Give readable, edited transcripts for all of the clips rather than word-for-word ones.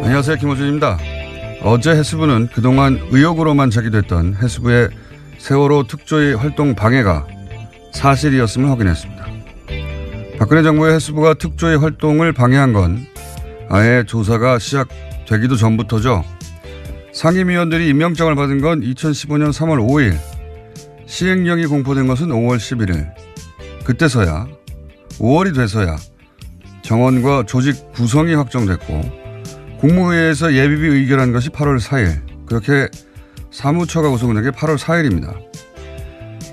안녕하세요, 김호준입니다. 어제 해수부는 그동안 의혹으로만 제기됐던 해수부의 세월호 특조위 활동 방해가 사실이었음을 확인했습니다. 박근혜 정부의 해수부가 특조위 활동을 방해한 건 아예 조사가 시작되기도 전부터죠. 상임위원들이 임명장을 받은 건 2015년 3월 5일, 시행령이 공포된 것은 5월 11일. 그때서야, 5월이 돼서야 정원과 조직 구성이 확정됐고 국무회의에서 예비비 의결한 것이 8월 4일. 그렇게 사무처가 구성된 게 8월 4일입니다.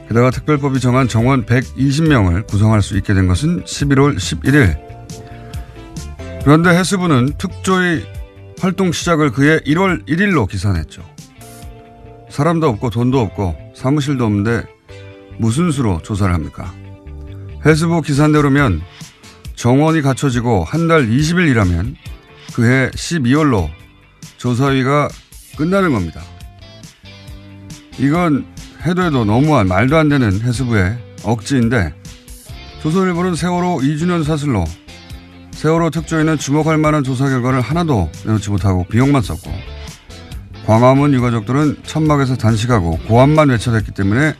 게다가 특별법이 정한 정원 120명을 구성할 수 있게 된 것은 11월 11일. 그런데 해수부는 특조위 활동 시작을 그해 1월 1일로 기산했죠. 사람도 없고 돈도 없고 사무실도 없는데 무슨 수로 조사를 합니까? 해수부 기산대로면 정원이 갖춰지고 한 달 20일 일하면 그해 12월로 조사위가 끝나는 겁니다. 이건 해도 너무한 말도 안 되는 해수부의 억지인데 조선일보는 세월호 2주년 사슬로 세월호 특조위는 주목할 만한 조사 결과를 하나도 내놓지 못하고 비용만 썼고 광화문 유가족들은 천막에서 단식하고 고함만 외쳐댔기 때문에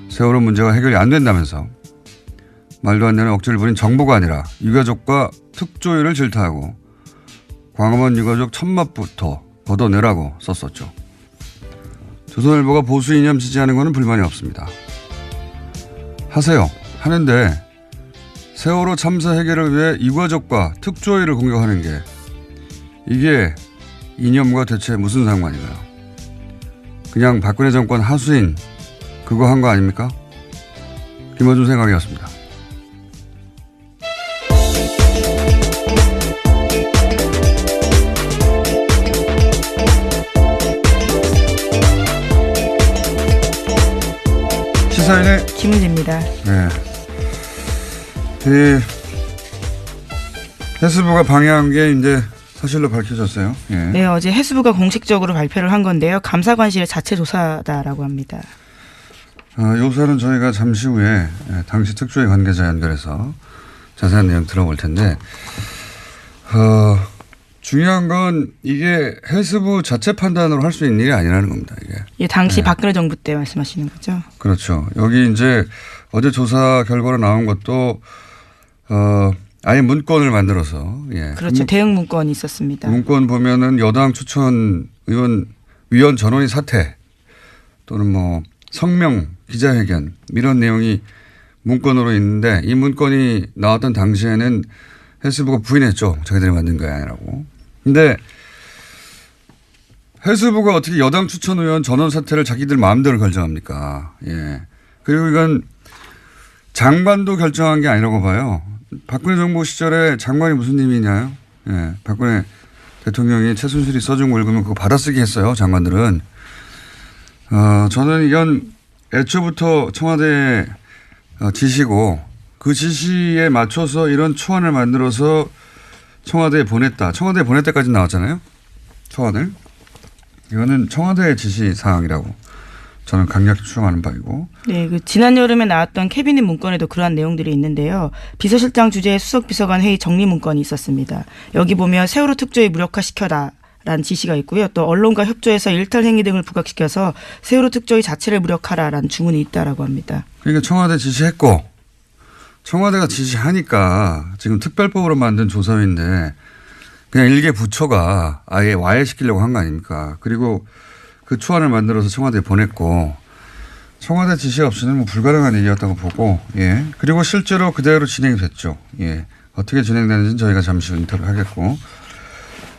세월호 문제가 해결이 안 된다면서 말도 안 되는 억지를 부린 정부가 아니라 유가족과 특조위를 질타하고 광화문 유가족 천막부터 걷어내라고 썼었죠. 조선일보가 보수 이념 지지하는 것은 불만이 없습니다. 하세요. 하는데 세월호 참사 해결을 위해 유가족과 특조위를 공격하는 게 이게 이념과 대체 무슨 상관인가요? 그냥 박근혜 정권 하수인 그거 한 거 아닙니까? 김어준 생각이었습니다. 시사인의 김은지입니다. 네. 해수부가 방해한 게 이제 사실로 밝혀졌어요. 예. 네, 어제 해수부가 공식적으로 발표를 한 건데요. 감사관실의 자체 조사다라고 합니다. 요 사안은 저희가 잠시 후에 당시 특조위 관계자 연결해서 자세한 내용 들어볼 텐데 중요한 건 이게 해수부 자체 판단으로 할 수 있는 일이 아니라는 겁니다. 이게. 예, 당시 박근혜 정부 때 말씀하시는 거죠? 그렇죠. 여기 이제 어제 조사 결과로 나온 것도 아예 문건을 만들어서 그렇죠. 대응 문건이 있었습니다. 문건 보면은 여당 추천 위원 전원이 사퇴 또는 뭐 성명 기자회견 이런 내용이 문건으로 있는데 이 문건이 나왔던 당시에는 해수부가 부인했죠. 자기들이 만든 거 아니라고. 근데 해수부가 어떻게 여당 추천 의원 전원 사퇴를 자기들 마음대로 결정합니까? 예. 그리고 이건 장관도 결정한 게 아니라고 봐요. 박근혜 정부 시절에 장관이 무슨 힘이냐요? 예. 박근혜 대통령이 최순실이 써준 거 읽으면 그거 받아쓰기 했어요. 장관들은. 저는 이건 애초부터 청와대 지시고 그 지시에 맞춰서 이런 초안을 만들어서 청와대에 보냈다. 청와대에 보낼 때까지 나왔잖아요. 초안을. 이거는 청와대의 지시 사항이라고 저는 강력히 추정하는 바이고. 네, 그 지난 여름에 나왔던 캐비닛 문건에도 그러한 내용들이 있는데요. 비서실장 주재의 수석비서관 회의 정리 문건이 있었습니다. 여기 보면 세월호 특조위 무력화시켜라. 라는 지시가 있고요. 또 언론과 협조해서 일탈 행위 등을 부각시켜서 세월호 특조위 자체를 무력화라라는 주문이 있다라고 합니다. 그러니까 청와대 지시했고 청와대가 지시하니까 지금 특별법으로 만든 조사위인데 그냥 일개 부처가 아예 와해시키려고 한 거 아닙니까? 그리고 그 초안을 만들어서 청와대에 보냈고 청와대 지시 없이는 뭐 불가능한 일이었다고 보고 예. 그리고 실제로 그대로 진행이 됐죠. 예. 어떻게 진행되는지는 저희가 잠시 후 인터뷰하겠고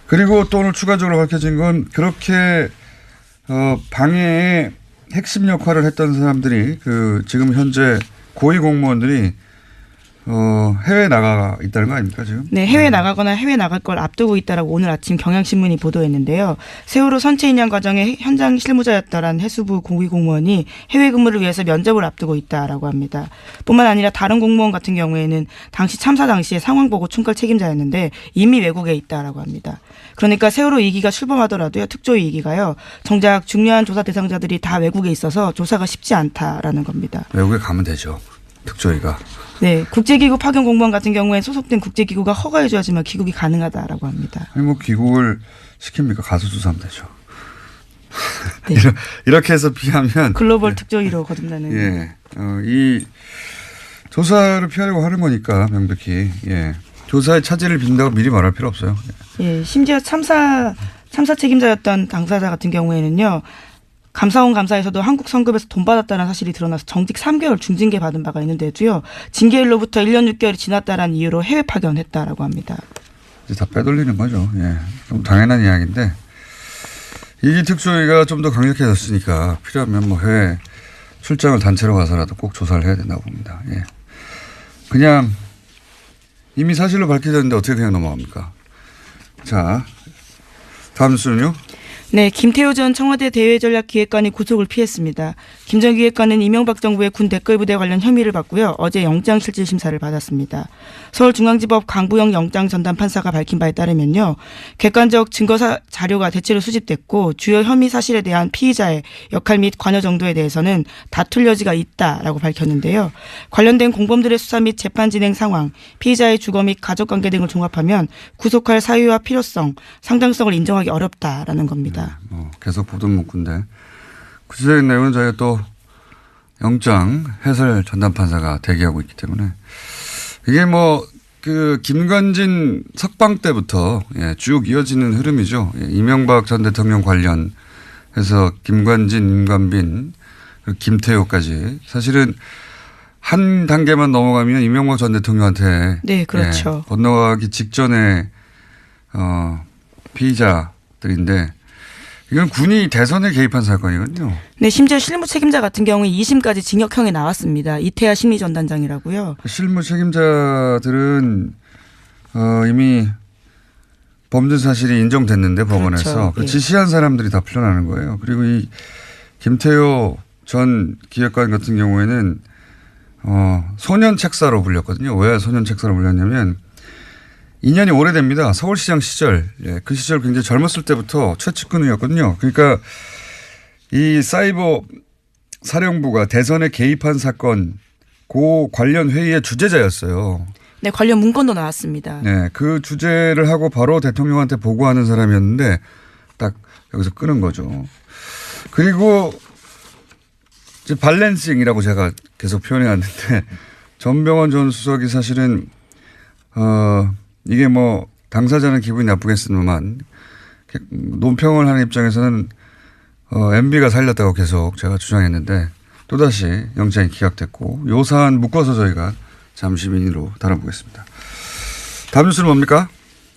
그리고 또 오늘 추가적으로 밝혀진 건 그렇게 방해의 핵심 역할을 했던 사람들이 그 지금 현재 고위 공무원들이 해외에 나가 있다는 거 아닙니까 지금? 네, 해외 나가거나 해외 나갈 걸 앞두고 있다라고 오늘 아침 경향신문이 보도했는데요. 세월호 선체 인양 과정의 현장 실무자였다라는 해수부 고위 공무원이 해외 근무를 위해서 면접을 앞두고 있다라고 합니다. 뿐만 아니라 다른 공무원 같은 경우에는 당시 참사 당시에 상황 보고 총괄 책임자였는데 이미 외국에 있다라고 합니다. 그러니까 세월호 2기가 출범하더라도요. 특조위 2기가요. 정작 중요한 조사 대상자들이 다 외국에 있어서 조사가 쉽지 않다라는 겁니다. 외국에 가면 되죠. 특조위가. 네, 국제기구 파견 공무원 같은 경우엔 소속된 국제기구가 허가해줘야지만 귀국이 가능하다라고 합니다. 아니 뭐 귀국을 시킵니까? 가서 조사하면 되죠. 네. 이렇게 해서 피하면 글로벌 특조위로 거듭나는. 예, 이 조사를 피하려고 하는 거니까 명백히 예. 조사의 차질을 빈다고 미리 말할 필요 없어요. 예, 심지어 참사 책임자였던 당사자 같은 경우에는요. 감사원 감사에서도 한국 성급에서 돈 받았다는 사실이 드러나서 정직 3개월 중징계 받은 바가 있는데도요. 징계일로부터 1년 6개월이 지났다라는 이유로 해외 파견했다라고 합니다. 이제 다 빼돌리는 거죠. 예, 좀 당연한 이야기인데 이 특조위가 좀 더 강력해졌으니까 필요하면 뭐 해외 출장을 단체로 가서라도 꼭 조사를 해야 된다고 봅니다. 예. 그냥 이미 사실로 밝혀졌는데 어떻게 그냥 넘어갑니까? 자, 다음 순요. 네, 김태호 전 청와대 대외전략기획관이 구속을 피했습니다. 김 전 기획관은 이명박 정부의 군 댓글부대 관련 혐의를 받고요. 어제 영장실질심사를 받았습니다. 서울중앙지법 강부영 영장전담판사가 밝힌 바에 따르면요. 객관적 증거 자료가 대체로 수집됐고 주요 혐의 사실에 대한 피의자의 역할 및 관여 정도에 대해서는 다툴 여지가 있다라고 밝혔는데요. 관련된 공범들의 수사 및 재판 진행 상황, 피의자의 주거 및 가족관계 등을 종합하면 구속할 사유와 필요성, 상당성을 인정하기 어렵다라는 겁니다. 계속 보던 문구인데 구체적인 내용은 저희가 또 영장 해설 전담판사가 대기하고 있기 때문에 이게 뭐 그 김관진 석방 때부터 예, 쭉 이어지는 흐름이죠. 예, 이명박 전 대통령 관련해서 김관진, 임관빈, 김태호까지 사실은 한 단계만 넘어가면 이명박 전 대통령한테 네, 그렇죠. 예, 건너가기 직전에 피의자들인데 이건 군이 대선에 개입한 사건이거든요. 네, 심지어 실무 책임자 같은 경우에 2심까지 징역형에 나왔습니다. 이태하 심리전단장이라고요. 실무 책임자들은 이미 범죄 사실이 인정됐는데 법원에서 그렇죠. 그 예. 지시한 사람들이 다 풀려나는 거예요. 그리고 이 김태호 전 기획관 같은 경우에는 소년 책사로 불렸거든요. 왜 소년 책사로 불렸냐면 2년이 오래됩니다. 서울시장 시절. 예, 그 시절 굉장히 젊었을 때부터 최측근이었거든요. 그러니까 이 사이버 사령부가 대선에 개입한 사건 그 관련 회의의 주재자였어요. 네, 관련 문건도 나왔습니다. 네, 그 주재를 하고 바로 대통령한테 보고하는 사람이었는데 딱 여기서 끄는 거죠. 그리고 이제 밸런싱이라고 제가 계속 표현해 왔는데 전병헌 전 수석이 사실은 이게 뭐 당사자는 기분이 나쁘겠으면 논평을 하는 입장에서는 MB가 살렸다고 계속 제가 주장했는데 또다시 영장이 기각됐고 요 사안 묶어서 저희가 잠시 민의로 다뤄보겠습니다. 다음 뉴스는 뭡니까?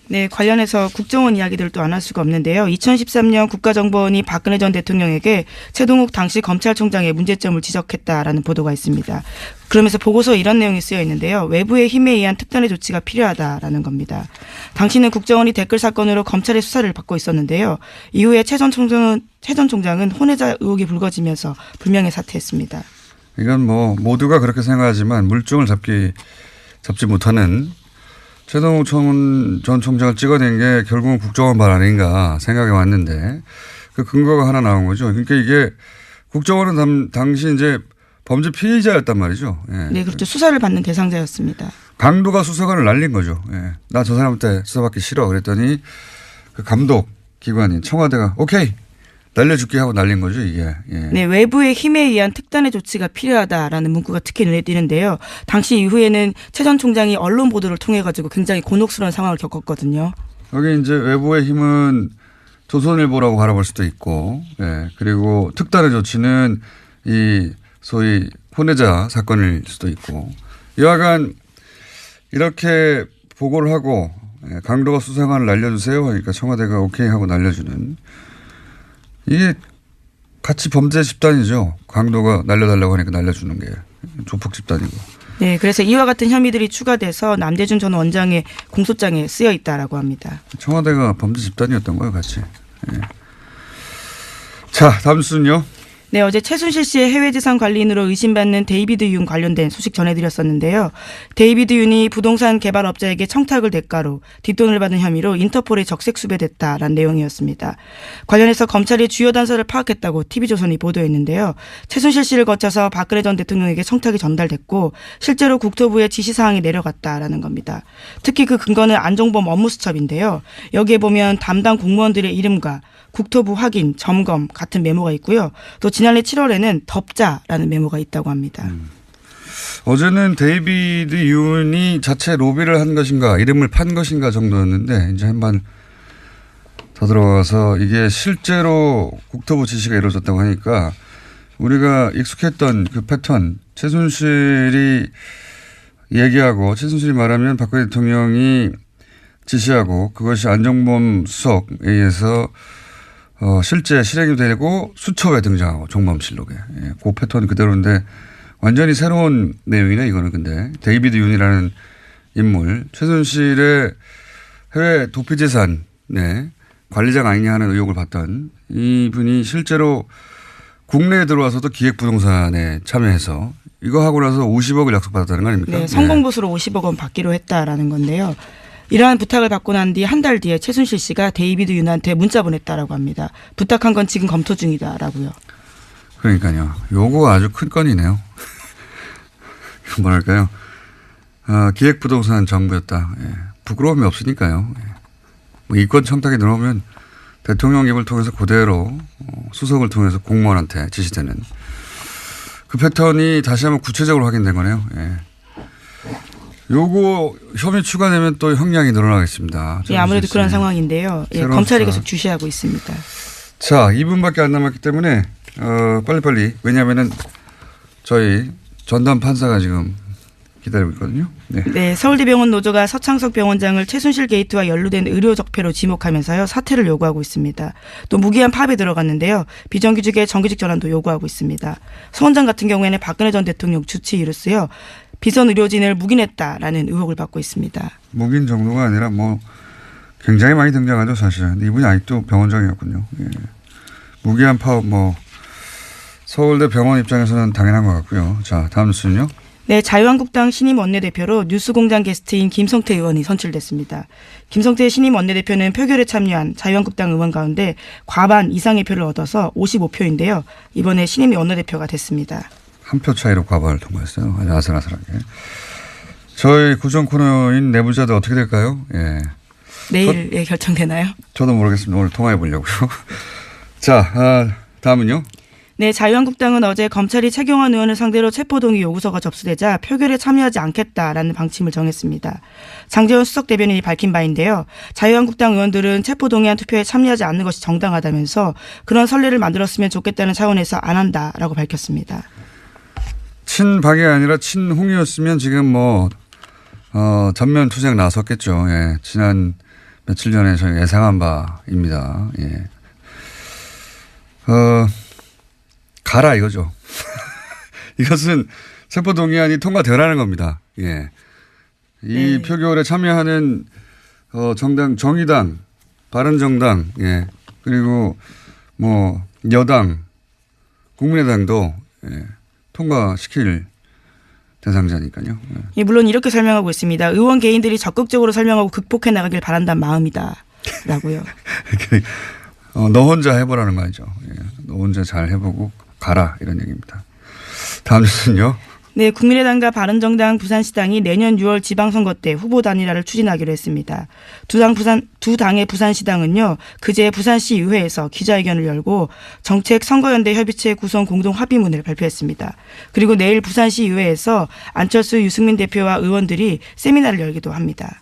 네, 관련해서 국정원 이야기들을 또 안 할 수가 없는데요. 2013년 국가정보원이 박근혜 전 대통령에게 최동욱 당시 검찰총장의 문제점을 지적했다라는 보도가 있습니다. 그러면서 보고서에 이런 내용이 쓰여 있는데요. 외부의 힘에 의한 특단의 조치가 필요하다라는 겁니다. 당시는 국정원이 댓글 사건으로 검찰의 수사를 받고 있었는데요. 이후에 최 전 총장은 혼외자 의혹이 불거지면서 불명예 사퇴했습니다. 이건 뭐 모두가 그렇게 생각하지만 물증을 잡지 못하는 최동욱 전 총장을 찍어낸 게 결국은 국정원 발 아닌가 생각해 왔는데 그 근거가 하나 나온 거죠. 그러니까 이게 국정원은 당시 이제 범죄 피의자였단 말이죠. 예. 네, 그렇죠. 수사를 받는 대상자였습니다. 강도가 수사관을 날린 거죠. 예. 나 저 사람한테 수사받기 싫어. 그랬더니 그 감독 기관인 청와대가 오케이 날려줄게 하고 날린 거죠, 이게. 예. 네, 외부의 힘에 의한 특단의 조치가 필요하다라는 문구가 특히 눈에 띄는데요. 당시 이후에는 최 전 총장이 언론 보도를 통해 가지고 굉장히 곤혹스러운 상황을 겪었거든요. 여기 이제 외부의 힘은 조선일보라고 바라볼 수도 있고, 예. 그리고 특단의 조치는 이 소위 혼외자 사건일 수도 있고, 여하간 이렇게 보고를 하고 강도가 수사관을 날려주세요 하니까 청와대가 오케이 하고 날려주는 이게 같이 범죄 집단이죠. 강도가 날려달라고 하니까 날려주는 게 조폭 집단이고. 네, 그래서 이와 같은 혐의들이 추가돼서 남대준 전 원장의 공소장에 쓰여 있다라고 합니다. 청와대가 범죄 집단이었던 거예요, 같이. 예. 자, 다음 순요. 네, 어제 최순실 씨의 해외재산 관리인으로 의심받는 데이비드 윤 관련된 소식 전해드렸었는데요. 데이비드 윤이 부동산 개발업자에게 청탁을 대가로 뒷돈을 받은 혐의로 인터폴에 적색 수배됐다라는 내용이었습니다. 관련해서 검찰이 주요 단서를 파악했다고 TV조선이 보도했는데요. 최순실 씨를 거쳐서 박근혜 전 대통령에게 청탁이 전달됐고 실제로 국토부에 지시사항이 내려갔다라는 겁니다. 특히 그 근거는 안종범 업무수첩인데요. 여기에 보면 담당 공무원들의 이름과 국토부 확인, 점검 같은 메모가 있고요. 또 지난해 7월에는 덮자라는 메모가 있다고 합니다. 어제는 데이비드 윤이 자체 로비를 한 것인가 이름을 판 것인가 정도였는데 이제 한번 더 들어가서 이게 실제로 국토부 지시가 이루어졌다고 하니까 우리가 익숙했던 그 패턴 최순실이 얘기하고 최순실이 말하면 박근혜 대통령이 지시하고 그것이 안종범 수석에 의해서 실제 실행이 되고 수첩에 등장하고 종범실록에. 예, 그 패턴 그대로인데 완전히 새로운 내용이네 이거는. 근데 데이비드 윤이라는 인물 최순실의 해외 도피재산의 관리자가 아니냐 하는 의혹을 받던 이분이 실제로 국내에 들어와서도 기획부동산에 참여해서 이거 하고 나서 50억을 약속받았다는 거 아닙니까? 네, 성공보수로 50억 원 받기로 했다라는 건데요. 이러한 부탁을 받고 난 뒤 한 달 뒤에 최순실 씨가 데이비드 윤한테 문자 보냈다라고 합니다. 부탁한 건 지금 검토 중이다라고요. 그러니까요. 요거 아주 큰 건이네요. 뭐랄까요. 기획부동산 정부였다. 예. 부끄러움이 없으니까요. 예. 뭐 이권 청탁에 들어오면 대통령 입을 통해서 그대로 수석을 통해서 공무원한테 지시되는 그 패턴이 다시 한번 구체적으로 확인된 거네요. 예. 요거 혐의 추가되면 또 형량이 늘어나겠습니다. 예, 아무래도 그런 상황인데요. 예, 검찰이 계속 주시하고 있습니다. 자, 2분밖에 안 남았기 때문에 빨리빨리. 왜냐하면은 저희 전담 판사가 지금 기다리고 있거든요. 네. 네, 서울대병원 노조가 서창석 병원장을 최순실 게이트와 연루된 의료 적폐로 지목하면서요 사퇴를 요구하고 있습니다. 또 무기한 파업에 들어갔는데요. 비정규직의 정규직 전환도 요구하고 있습니다. 서 원장 같은 경우에는 박근혜 전 대통령 주치 이루스요 비선 의료진을 묵인했다라는 의혹을 받고 있습니다. 묵인 정도가 아니라 뭐 굉장히 많이 등장하죠 사실. 근데 이분이 아직도 병원장이었군요. 예. 무기한 파업 뭐 서울대 병원 입장에서는 당연한 것 같고요. 자, 다음 뉴스는요. 네, 자유한국당 신임 원내대표로 뉴스공장 게스트인 김성태 의원이 선출됐습니다. 김성태 신임 원내대표는 표결에 참여한 자유한국당 의원 가운데 과반 이상의 표를 얻어서 55표인데요. 이번에 신임 원내대표가 됐습니다. 한 표 차이로 과반을 통과했어요. 아주 아슬아슬하게. 저희 구정 코너인 내부자들 어떻게 될까요? 예. 내일 결정되나요? 저도 모르겠습니다. 오늘 통화해 보려고요. 자, 다음은요. 네, 자유한국당은 어제 검찰이 최경환 의원을 상대로 체포동의 요구서가 접수되자 표결에 참여하지 않겠다라는 방침을 정했습니다. 장제원 수석 대변인이 밝힌 바인데요. 자유한국당 의원들은 체포동의안 투표에 참여하지 않는 것이 정당하다면서 그런 선례를 만들었으면 좋겠다는 차원에서 안 한다라고 밝혔습니다. 친박이 아니라 친홍이었으면 지금 뭐 전면 투쟁 나섰겠죠. 예. 지난 며칠 전에 저희 예상한 바입니다. 예. 가라 이거죠. 이것은 체포동의안이 통과되라는 겁니다. 예. 이 표결에 참여하는 정당, 정의당, 바른정당, 예. 그리고 뭐 여당, 국민의당도 예. 통과시킬 대상자니까요. 예, 물론 이렇게 설명하고 있습니다. 의원 개인들이 적극적으로 설명하고 극복해 나가길 바란다는 마음이다라고요. 너 혼자 해보라는 말이죠. 예. 너 혼자 잘 해보고 가라 이런 얘기입니다. 다음 뉴스는요. 네, 국민의당과 바른정당, 부산시당이 내년 6월 지방선거 때 후보 단일화를 추진하기로 했습니다. 두 당의 부산시당은요, 그제 부산시 의회에서 기자회견을 열고 정책 선거연대 협의체 구성 공동 합의문을 발표했습니다. 그리고 내일 부산시 의회에서 안철수, 유승민 대표와 의원들이 세미나를 열기도 합니다.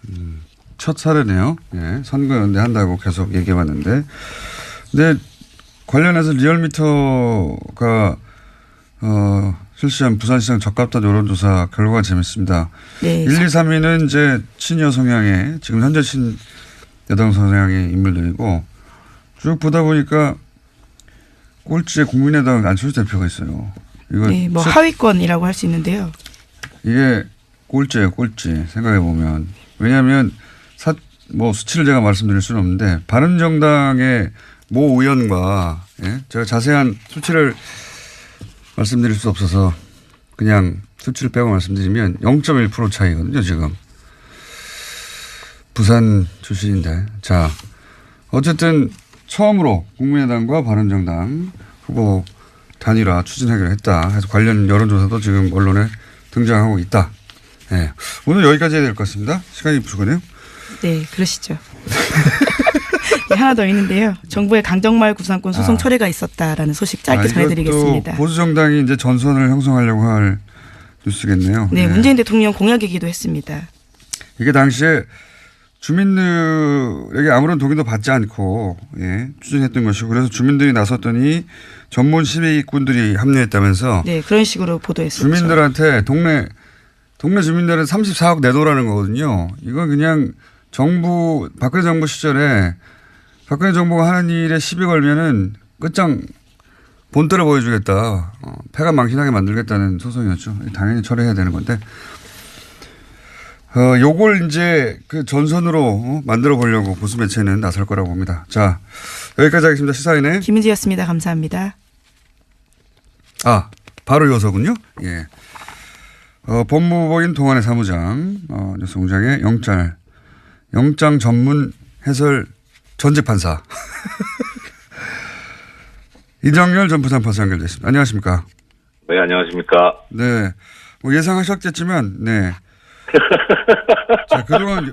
첫 사례네요. 예, 선거연대 한다고 계속 얘기해봤는데, 근데 관련해서 리얼미터가 실시한 부산시장 적합도 여론조사 결과가 재밌습니다. 네. 1, 2, 3위는 이제 친여 성향의 지금 현재 친여당 성향의 인물들이고 쭉 보다 보니까 꼴찌에 국민의당 안철수 대표가 있어요. 이거 네, 뭐 하위권이라고 할 수 있는데요. 이게 꼴찌예요, 꼴찌. 생각해 보면 왜냐하면 뭐 수치를 제가 말씀드릴 수는 없는데 바른정당의 모 의원과 예? 제가 자세한 수치를 말씀드릴 수 없어서 그냥 수치를 빼고 말씀드리면 0.1% 차이거든요, 지금. 부산 출신인데. 자, 어쨌든 처음으로 국민의당과 바른정당 후보 단일화 추진하기로 했다. 해서 관련 여론조사도 지금 언론에 등장하고 있다. 네. 오늘 여기까지 해야 될 것 같습니다. 시간이 부족하네요. 네, 그러시죠. 네, 하나 더 있는데요. 정부의 강정마을 구상권 소송 철회가 있었다라는 소식 짧게 전해드리겠습니다. 보수 정당이 이제 전선을 형성하려고 할 뉴스겠네요. 네, 문재인 대통령 공약이기도 했습니다. 이게 당시에 주민들에게 아무런 동의도 받지 않고 추진했던 것이고 그래서 주민들이 나섰더니 전문 시위꾼들이 합류했다면서 네, 그런 식으로 보도했었죠. 주민들한테 동네 주민들은 34억 내놓으라는 거거든요. 이건 그냥 박근혜 정부 시절에 박근혜 정부가 하는 일에 시비 걸면은 끝장 본때를 보여주겠다. 패가 망신하게 만들겠다는 소송이었죠. 당연히 철회해야 되는 건데. 요걸 이제 그 전선으로 만들어 보려고 보수 매체는 나설 거라고 봅니다. 자, 여기까지 하겠습니다. 시사인의 김은지였습니다. 감사합니다. 바로 이어서군요. 예. 법무부인 동안의 사무장, 뉴스공장의 영장 전문 해설 전직 판사. 이정열 전 부산판사 연결됐습니다. 안녕하십니까? 네, 안녕하십니까? 네. 뭐 예상하셨겠지만, 네. 자, 그동안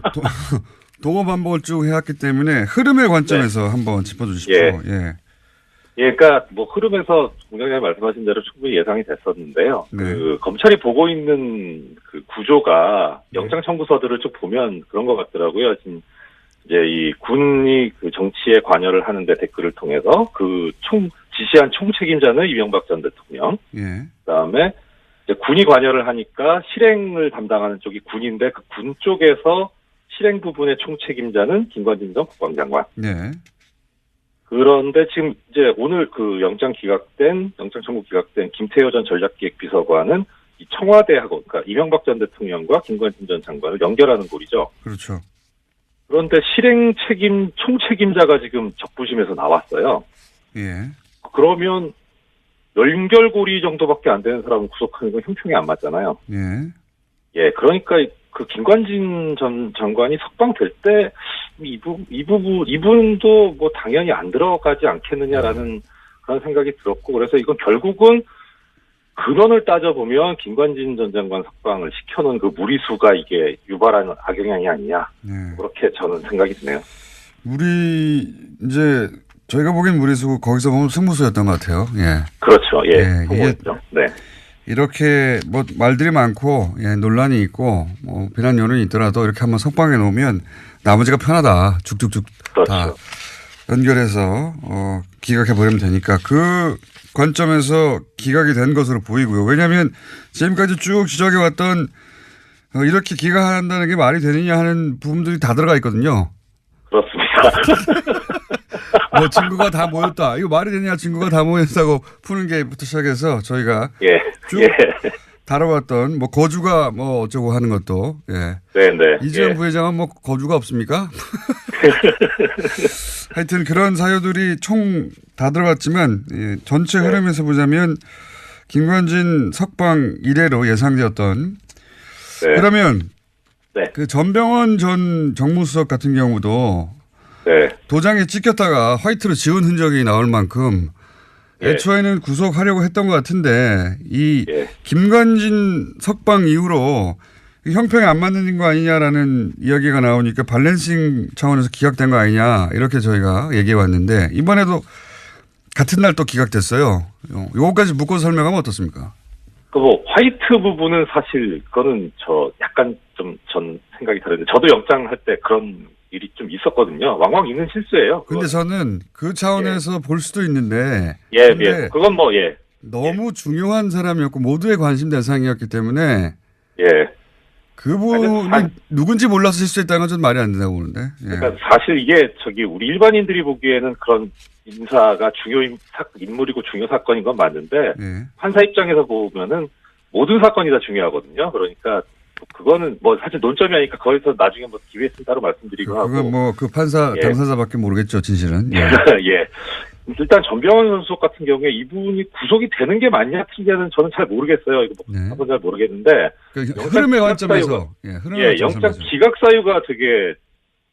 동어 반복을 쭉 해왔기 때문에 흐름의 관점에서 한번 짚어주십시오. 예. 그러니까 뭐 흐름에서 공장장님 말씀하신 대로 충분히 예상이 됐었는데요. 네. 그 검찰이 보고 있는 그 구조가 영장 청구서들을 쭉 보면 그런 것 같더라고요. 지금 이제 이 군이 그 정치에 관여를 하는데 댓글을 통해서 지시한 총책임자는 이명박 전 대통령. 예. 그다음에 이제 군이 관여를 하니까 실행을 담당하는 쪽이 군인데 그 군 쪽에서 실행 부분의 총책임자는 김관진 전 국방장관. 네. 그런데 지금 이제 오늘 그 영장 청구 기각된 김태효 전 전략기획비서관은 이 청와대하고 그러니까 이명박 전 대통령과 김관진 전 장관을 연결하는 꼴이죠. 그렇죠. 그런데 실행 총책임자가 지금 적부심에서 나왔어요. 예. 그러면 연결고리 정도밖에 안 되는 사람을 구속하는 건 형평이 안 맞잖아요. 예. 그러니까 그 김관진 전 장관이 석방될 때 이분도 뭐 당연히 안 들어가지 않겠느냐라는 그런 생각이 들었고 그래서 이건 결국은 근원을 따져보면 김관진 전 장관 석방을 시켜놓은 그 무리수가 이게 유발하는 악영향이 아니냐. 네. 그렇게 저는 생각이 드네요. 이제 저희가 보기엔 무리수고 거기서 보면 승부수였던 것 같아요. 예. 그렇죠. 예. 이게 네. 이렇게 뭐 말들이 많고 논란이 있고 뭐 비난 여론이 있더라도 이렇게 한번 석방해 놓으면 나머지가 편하다. 쭉쭉쭉 그렇죠. 다 연결해서 기각해 버리면 되니까 그 관점에서 기각이 된 것으로 보이고요. 왜냐하면 지금까지 쭉 지적해 왔던 이렇게 기각한다는 게 말이 되느냐 하는 부분들이 다 들어가 있거든요. 그렇습니다. 뭐 증거가 다 모였다. 이거 말이 되냐 증거가 다 모였다고 푸는 게부터 시작해서 저희가 쭉 다뤄왔던 뭐 거주가 뭐 어쩌고 하는 것도 네네. 이재용 부회장은 뭐 거주가 없습니까? 하여튼 그런 사유들이 총 다 들어갔지만 전체 흐름에서 보자면 김관진 석방 이래로 예상되었던 그러면 그 전병헌 전 정무수석 같은 경우도 도장에 찍혔다가 화이트로 지운 흔적이 나올 만큼 애초에는 구속하려고 했던 것 같은데 이 김관진 석방 이후로 형평이 안 맞는 거 아니냐라는 이야기가 나오니까 밸런싱 차원에서 기각된 거 아니냐 이렇게 저희가 얘기해 왔는데 이번에도 같은 날 또 기각됐어요. 요거까지 묶어서 설명하면 어떻습니까? 뭐 화이트 부분은 사실 그거는 약간 좀 전 생각이 다른데 저도 영장 할 때 그런 일이 좀 있었거든요. 왕왕 있는 실수예요. 근데 저는 그 차원에서 볼 수도 있는데 그건 뭐 너무 중요한 사람이었고 모두의 관심 대상이었기 때문에 그분이 누군지 몰라서 실수했다는 건 좀 말이 안 된다고 보는데. 그러니까 사실 이게 우리 일반인들이 보기에는 그런 인사가 인물이고 중요 사건인 건 맞는데 판사 입장에서 보면은 모든 사건이 다 중요하거든요. 그러니까 그거는 뭐 사실 논점이 아니까 거기서 나중에 뭐 기회 있으면 따로 말씀드리고 하고. 그건 뭐 그 판사 당사자밖에 모르겠죠, 진실은. 일단 전병헌 선수 같은 경우에 이분이 구속이 되는 게 맞냐 틀냐는 저는 잘 모르겠어요. 이거 네. 한번 잘 모르겠는데 그 흐름의 관점에서 영장 기각 사유가 되게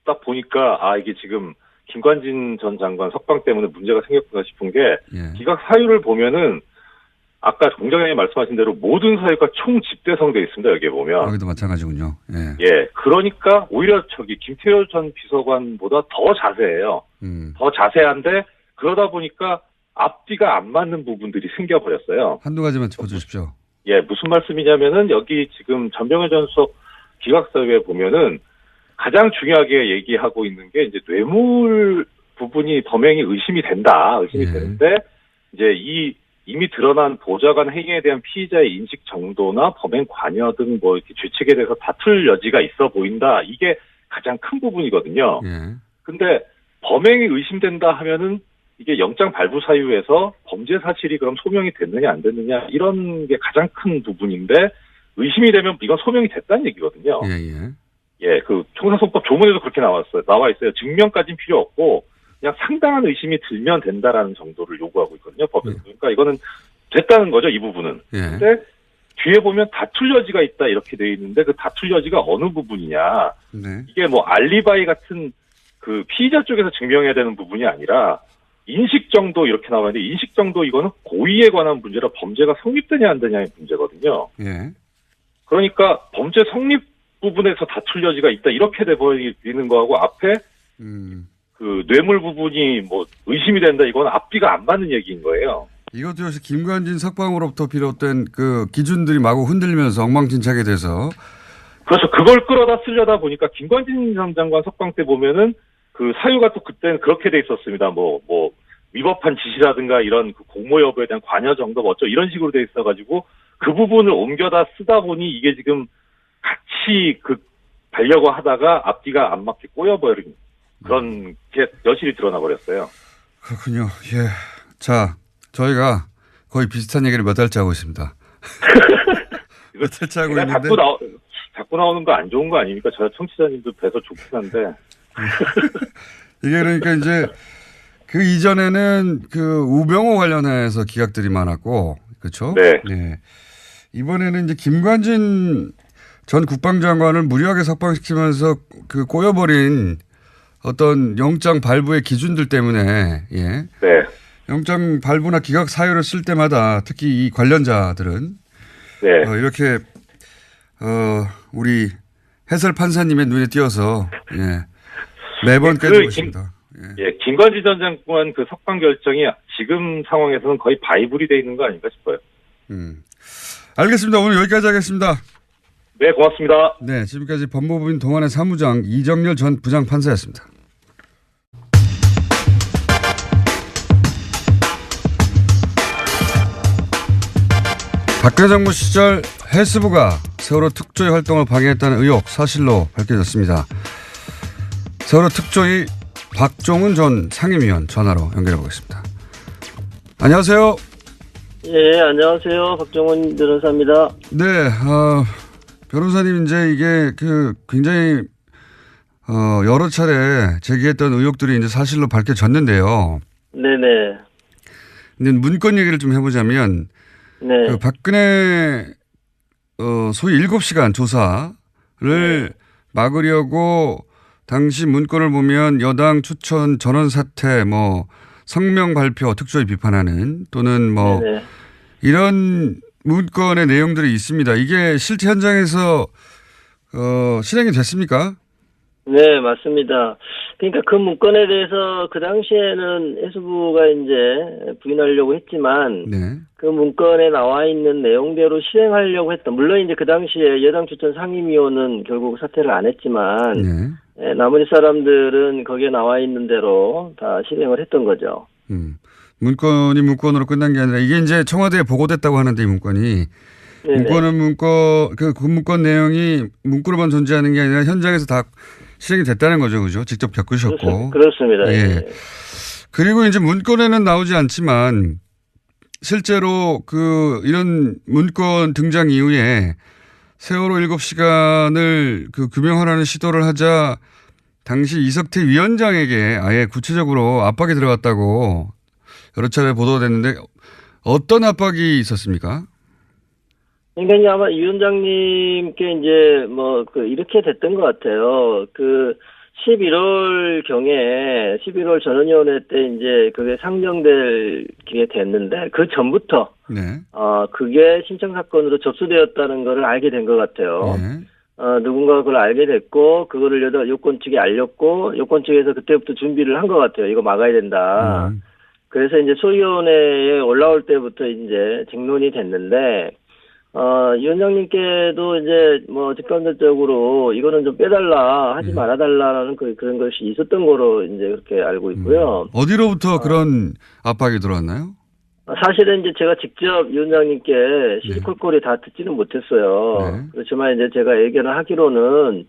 딱 보니까 이게 지금 김관진 전 장관 석방 때문에 문제가 생겼구나 싶은 게 기각 사유를 보면은 아까 공장장님 말씀하신 대로 모든 사유가 총 집대성되어 있습니다. 여기에 보면. 여기도 마찬가지군요. 그러니까 오히려 김태효 전 비서관보다 더 자세해요. 더 자세한데 그러다 보니까 앞뒤가 안 맞는 부분들이 생겨버렸어요. 한두 가지만 짚어주십시오. 무슨 말씀이냐면은 여기 지금 전병헌 전 수석 기각 사유에 보면은 가장 중요하게 얘기하고 있는 게 이제 뇌물 부분이 범행이 의심이 되는데 이제 이미 드러난 보좌관 행위에 대한 피의자의 인식 정도나 범행 관여 등 뭐 이렇게 죄책에 대해서 다툴 여지가 있어 보인다. 이게 가장 큰 부분이거든요. 근데 범행이 의심된다 하면은 이게 영장 발부 사유에서 범죄 사실이 그럼 소명이 됐느냐 안 됐느냐 이런 게 가장 큰 부분인데 의심이 되면 이건 소명이 됐다는 얘기거든요. 그 형사소송법 조문에도 그렇게 나와 있어요. 증명까지는 필요 없고 그냥 상당한 의심이 들면 된다라는 정도를 요구하고 있거든요. 법에서. 그러니까 이거는 됐다는 거죠, 이 부분은. 근데 뒤에 보면 다툴 여지가 있다 이렇게 돼 있는데 그 다툴 여지가 어느 부분이냐. 이게 뭐 알리바이 같은 그 피의자 쪽에서 증명해야 되는 부분이 아니라 인식 정도 이렇게 나와 있는데 인식 정도 이거는 고의에 관한 문제라 범죄가 성립되냐 안 되냐의 문제거든요. 그러니까 범죄 성립 부분에서 다툴 여지가 있다 이렇게 돼버리는 거하고 앞에 그 뇌물 부분이 뭐 의심이 된다 이건 앞뒤가 안 맞는 얘기인 거예요. 이것도 역시 김관진 석방으로부터 비롯된 그 기준들이 마구 흔들리면서 엉망진창이 돼서 그래서 그걸 끌어다 쓰려다 보니까 김관진 전 장관 석방 때 보면은 그 사유가 또 그때는 그렇게 돼 있었습니다. 뭐 위법한 지시라든가 이런 그 공모 여부에 대한 관여 정도 뭐 어쩌 이런 식으로 돼 있어가지고 그 부분을 옮겨다 쓰다 보니 이게 지금 같이 가려고 하다가 앞뒤가 안 맞게 꼬여버린 그런 게 여실히 드러나 버렸어요. 그렇군요. 자, 저희가 거의 비슷한 얘기를 몇 달째 하고 있습니다. 몇 달째 하고 있는데 자꾸 나오는 거 안 좋은 거 아닙니까? 저 청취자님도 뵈서 좋긴 한데. 이게 그러니까 이제 그 이전에는 그 우병우 관련해서 기각들이 많았고, 그렇죠? 네. 이번에는 이제 김관진 전 국방장관을 무리하게 석방시키면서 그 꼬여버린 어떤 영장 발부의 기준들 때문에 영장 발부나 기각 사유를 쓸 때마다 특히 이 관련자들은 이렇게 우리 해설 판사님의 눈에 띄어서 매번 깨지고 있습니다. 김관진 전 장관 그 석방 결정이 지금 상황에서는 거의 바이블이 돼 있는 거 아닌가 싶어요. 알겠습니다. 오늘 여기까지 하겠습니다. 네, 고맙습니다. 네, 지금까지 법무부인 동안의 사무장 이정렬 전 부장판사였습니다. 박근혜 정부 시절 해수부가 세월호 특조위 활동을 방해했다는 의혹 사실로 밝혀졌습니다. 세월호 특조위 박종훈 전 상임위원 전화로 연결해 보겠습니다. 안녕하세요. 안녕하세요. 박종훈 변호사입니다. 네, 변호사님 이제 이게 굉장히 여러 차례 제기했던 의혹들이 이제 사실로 밝혀졌는데요. 네네. 근데 문건 얘기를 좀 해보자면 그 박근혜 소위 7시간 조사를 막으려고 당시 문건을 보면 여당 추천 전원 사퇴 성명 발표 특조위 비판하는 또는 이런 문건의 내용들이 있습니다. 이게 실제 현장에서 실행이 됐습니까? 네, 맞습니다. 그러니까 그 문건에 대해서 그 당시에는 해수부가 이제 부인하려고 했지만 그 문건에 나와 있는 내용대로 실행하려고 했던, 물론 이제 그 당시에 여당 추천 상임위원은 결국 사퇴를 안 했지만 나머지 사람들은 거기에 나와 있는 대로 다 실행을 했던 거죠. 문건이 문건으로 끝난 게 아니라 이게 이제 청와대에 보고됐다고 하는데 이 문건이 문건은 그 문건 내용이 문구로만 존재하는 게 아니라 현장에서 다 실행이 됐다는 거죠, 그죠? 직접 겪으셨고. 그렇습니다. 그리고 이제 문건에는 나오지 않지만 실제로 이런 문건 등장 이후에 세월호 7시간을 규명하라는 시도를 하자 당시 이석태 위원장에게 아예 구체적으로 압박이 들어갔다고 여러 차례 보도됐는데 어떤 압박이 있었습니까? 그러니까 이제 아마 이 위원장님께 이제 이렇게 됐던 것 같아요. 11월 경에 11월 전원위원회 때 이제 그게 상정될 게 됐는데 그 전부터 네. 그게 신청 사건으로 접수되었다는 거를 알게 된 것 같아요. 네. 누군가 그걸 알게 됐고 그거를 요건 측에 알렸고 요건 측에서 그때부터 준비를 한 것 같아요. 이거 막아야 된다. 그래서 이제 소위원회에 올라올 때부터 이제 쟁론이 됐는데 이 위원장님께도 이제 직간접적으로 이거는 좀 빼달라 하지 말아달라는 그런 것이 있었던 거로 이제 그렇게 알고 있고요. 어디로부터 그런 압박이 들어왔나요? 사실은 이제 제가 직접 위원장님께 시시콜콜이 다 듣지는 못했어요. 네. 그렇지만 이제 제가 예견을 하기로는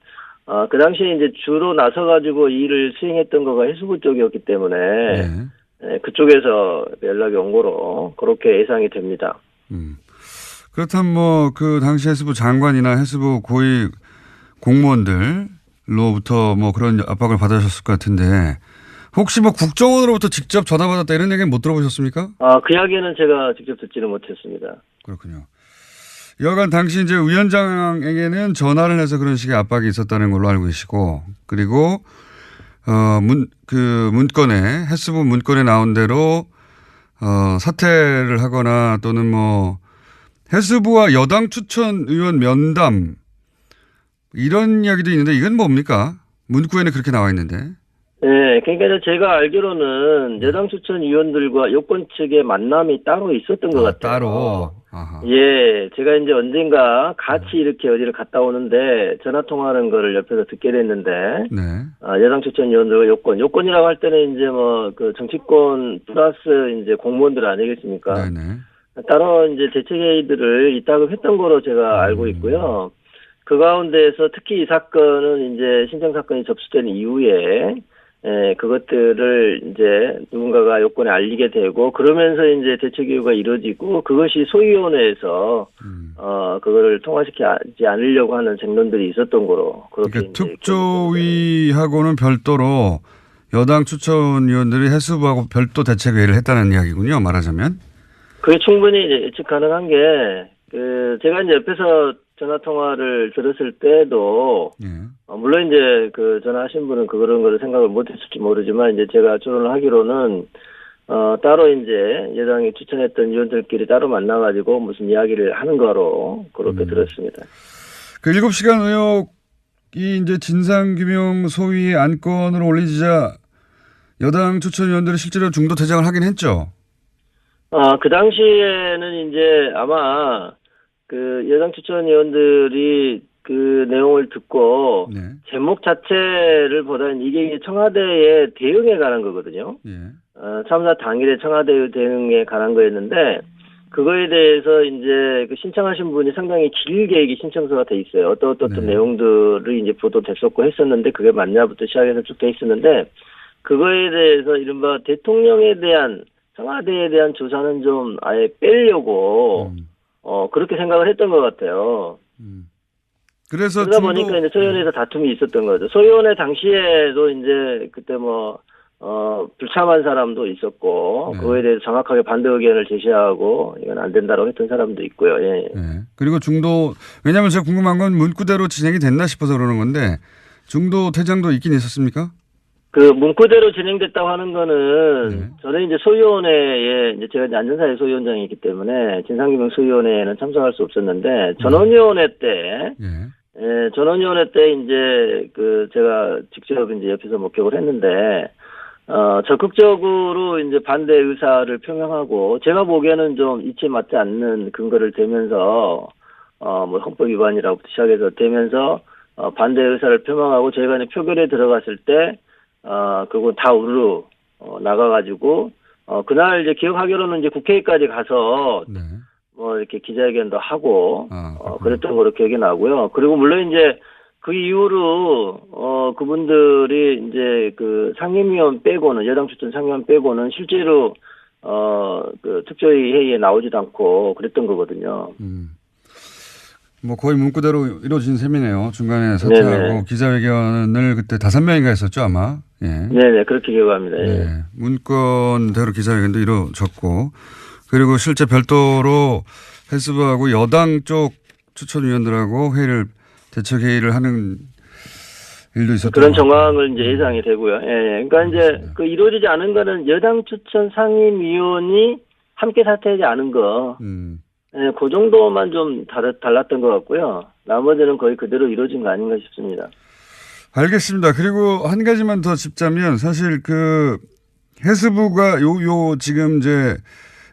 그 당시에 이제 주로 나서가지고 이 일을 수행했던 거가 해수부 쪽이었기 때문에 그쪽에서 연락이 온 거로 그렇게 예상이 됩니다. 그렇다면 그 당시 해수부 장관이나 해수부 고위 공무원들로부터 그런 압박을 받으셨을 것 같은데 혹시 국정원으로부터 직접 전화 받았다 이런 얘기는 못 들어보셨습니까? 그 이야기는 제가 직접 듣지는 못했습니다. 그렇군요. 여간 당시 이제 위원장에게는 전화를 해서 그런 식의 압박이 있었다는 걸로 알고 계시고 그리고 문건에 해수부 문건에 나온 대로 사퇴를 하거나 또는 해수부와 여당 추천 의원 면담 이런 이야기도 있는데 이건 뭡니까? 문구에는 그렇게 나와 있는데. 네, 그러니까 제가 알기로는 여당 추천 위원들과 여권 측의 만남이 따로 있었던 것 같아요. 따로. 아하. 예, 제가 이제 언젠가 같이 이렇게 어디를 갔다 오는데 전화 통화하는 거를 옆에서 듣게 됐는데, 네. 여당 추천 위원들과 요건이라고 할 때는 이제 그 정치권 플러스 이제 공무원들 아니겠습니까? 네네. 따로 이제 대책회의들을 이따금 했던 거로 제가 알고 있고요. 그 가운데에서 특히 이 사건은 이제 신청 사건이 접수된 이후에 그것들을 이제 누군가가 요건에 알리게 되고 그러면서 이제 대책회의가 이루어지고 그것이 소위원회에서 그거를 통과시키지 않으려고 하는 쟁론들이 있었던 거로 그렇게. 그러니까 특조위하고는 별도로 여당 추천위원들이 해수부하고 별도 대책회의를 했다는 이야기군요. 말하자면. 그게 충분히 이제 예측 가능한 게 제가 이제 옆에서 전화 통화를 들었을 때도 물론 이제 전화하신 분은 그런 거를 생각을 못했을지 모르지만 이제 제가 조언을 하기로는 따로 이제 여당이 추천했던 위원들끼리 따로 만나가지고 무슨 이야기를 하는 거로 그렇게 들었습니다. 그 7시간 의혹이 이제 진상규명 소위 안건으로 올리자 여당 추천위원들이 실제로 중도 퇴장을 하긴 했죠. 그 당시에는 이제 아마 여당 추천위원들이 그 내용을 듣고 제목 자체를 보다는 이게 청와대의 대응에 관한 거거든요. 참사 당일에 청와대의 대응에 관한 거였는데 그거에 대해서 이제 신청하신 분이 상당히 길게 이게 신청서가 돼 있어요. 어떤 내용들이 이제 보도됐었고 했었는데 그게 맞냐부터 시작해서 쭉 돼 있었는데 그거에 대해서 이른바 대통령에 대한 청와대에 대한 조사는 좀 아예 빼려고 그렇게 생각을 했던 것 같아요. 그러다 보니까 이제 소위원회에서 다툼이 있었던 거죠. 소위원회 당시에도 이제 그때 불참한 사람도 있었고 그거에 대해서 정확하게 반대 의견을 제시하고 이건 안 된다고 했던 사람도 있고요. 예. 그리고 왜냐하면 제가 궁금한 건 문구대로 진행이 됐나 싶어서 그러는 건데 중도 퇴장도 있긴 있었습니까? 문구대로 진행됐다고 하는 거는 저는 이제 소위원회에 이제 제가 이제 안전사회 소위원장이기 때문에 진상규명 소위원회에는 참석할 수 없었는데 전원위원회 때 전원위원회 때 이제 제가 직접 이제 옆에서 목격을 했는데 적극적으로 이제 반대 의사를 표명하고 제가 보기에는 좀 이치에 맞지 않는 근거를 대면서 헌법 위반이라고부터 시작해서 대면서 반대 의사를 표명하고 저희가 이제 표결에 들어갔을 때 그거 다 우르르 나가가지고 그날 이제 기억하기로는 이제 국회까지 가서 이렇게 기자회견도 하고 그랬던 거로 기억이 나고요. 그리고 물론 이제 그 이후로 그분들이 이제 상임위원 빼고는 여당 추천 상임위원 빼고는 실제로 특조위 회의에 나오지도 않고 그랬던 거거든요. 거의 문구대로 이루어진 셈이네요. 중간에 사퇴하고 기자회견을 그때 5명인가 했었죠, 아마. 예. 네네, 그렇게 기억합니다. 예. 예. 문건대로 기자회견도 이루어졌고, 그리고 실제 별도로 해수부하고 여당 쪽 추천위원들하고 대책회의를 하는 일도 있었던 그런 정황을 이제 예상이 되고요. 예, 예. 그러니까 알겠습니다. 이제 그 이루어지지 않은 거는 여당 추천 상임위원이 함께 사퇴하지 않은 거, 예, 그 정도만 좀 달랐던 것 같고요. 나머지는 거의 그대로 이루어진 거 아닌가 싶습니다. 알겠습니다. 그리고 한 가지만 더 짚자면 사실 그 해수부가 지금 이제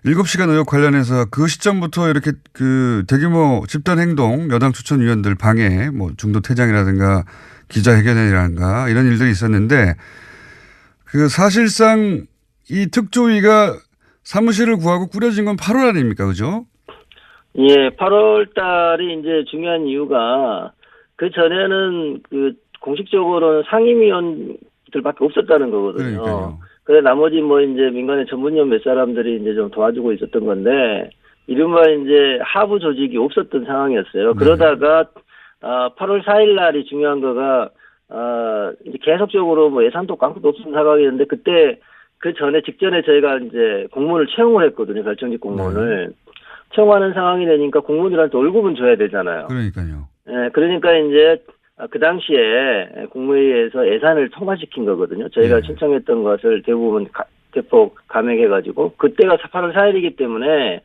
7시간 의혹 관련해서 그 시점부터 이렇게 그 대규모 집단 행동, 여당 추천위원들 방해, 뭐 중도 퇴장이라든가 기자회견이라든가 이런 일들이 있었는데 그 사실상 이 특조위가 사무실을 구하고 꾸려진 건 8월 아닙니까? 그죠? 예, 8월 달이 이제 중요한 이유가 그 전에는 그 공식적으로는 상임위원들밖에 없었다는 거거든요. 그러니까요. 그래 나머지 뭐 이제 민간의 전문위원 몇 사람들이 이제 좀 도와주고 있었던 건데 이른바 이제 하부 조직이 없었던 상황이었어요. 그러다가 8월 4일 날이 중요한 거가 이제 계속적으로 뭐 예산도 깡통도 없었던 상황이었는데 그때 그 전에 직전에 저희가 이제 공무원을 채용을 했거든요. 결정직 공무원을. 채용하는 상황이 되니까 공무원들한테 월급은 줘야 되잖아요. 그러니까요. 예, 그러니까 이제 그 당시에 국무회의에서 예산을 통과시킨 거거든요. 저희가 신청했던 것을 대폭 감액해가지고 그때가 8월 4일이기 때문에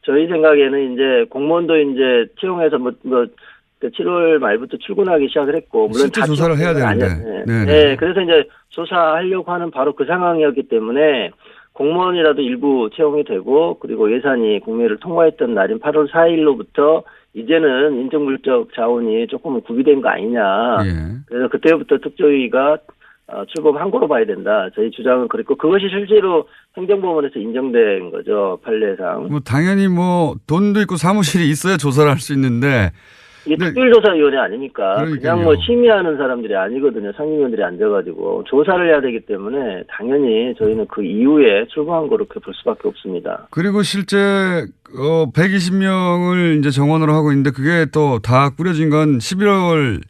저희 생각에는 이제 공무원도 이제 채용해서 7월 말부터 출근하기 시작을 했고 물론 실제 조사를 해야 되는데. 네, 그래서 이제 조사하려고 하는 바로 그 상황이었기 때문에 공무원이라도 일부 채용이 되고 그리고 예산이 국회를 통과했던 날인 8월 4일로부터 이제는 인적물적 자원이 조금은 구비된 거 아니냐. 그래서 그때부터 특조위가 출범한 거로 봐야 된다. 저희 주장은 그랬고 그것이 실제로 행정법원에서 인정된 거죠. 판례상. 뭐 당연히 뭐 돈도 있고 사무실이 있어야 조사를 할 수 있는데 이게 특별조사위원회 아닙니까? 그러니까요. 그냥 뭐 심의하는 사람들이 아니거든요. 상임위원들이 앉아가지고 조사를 해야 되기 때문에 당연히 저희는 그 이후에 출범한 거로 그렇게 볼 수밖에 없습니다. 그리고 실제 120명을 이제 정원으로 하고 있는데 그게 또 다 꾸려진 건 11월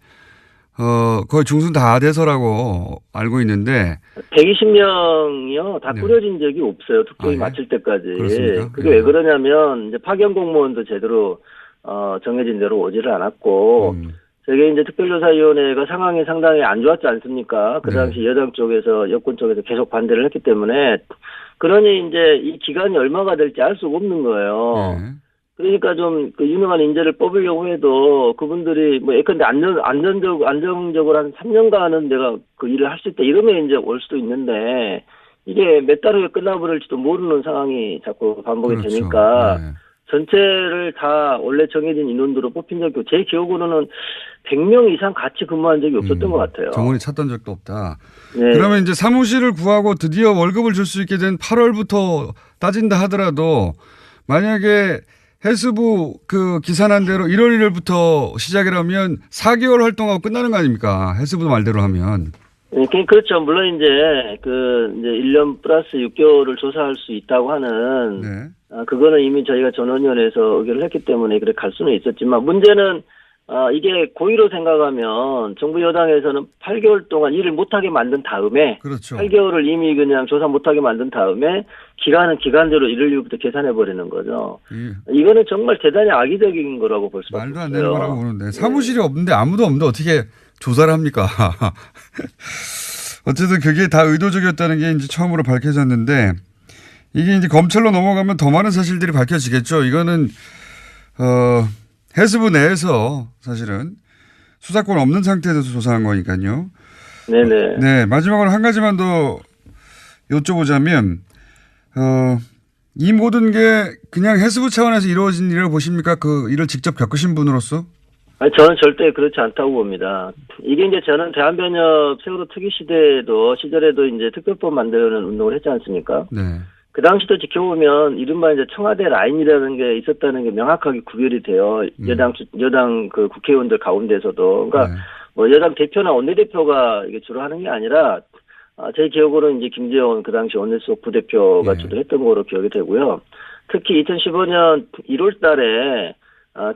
거의 중순 다 돼서라고 알고 있는데 120명이요 다 꾸려진 적이 없어요. 특조위 마칠 때까지. 그렇습니까? 그게 왜 그러냐면 이제 파견 공무원도 제대로 정해진 대로 오지를 않았고 저게 이제 특별조사위원회가 상황이 상당히 안 좋았지 않습니까? 그 당시 여당 쪽에서 여권 쪽에서 계속 반대를 했기 때문에 그러니 이제 이 기간이 얼마가 될지 알 수가 없는 거예요. 그러니까 좀 그 유능한 인재를 뽑으려고 해도 그분들이 뭐 예컨대 안정적으로 한 3년간은 내가 그 일을 할 수 있다 이러면 이제 올 수도 있는데 이게 몇 달 후에 끝나버릴지도 모르는 상황이 자꾸 반복이 되니까 전체를 다 원래 정해진 인원들로 뽑힌 적이 없고 제 기억으로는 100명 이상 같이 근무한 적이 없었던 것 같아요. 정원이 찾던 적도 없다. 그러면 이제 사무실을 구하고 드디어 월급을 줄 수 있게 된 8월부터 따진다 하더라도 만약에 해수부 그 기산한 대로 1월 1일부터 시작이라면 4개월 활동하고 끝나는 거 아닙니까? 해수부 말대로 하면. 그렇죠. 물론 이제 이제 1년 플러스 6개월을 조사할 수 있다고 하는 그거는 이미 저희가 전원위원회에서 의결을 했기 때문에 그렇게 갈 수는 있었지만 문제는 이게 고의로 생각하면 정부 여당에서는 8개월 동안 일을 못하게 만든 다음에 8개월을 이미 그냥 조사 못하게 만든 다음에 기간은 기간대로 1월 1일부터 계산해버리는 거죠. 이거는 정말 대단히 악의적인 거라고 볼 수밖에 없어요. 말도 안 되는 거라고 보는데 사무실이 없는데 아무도 없는데 어떻게 조사를 합니까? 어쨌든 그게 다 의도적이었다는 게 이제 처음으로 밝혀졌는데 이게 이제 검찰로 넘어가면 더 많은 사실들이 밝혀지겠죠. 이거는 해수부 내에서 사실은 수사권 없는 상태에서 조사한 거니까요. 네네. 네, 마지막으로 한 가지만 더 여쭤보자면 이 모든 게 그냥 해수부 차원에서 이루어진 일을 보십니까? 그 일을 직접 겪으신 분으로서? 아니, 저는 절대 그렇지 않다고 봅니다. 이게 이제 저는 대한변협 세월호 특위 시절에도 이제 특별법 만드는 운동을 했지 않습니까? 네. 그 당시도 지켜보면 이른바 이제 청와대 라인이라는 게 있었다는 게 명확하게 구별이 돼요. 여당 그 국회의원들 가운데서도. 그러니까 뭐 여당 대표나 원내대표가 이게 주로 하는 게 아니라 제 기억으로는 이제 김재원 그 당시 원내수석 부대표가 주도했던 거로 기억이 되고요. 특히 2015년 1월 달에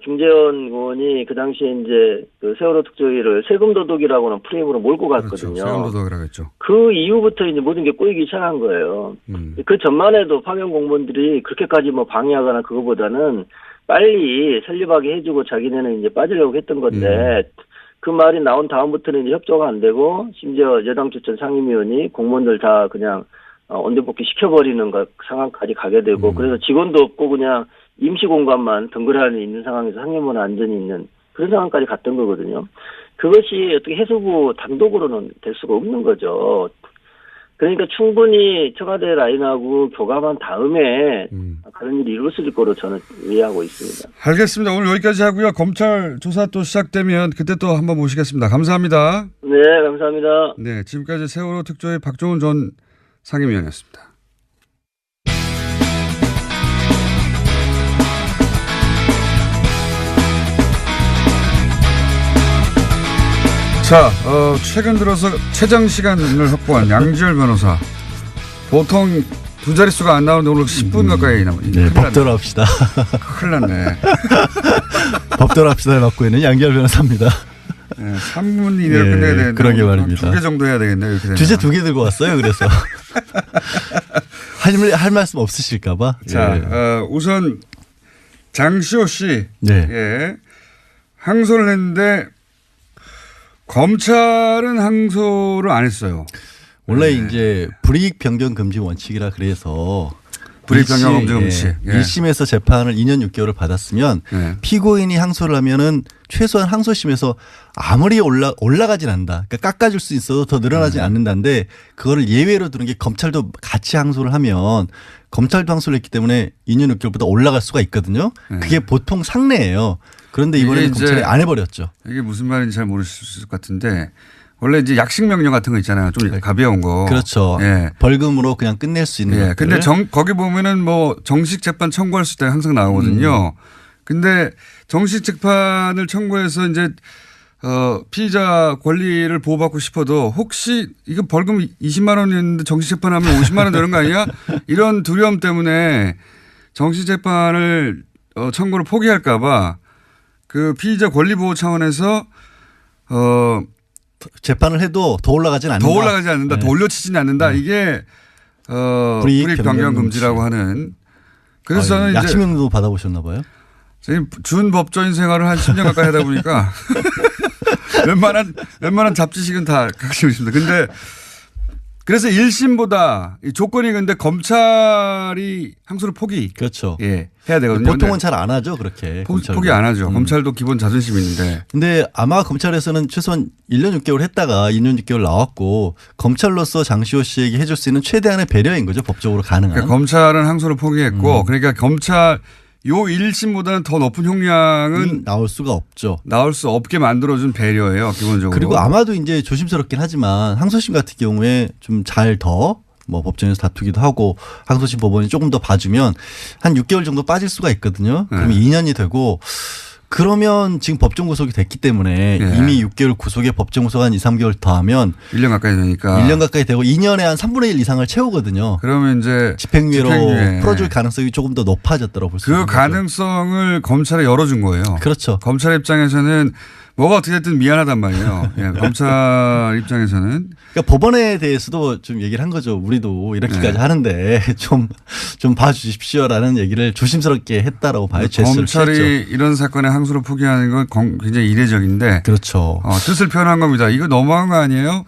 김재원 의원이 그 당시에 이제 그 세월호 특조위를 세금 도둑이라고는 프레임으로 몰고 갔거든요. 그렇죠. 세금 도둑이라고 했죠. 그 이후부터 이제 모든 게 꼬이기 시작한 거예요. 그 전만 해도 파견 공무원들이 그렇게까지 뭐 방해하거나 그거보다는 빨리 설립하게 해주고 자기네는 이제 빠지려고 했던 건데 그 말이 나온 다음부터는 이제 협조가 안 되고 심지어 여당 추천 상임위원이 공무원들 다 그냥 언제복귀 시켜버리는 상황까지 가게 되고 그래서 직원도 없고 그냥 임시 공간만 덩그러니 있는 상황에서 상임원 안전이 있는 그런 상황까지 갔던 거거든요. 그것이 어떻게 해수부 단독으로는 될 수가 없는 거죠. 그러니까 충분히 청와대 라인하고 교감한 다음에 그런 일이 이루어질 거로 저는 이해하고 있습니다. 알겠습니다. 오늘 여기까지 하고요. 검찰 조사 또 시작되면 그때 또 한번 모시겠습니다. 감사합니다. 네, 감사합니다. 네, 지금까지 세월호 특조위 박종훈 전 상임위원이었습니다. 자, 최근 들어서 최장 시간을 확보한 양지열 변호사. 보통 두 자릿수가 안 나오는데 오늘 10분 가까이 나옵니다. 네, 법대로 합시다. 큰일 났네. 법대로 합시다를 맡고 있는 양지열 변호사입니다. 네, 3분 이내로 네, 끝내야 되는데. 그러게 말입니다. 2개 정도 해야 되겠네요. 이렇게 주제 2개 들고 왔어요. 그래서. 할 말씀 없으실까봐. 자, 예. 우선 장시호 씨. 네. 예. 항소를 했는데 검찰은 항소를 안 했어요. 원래 네. 이제 불이익 변경 금지 원칙이라 그래서 불이익 변경 금지 원칙. 예. 1심에서 재판을 2년 6개월을 받았으면 예. 피고인이 항소를 하면은 최소한 항소심에서 아무리 올라가진 않는다. 그러니까 깎아줄 수 있어도 더 늘어나지 않는다는데 그거를 예외로 두는 게 검찰도 같이 항소를 하면 검찰도 항소를 했기 때문에 2년 6개월보다 올라갈 수가 있거든요. 그게 보통 상례예요. 그런데 이번에는 검찰이 안 해버렸죠. 이게 무슨 말인지 잘 모르실 것 같은데 원래 이제 약식 명령 같은 거 있잖아요. 좀 가벼운 거. 그렇죠. 예. 벌금으로 그냥 끝낼 수 있는. 예. 근데 거기 보면은 뭐 정식 재판 청구할 수 있다 항상 나오거든요. 근데 정식 재판을 청구해서 이제 피의자 권리를 보호받고 싶어도 혹시 이거 벌금 20만 원이었는데 정식 재판하면 50만 원 되는 거 아니야? 이런 두려움 때문에 정식 재판을 청구를 포기할까 봐 그 피의자 권리 보호 차원에서 재판을 해도 더 올라가진 않는다. 더 올라가지 않는다. 네. 더 올려치지는 않는다. 이게 불이익 변경 금지라고 하는. 그래서 저는 이제 약식명도 받아보셨나 봐요. 지금 준 법조인 생활을 한 10년 가까이 하다 보니까 웬만한 잡지식은 다 가지고 있습니다. 근데 그래서 1심보다 조건이 근데 검찰이 항소를 포기. 그렇죠. 예. 해야 되거든요. 보통은 잘 안 하죠. 그렇게. 포기 안 하죠. 검찰도 기본 자존심이 있는데. 근데 아마 검찰에서는 최소한 1년 6개월 했다가 2년 6개월 나왔고 검찰로서 장시호 씨에게 해줄 수 있는 최대한의 배려인 거죠. 법적으로 가능한. 그러니까 검찰은 항소를 포기했고 그러니까 검찰 요 1심보다는 더 높은 형량은 나올 수가 없죠. 나올 수 없게 만들어준 배려예요. 기본적으로. 그리고 아마도 이제 조심스럽긴 하지만 항소심 같은 경우에 좀 잘 더 뭐 법정에서 다투기도 하고 항소심 법원이 조금 더 봐주면 한 6개월 정도 빠질 수가 있거든요. 그러면 2년이 되고 그러면 지금 법정 구속이 됐기 때문에 이미 6개월 구속에 법정 구속 한 2, 3개월 더하면 1년 가까이 되니까 1년 가까이 되고 2년에 한 3분의 1 이상을 채우거든요. 그러면 이제 집행유예로 풀어줄 가능성이 조금 더 높아졌다고 볼 수 있는 그 가능성을 검찰에 열어준 거예요. 그렇죠. 검찰 입장에서는 뭐가 어떻게 됐든 미안하단 말이에요. 예, 검찰 입장에서는. 그러니까 법원에 대해서도 좀 얘기를 한 거죠. 우리도 이렇게까지 하는데 좀 봐주십시오라는 얘기를 조심스럽게 했다라고 봐요. 검찰이 이런 사건에 항소를 포기하는 건 굉장히 이례적인데. 그렇죠. 뜻을 표현한 겁니다. 이거 너무한 거 아니에요?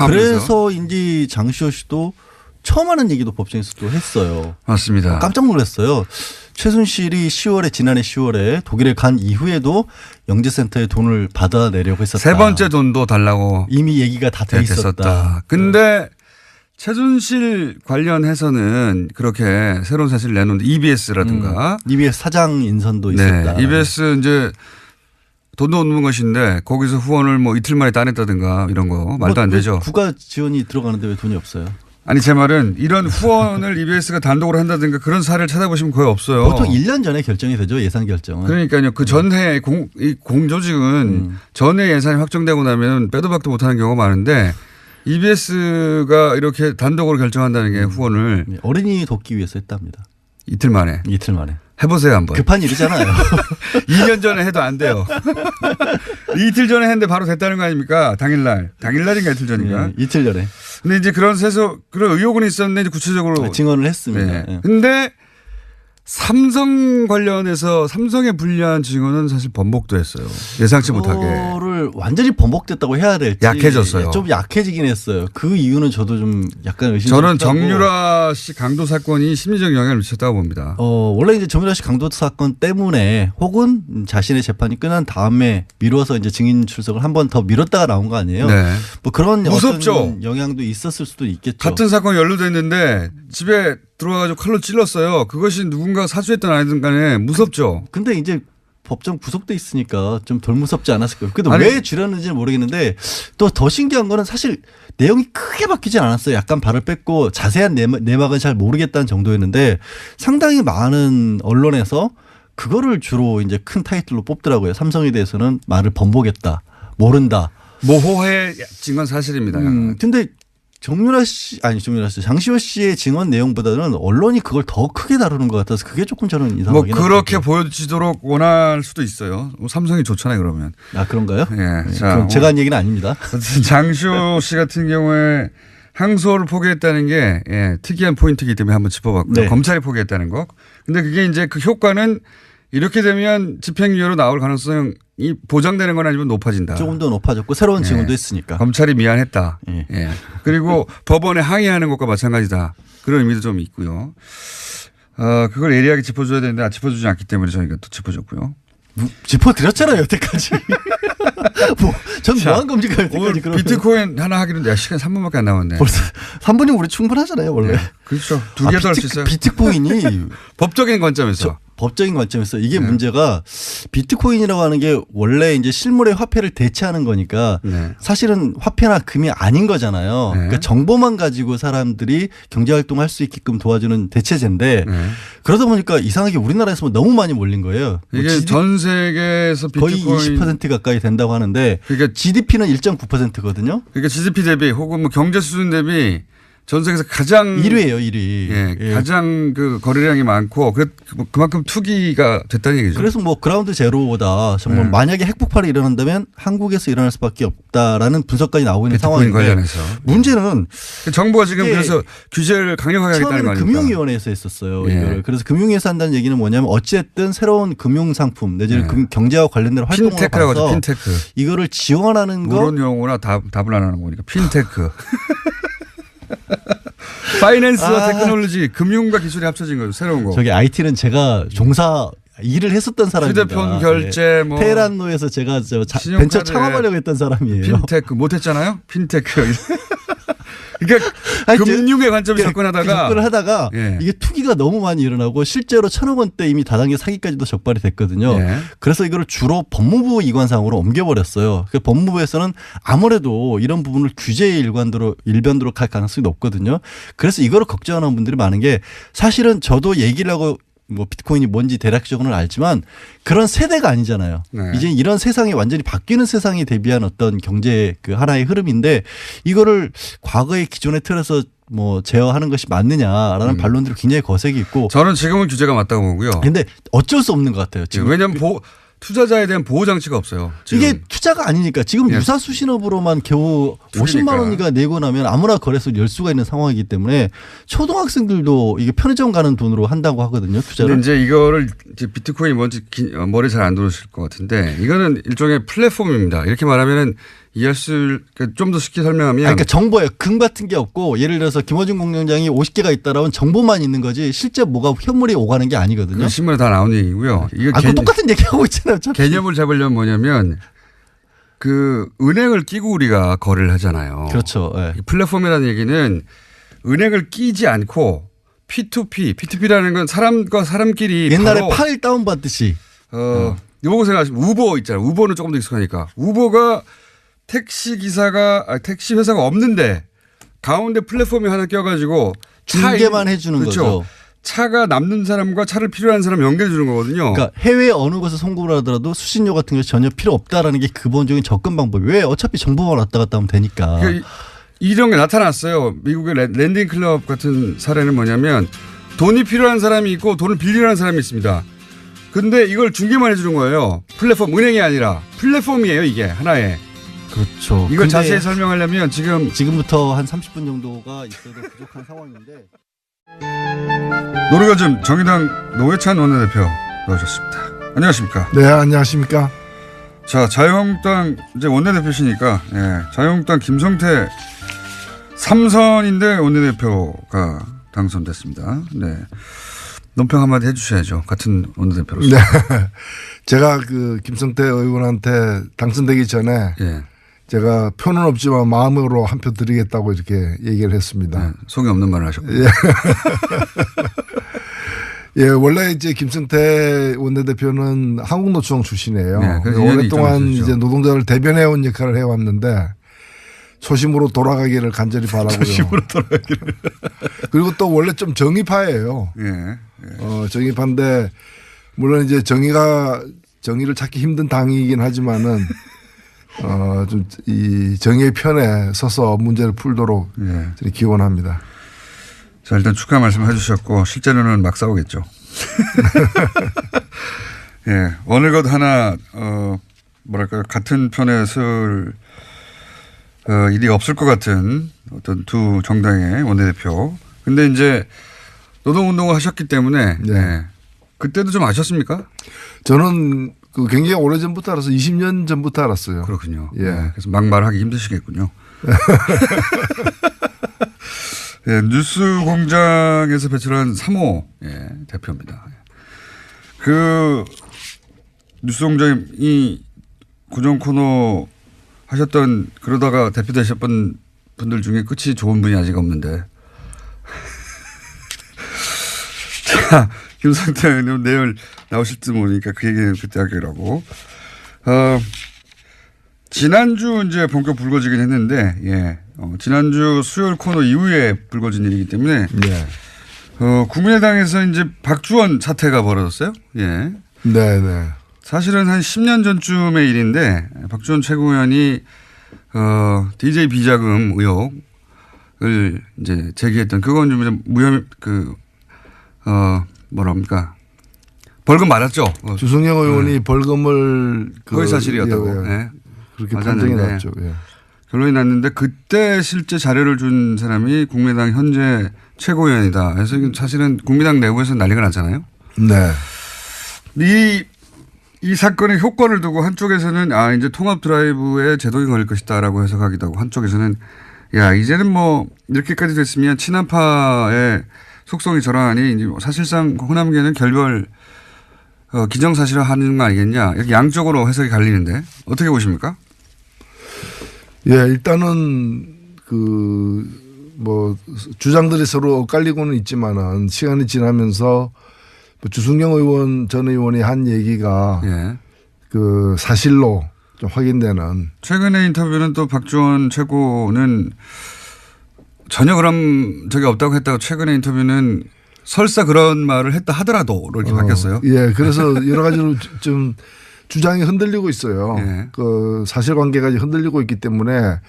그래서인지 장시호 씨도 처음 하는 얘기도 법정에서 또 했어요. 맞습니다. 깜짝 놀랐어요. 최순실이 지난해 10월에 독일에 간 이후에도 영재센터에 돈을 받아내려고 했었다. 세 번째 돈도 달라고. 이미 얘기가 다 돼 있었다. 근데 최순실 관련해서는 그렇게 새로운 사실을 내놓는데 EBS라든가. EBS 사장 인선도 있었다. 네. EBS 이제 돈도 없는 것인데 거기서 후원을 뭐 이틀 만에 따냈다든가 이런 거 말도 안 되죠. 국가 지원이 들어가는데 왜 돈이 없어요? 아니 제 말은 이런 후원을 EBS가 단독으로 한다든가 그런 사례를 찾아보시면 거의 없어요. 보통 1년 전에 결정이 되죠. 예산 결정은. 그러니까요. 그 전해 공조직은 전에 예산이 확정되고 나면 빼도 박도 못하는 경우가 많은데 EBS가 이렇게 단독으로 결정한다는 게 후원을. 어린이 돕기 위해서 했답니다. 이틀 만에. 이틀 만에. 해보세요 한번. 급한 일이잖아요. 2년 전에 해도 안 돼요. 이틀 전에 했는데 바로 됐다는 거 아닙니까? 당일날인가 이틀 전인가? 네, 이틀 전에. 근데 이제 그런 의혹은 있었는데 이제 구체적으로 증언을 했습니다. 네. 네. 근데 삼성 관련해서 삼성에 불리한 증언은 사실 번복도 했어요. 예상치 못하게. 그거를 완전히 번복됐다고 해야 될지 약해졌어요. 좀 약해지긴 했어요. 그 이유는 저도 좀 약간 저는 의심스럽고. 정유라 씨 강도 사건이 심리적 영향을 미쳤다고 봅니다. 원래 이제 정유라 씨 강도 사건 때문에 혹은 자신의 재판이 끝난 다음에 미뤄서 이제 증인 출석을 한 번 더 미뤘다가 나온 거 아니에요. 네. 뭐 그런 무섭죠. 어떤 영향도 있었을 수도 있겠죠. 같은 사건이 연루됐는데 집에 들어와가지고 칼로 찔렀어요. 그것이 누군가 사주했든 아니든 간에 무섭죠. 근데 이제 법정 구속돼 있으니까 좀 덜 무섭지 않았을까요? 근데 아니, 왜 줄였는지는 모르겠는데 또 더 신기한 거는 사실 내용이 크게 바뀌진 않았어요. 약간 발을 뺐고 자세한 내막은 잘 모르겠다는 정도였는데 상당히 많은 언론에서 그거를 주로 이제 큰 타이틀로 뽑더라고요. 삼성에 대해서는 말을 번복했다. 모른다. 모호해 증언 사실입니다. 근데 장시호 씨의 증언 내용보다는 언론이 그걸 더 크게 다루는 것 같아서 그게 조금 저는 이상하긴 뭐 그렇게 하더라고요. 보여지도록 원할 수도 있어요. 삼성이 좋잖아요, 그러면. 아 그런가요? 예. 네, 자, 그럼 제가 한 얘기는 아닙니다. 장시호 씨 같은 경우에 항소를 포기했다는 게 특이한 포인트이기 때문에 한번 짚어봤고요. 네. 검찰이 포기했다는 거. 근데 그게 이제 그 효과는 이렇게 되면 집행유예로 나올 가능성이 보장되는 건 아니면 높아진다. 조금 더 높아졌고 새로운 증언도 했으니까. 검찰이 미안했다. 예. 예. 그리고 법원에 항의하는 것과 마찬가지다. 그런 의미도 좀 있고요. 그걸 예리하게 짚어줘야 되는데 짚어주지 않기 때문에 저희가 또 짚어줬고요. 짚어드렸잖아요 여태까지. 전 뭐한 겁니까 여태까지. 오늘 비트코인 하나 하기로 시간 3분밖에 안 남았네. 벌써 3분이면 우리 충분하잖아요 원래. 네. 그렇죠. 두 개 더 할 수 있어요. 비트코인이 법적인 관점에서. 법적인 관점에서 이게 네. 문제가 비트코인이라고 하는 게 원래 이제 실물의 화폐를 대체하는 거니까 네. 사실은 화폐나 금이 아닌 거잖아요. 네. 그러니까 정보만 가지고 사람들이 경제 활동할 수 있게끔 도와주는 대체제인데 네. 그러다 보니까 이상하게 우리나라에서 너무 많이 몰린 거예요. 이게 전 세계에서 비트코인 거의 20% 가까이 된다고 하는데 그러니까 GDP는 1.9%거든요. 그러니까 GDP 대비 혹은 뭐 경제 수준 대비 전 세계에서 가장 1위예요, 1위. 예, 가장 그 거래량이 많고 그만큼 투기가 됐다는 얘기죠. 그래서 뭐 그라운드 제로보다 정말 네. 만약에 핵폭발이 일어난다면 한국에서 일어날 수밖에 없다라는 분석까지 나오고 있는 비트코인 상황인데 관련해서 문제는 정부가 지금 이게 그래서 규제를 강력하게 하겠다는 거 처음에는 아닙니까? 금융위원회에서 했었어요. 예. 이거를. 그래서 금융위에서 한다는 얘기는 뭐냐면 어쨌든 새로운 금융상품 내지는 예. 경제와 관련된 활동을 핀테크라고 하죠. 봐서 핀테크. 이걸을 지원하는 거. 모르는 용어나 답을 안 하는 거니까 핀테크. 파이낸스와 테크놀로지, 금융과 기술이 합쳐진 거죠. 새로운 거. 저기 IT는 제가 일을 했었던 사람입니다. 휴대폰 결제 뭐. 테헤란로에서 제가 신용카드 벤처 창업하려고 했던 사람이에요. 핀테크 못했잖아요. 핀테크. 그러니까 하여튼 금융의 관점에서 접근하다가 접근을 하다가 예. 이게 투기가 너무 많이 일어나고 실제로 1,000억 원대 이미 다단계 사기까지도 적발이 됐거든요. 예. 그래서 이거를 주로 법무부 이관상으로 옮겨버렸어요. 그러니까 법무부에서는 아무래도 이런 부분을 규제의 일변도로 갈 가능성이 높거든요. 그래서 이거를 걱정하는 분들이 많은 게 사실은 저도 얘기를 하고 뭐 비트코인이 뭔지 대략적으로는 알지만 그런 세대가 아니잖아요. 네. 이제 이런 세상이 완전히 바뀌는 세상에 대비한 어떤 경제 그 하나의 흐름인데 이거를 과거의 기존의 틀에서 뭐 제어하는 것이 맞느냐라는 반론들이 굉장히 거세게 있고 저는 지금은 규제가 맞다고 보고요. 근데 어쩔 수 없는 것 같아요. 지금 왜냐하면 투자자에 대한 보호 장치가 없어요. 지금. 이게 투자가 아니니까 지금 예. 유사수 신업으로만 겨우 투기니까. 50만 원이가 내고 나면 아무나 거래소를 열 수가 있는 상황이기 때문에 초등학생들도 이게 편의점 가는 돈으로 한다고 하거든요. 투자를. 근데 이제 이거를 이제 비트코인이 뭔지 머리 잘 안 들어오실 것 같은데 이거는 일종의 플랫폼입니다. 이렇게 말하면은 이해할 수 좀 더 쉽게 설명하면 그러니까 정보예요. 금 같은 게 없고 예를 들어서 김어준 공장장이 50개가 있다라면 정보만 있는 거지 실제 뭐가 현물이 오가는 게 아니거든요. 그 신문에 다 나온 얘기고요. 이거 그거 똑같은 얘기하고 있잖아요. 어차피. 개념을 잡으려면 뭐냐면 그 은행을 끼고 우리가 거래를 하잖아요. 그렇죠. 네. 이 플랫폼이라는 얘기는 은행을 끼지 않고 P2P라는 건 사람과 사람끼리 옛날에 바로 파일 다운받듯이. 요거 생각하시면 우버 있잖아요. 우버는 조금 더 익숙하니까. 우버가 택시 회사가 없는데 가운데 플랫폼이 하나 껴가지고 중개만 해주는 그렇죠. 거죠. 차가 남는 사람과 차를 필요한 사람 연결해 주는 거거든요. 그러니까 해외 어느 곳에 송금을 하더라도 수신료 같은 게 전혀 필요 없다라는 게 기본적인 접근 방법이 왜 어차피 정보만 왔다 갔다 하면 되니까. 그러니까 이런 게 나타났어요. 미국의 랜딩 클럽 같은 사례는 뭐냐면 돈이 필요한 사람이 있고 돈을 빌리라는 사람이 있습니다. 근데 이걸 중개만 해주는 거예요. 플랫폼, 은행이 아니라 플랫폼이에요, 이게 하나의. 그렇죠. 이걸 자세히 설명하려면 지금부터 한 30분 정도가 있어도 부족한 상황인데. 노르가즘 정의당 노회찬 원내대표 나오셨습니다. 안녕하십니까? 네, 안녕하십니까? 자, 자유한국당 이제 원내대표시니까, 예, 자유한국당 김성태 3선인데 원내대표가 당선됐습니다. 네. 논평 한마디 해주셔야죠. 같은 원내대표로서. 네. 제가 그 김성태 의원한테 당선되기 전에 예. 제가 표는 없지만 마음으로 한 표 드리겠다고 이렇게 얘기를 했습니다. 네, 속이 없는 말을 하셨군요. 예. 예, 원래 이제 김성태 원내대표는 한국노총 출신이에요. 네, 그래서 오랫동안 이제 노동자를 대변해온 역할을 해왔는데 초심으로 돌아가기를 간절히 바라고요. 초심으로 돌아가기를. 그리고 또 원래 좀 정의파예요. 예. 예. 정의파인데 물론 이제 정의를 찾기 힘든 당이긴 하지만은 좀 이 정의의 편에 서서 문제를 풀도록 예. 기원합니다. 자, 일단 축하 말씀 해주셨고 실제로는 막 싸우겠죠. 예, 어느 것 하나 뭐랄까요, 같은 편에 설 일이 없을 것 같은 어떤 두 정당의 원내대표. 근데 이제 노동운동을 하셨기 때문에 네. 예, 그때도 좀 아셨습니까? 저는 그 굉장히 오래전부터 알아서 20년 전부터 알았어요. 그렇군요. 예. 예, 그래서 막 말하기 힘드시겠군요. 예, 뉴스공장에서 배출한 3호 예, 대표입니다. 그 뉴스공장이 고정 코너 하셨던 그러다가 대표 되셨던 분들 중에 끝이 좋은 분이 아직 없는데. 자, 김성태 의원님 내일 나오실 때 모르니까 그 얘기는 그때 하기라고. 지난주 이제 본격 불거지긴 했는데, 예. 지난주 수요일 코너 이후에 불거진 일이기 때문에, 네. 국민의당에서 이제 박주원 사태가 벌어졌어요. 예. 네, 네. 사실은 한 10년 전쯤의 일인데, 박주원 최고위원이, DJ 비자금 의혹을 이제 제기했던, 그건 좀 뭐랍니까. 벌금 맞았죠. 주승영 의원이 벌금을 허위 사실이었다고. 예, 네. 그렇게 판정이 맞았는데 났죠. 예. 결론이 났는데 그때 실제 자료를 준 사람이 국민의당 현재 최고위원이다. 그래서 사실은 국민의당 내부에서 난리가 났잖아요. 네. 이 사건의 효과를 두고 한쪽에서는 이제 통합 드라이브에 제동이 걸릴 것이다라고 해석하기도 하고 한쪽에서는 이제는 뭐 이렇게까지 됐으면 친한파의 속성이 저러하니 이제 사실상 호남계는 결별 기정사실화하는 거 아니겠냐. 이렇게 양쪽으로 해석이 갈리는데 어떻게 보십니까? 예, 일단은 주장들이 서로 엇갈리고는 있지만은 시간이 지나면서 주승영 의원 전 의원이 한 얘기가 예. 그 사실로 좀 확인되는. 최근의 인터뷰는 또 박주원 최고는 전혀 그런 적이 없다고 했다고 최근의 인터뷰는 설사 그런 말을 했다 하더라도 이렇게 바뀌었어요. 예, 그래서 여러 가지로 좀 주장이 흔들리고 있어요. 예. 그 사실관계가 흔들리고 있기 때문에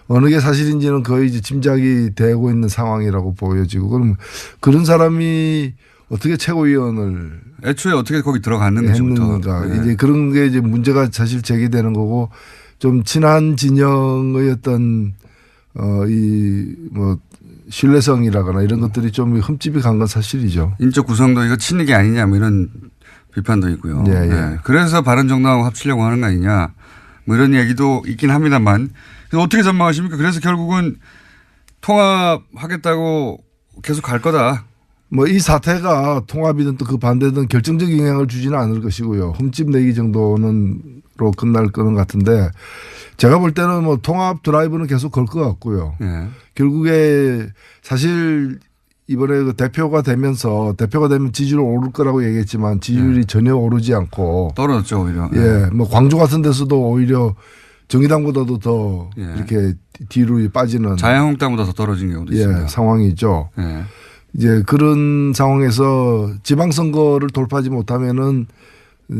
어느 게 사실인지는 거의 이제 짐작이 되고 있는 상황이라고 보여지고 그럼 그런 사람이 어떻게 최고위원을 애초에 어떻게 거기 들어갔는가 했는가. 이제 그런 게 이제 문제가 사실 제기되는 거고 좀 친한 진영의 어떤 신뢰성이라거나 이런 것들이 좀 흠집이 간 건 사실이죠. 인적 구성도 이거 친이게 아니냐 뭐 이런 비판도 있고요. 예, 예. 네. 그래서 바른정당하고 합치려고 하는 거 아니냐 뭐 이런 얘기도 있긴 합니다만 어떻게 전망하십니까? 그래서 결국은 통합하겠다고 계속 갈 거다. 이 사태가 통합이든 또 그 반대든 결정적 영향을 주지는 않을 것이고요. 흠집 내기 정도는로 끝날 거는 같은데 제가 볼 때는 통합 드라이브는 계속 걸 것 같고요. 예. 결국에 사실 이번에 그 대표가 되면 지지율 오를 거라고 얘기했지만 지지율이 전혀 오르지 않고 떨어졌죠 오히려. 예, 광주 같은 데서도 오히려 정의당보다도 더 이렇게 뒤로 빠지는 자유한국당보다 더 떨어진 경우도 있습니다. 상황이죠. 예. 이제 그런 상황에서 지방선거를 돌파하지 못하면은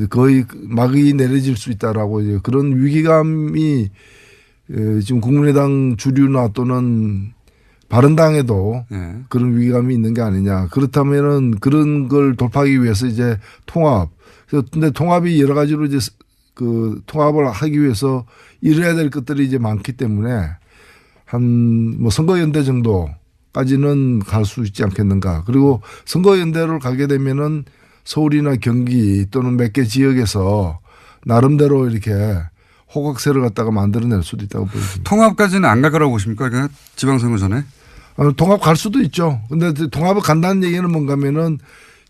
거의 막이 내려질 수 있다라고 이제 그런 위기감이 지금 국민의당 주류나 또는 바른당에도 예. 그런 위기감이 있는 게 아니냐. 그렇다면은 그런 걸 돌파하기 위해서 이제 통합. 근데 통합이 여러 가지로 이제 그 통합을 하기 위해서 이뤄야 될 것들이 이제 많기 때문에 한 뭐 선거연대 정도까지는 갈 수 있지 않겠는가. 그리고 선거연대를 가게 되면은 서울이나 경기 또는 몇 개 지역에서 나름대로 이렇게 호각세를 갖다가 만들어낼 수도 있다고 보여집니다. 통합까지는 안 갈 거라고 보십니까? 그냥 지방선거 전에? 통합 갈 수도 있죠. 근데 통합을 간다는 얘기는 뭔가 하면은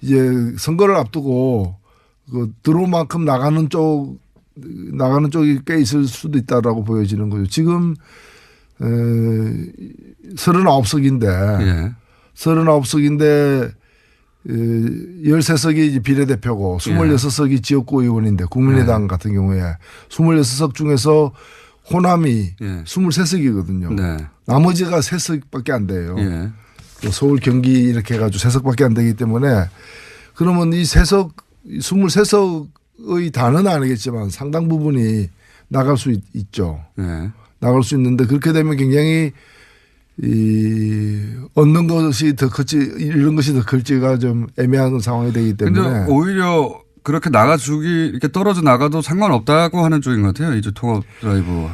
이제 선거를 앞두고 그 들어올 만큼 나가는 쪽이 꽤 있을 수도 있다라고 보여지는 거죠. 지금 39석인데 예. 39석인데 13석이 이제 비례대표고 26석이 지역구 의원인데 국민의당 같은 경우에 26석 중에서 호남이 23석이거든요. 네. 나머지가 3석밖에 안 돼요. 예. 서울 경기 이렇게 해가지고 3석밖에 안 되기 때문에 그러면 이 23석의 다는 아니겠지만 상당 부분이 나갈 수 있죠. 예. 나갈 수 있는데 그렇게 되면 굉장히 얻는 것이 더 클지 잃는 것이 더 클지가 좀 애매한 상황이 되기 때문에. 근데 오히려 그렇게 나가주기 이렇게 떨어져 나가도 상관없다고 하는 쪽인 것 같아요. 이제 통합 드라이브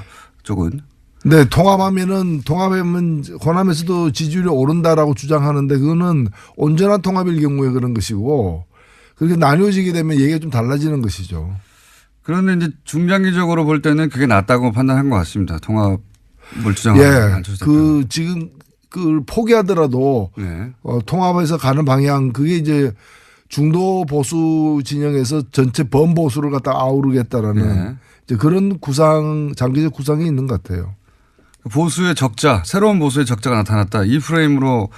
쪽은. 네, 통합하면 호남에서도 지지율이 오른다라고 주장하는데 그거는 온전한 통합일 경우에 그런 것이고 그렇게 나뉘어지게 되면 얘기가 좀 달라지는 것이죠. 그런데 이제 중장기적으로 볼 때는 그게 낫다고 판단한 것 같습니다. 통합을 주장하는 안철수 대표. 지금 그걸 포기하더라도 통합해서 가는 방향 그게 이제 중도 보수 진영에서 전체 범보수를 갖다 아우르겠다라는 이제 그런 장기적 구상이 있는 것 같아요. 보수의 적자, 새로운 보수의 적자가 나타났다. 이 프레임으로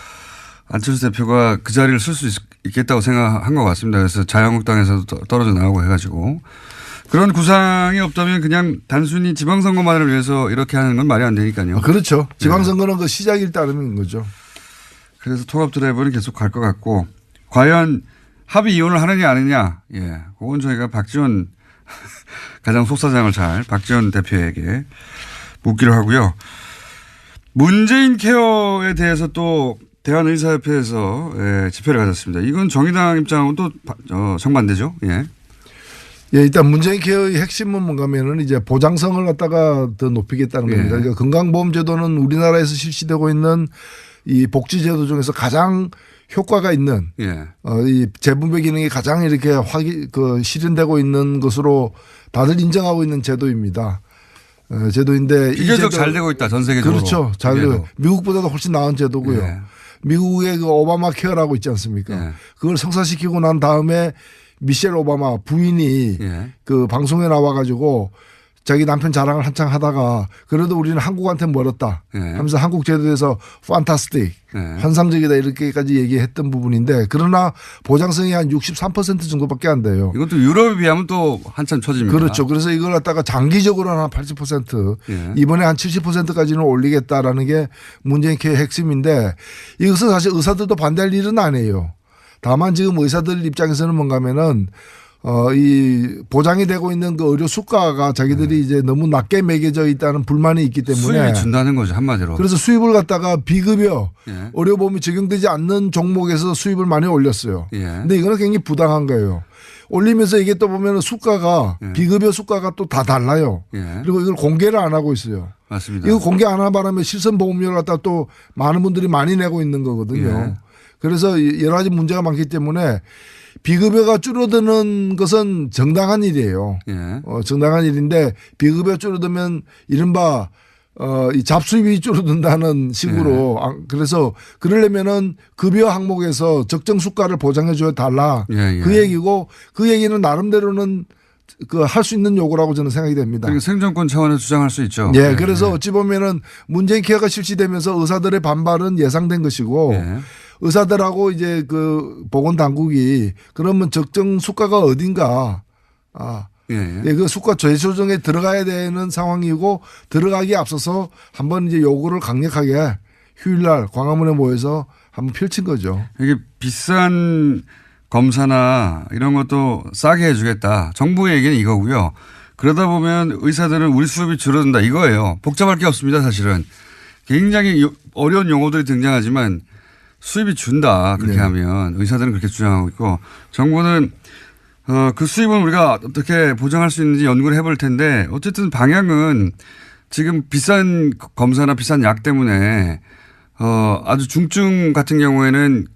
안철수 대표가 그 자리를 쓸 수 있겠다고 생각한 것 같습니다. 그래서 자유한국당에서도 떨어져 나오고 해가지고. 그런 구상이 없다면 그냥 단순히 지방선거만을 위해서 이렇게 하는 건 말이 안 되니까요. 그렇죠. 지방선거는 그 시작일 따름인 거죠. 그래서 통합 드라이브는 계속 갈 것 같고 과연 합의 이혼을 하느냐 안 하느냐. 예. 그건 저희가 박지원 가장 속사정을 박지원 대표에게 묻기로 하고요. 문재인 케어에 대해서 또 대한의사협회에서 집회를 가졌습니다. 이건 정의당 입장하고는 또 정반대죠. 예. 예, 일단 문재인 케어의 핵심은 뭔가면은 이제 보장성을 갖다가 더 높이겠다는 겁니다. 그러니까 건강보험제도는 우리나라에서 실시되고 있는 이 복지제도 중에서 가장 효과가 있는 이 재분배 기능이 가장 이렇게 실현되고 있는 것으로 다들 인정하고 있는 제도입니다. 제도인데 비교적 잘 되고 있다 전 세계적으로. 그렇죠. 잘 되고 미국보다도 훨씬 나은 제도고요. 미국의 그 오바마 케어라고 있지 않습니까? 그걸 성사시키고 난 다음에 미셸 오바마 부인이 그 방송에 나와가지고 자기 남편 자랑을 한창 하다가 그래도 우리는 한국한테 멀었다 하면서 한국 제도에서 판타스틱 환상적이다 이렇게까지 얘기했던 부분인데 그러나 보장성이 한 63% 정도밖에 안 돼요. 이것도 유럽에 비하면 또 한참 처집니다. 그렇죠. 그래서 이걸 갖다가 장기적으로는 한 80% 이번에 한 70%까지는 올리겠다라는 게 문재인 케어의 핵심인데 이것은 사실 의사들도 반대할 일은 아니에요. 다만 지금 의사들 입장에서는 뭔가 하면은 이 보장이 되고 있는 그 의료 수가가 자기들이 이제 너무 낮게 매겨져 있다는 불만이 있기 때문에 수입이 준다는 거죠 한마디로. 그래서 수입을 갖다가 비급여 의료보험이 적용되지 않는 종목에서 수입을 많이 올렸어요. 근데 이거는 굉장히 부당한 거예요. 올리면서 이게 또 보면 수가가 비급여 수가가 또 다 달라요. 그리고 이걸 공개를 안 하고 있어요. 맞습니다. 이거 공개 안 하는 바람에 실손보험료를 갖다 또 많은 분들이 많이 내고 있는 거거든요. 그래서 여러 가지 문제가 많기 때문에 비급여가 줄어드는 것은 정당한 일이에요. 정당한 일인데 비급여 줄어들면 이른바 이 잡수입이 줄어든다는 식으로 그래서 그러려면은 급여 항목에서 적정 수가를 보장해 줘야 달라. 그 얘기고 그 얘기는 나름대로는 그 할 수 있는 요구라고 저는 생각이 됩니다. 그러니까 생존권 차원에서 주장할 수 있죠. 그래서 어찌 보면은 문재인 케어가 실시되면서 의사들의 반발은 예상된 것이고 의사들하고 이제 그 보건당국이 그러면 적정 수가가 어딘가 그 수가 재조정에 들어가야 되는 상황이고 들어가기에 앞서서 한번 이제 요구를 강력하게 휴일날 광화문에 모여서 한번 펼친 거죠. 이게 비싼 검사나 이런 것도 싸게 해주겠다. 정부의 얘기는 이거고요. 그러다 보면 의사들은 우리 수입이 줄어든다 이거예요. 복잡할 게 없습니다 사실은. 굉장히 어려운 용어들이 등장하지만 수입이 준다. 그렇게 네. 하면 의사들은 그렇게 주장하고 있고 정부는 그 수입은 우리가 어떻게 보장할 수 있는지 연구를 해볼 텐데 어쨌든 방향은 지금 비싼 검사나 비싼 약 때문에 아주 중증 같은 경우에는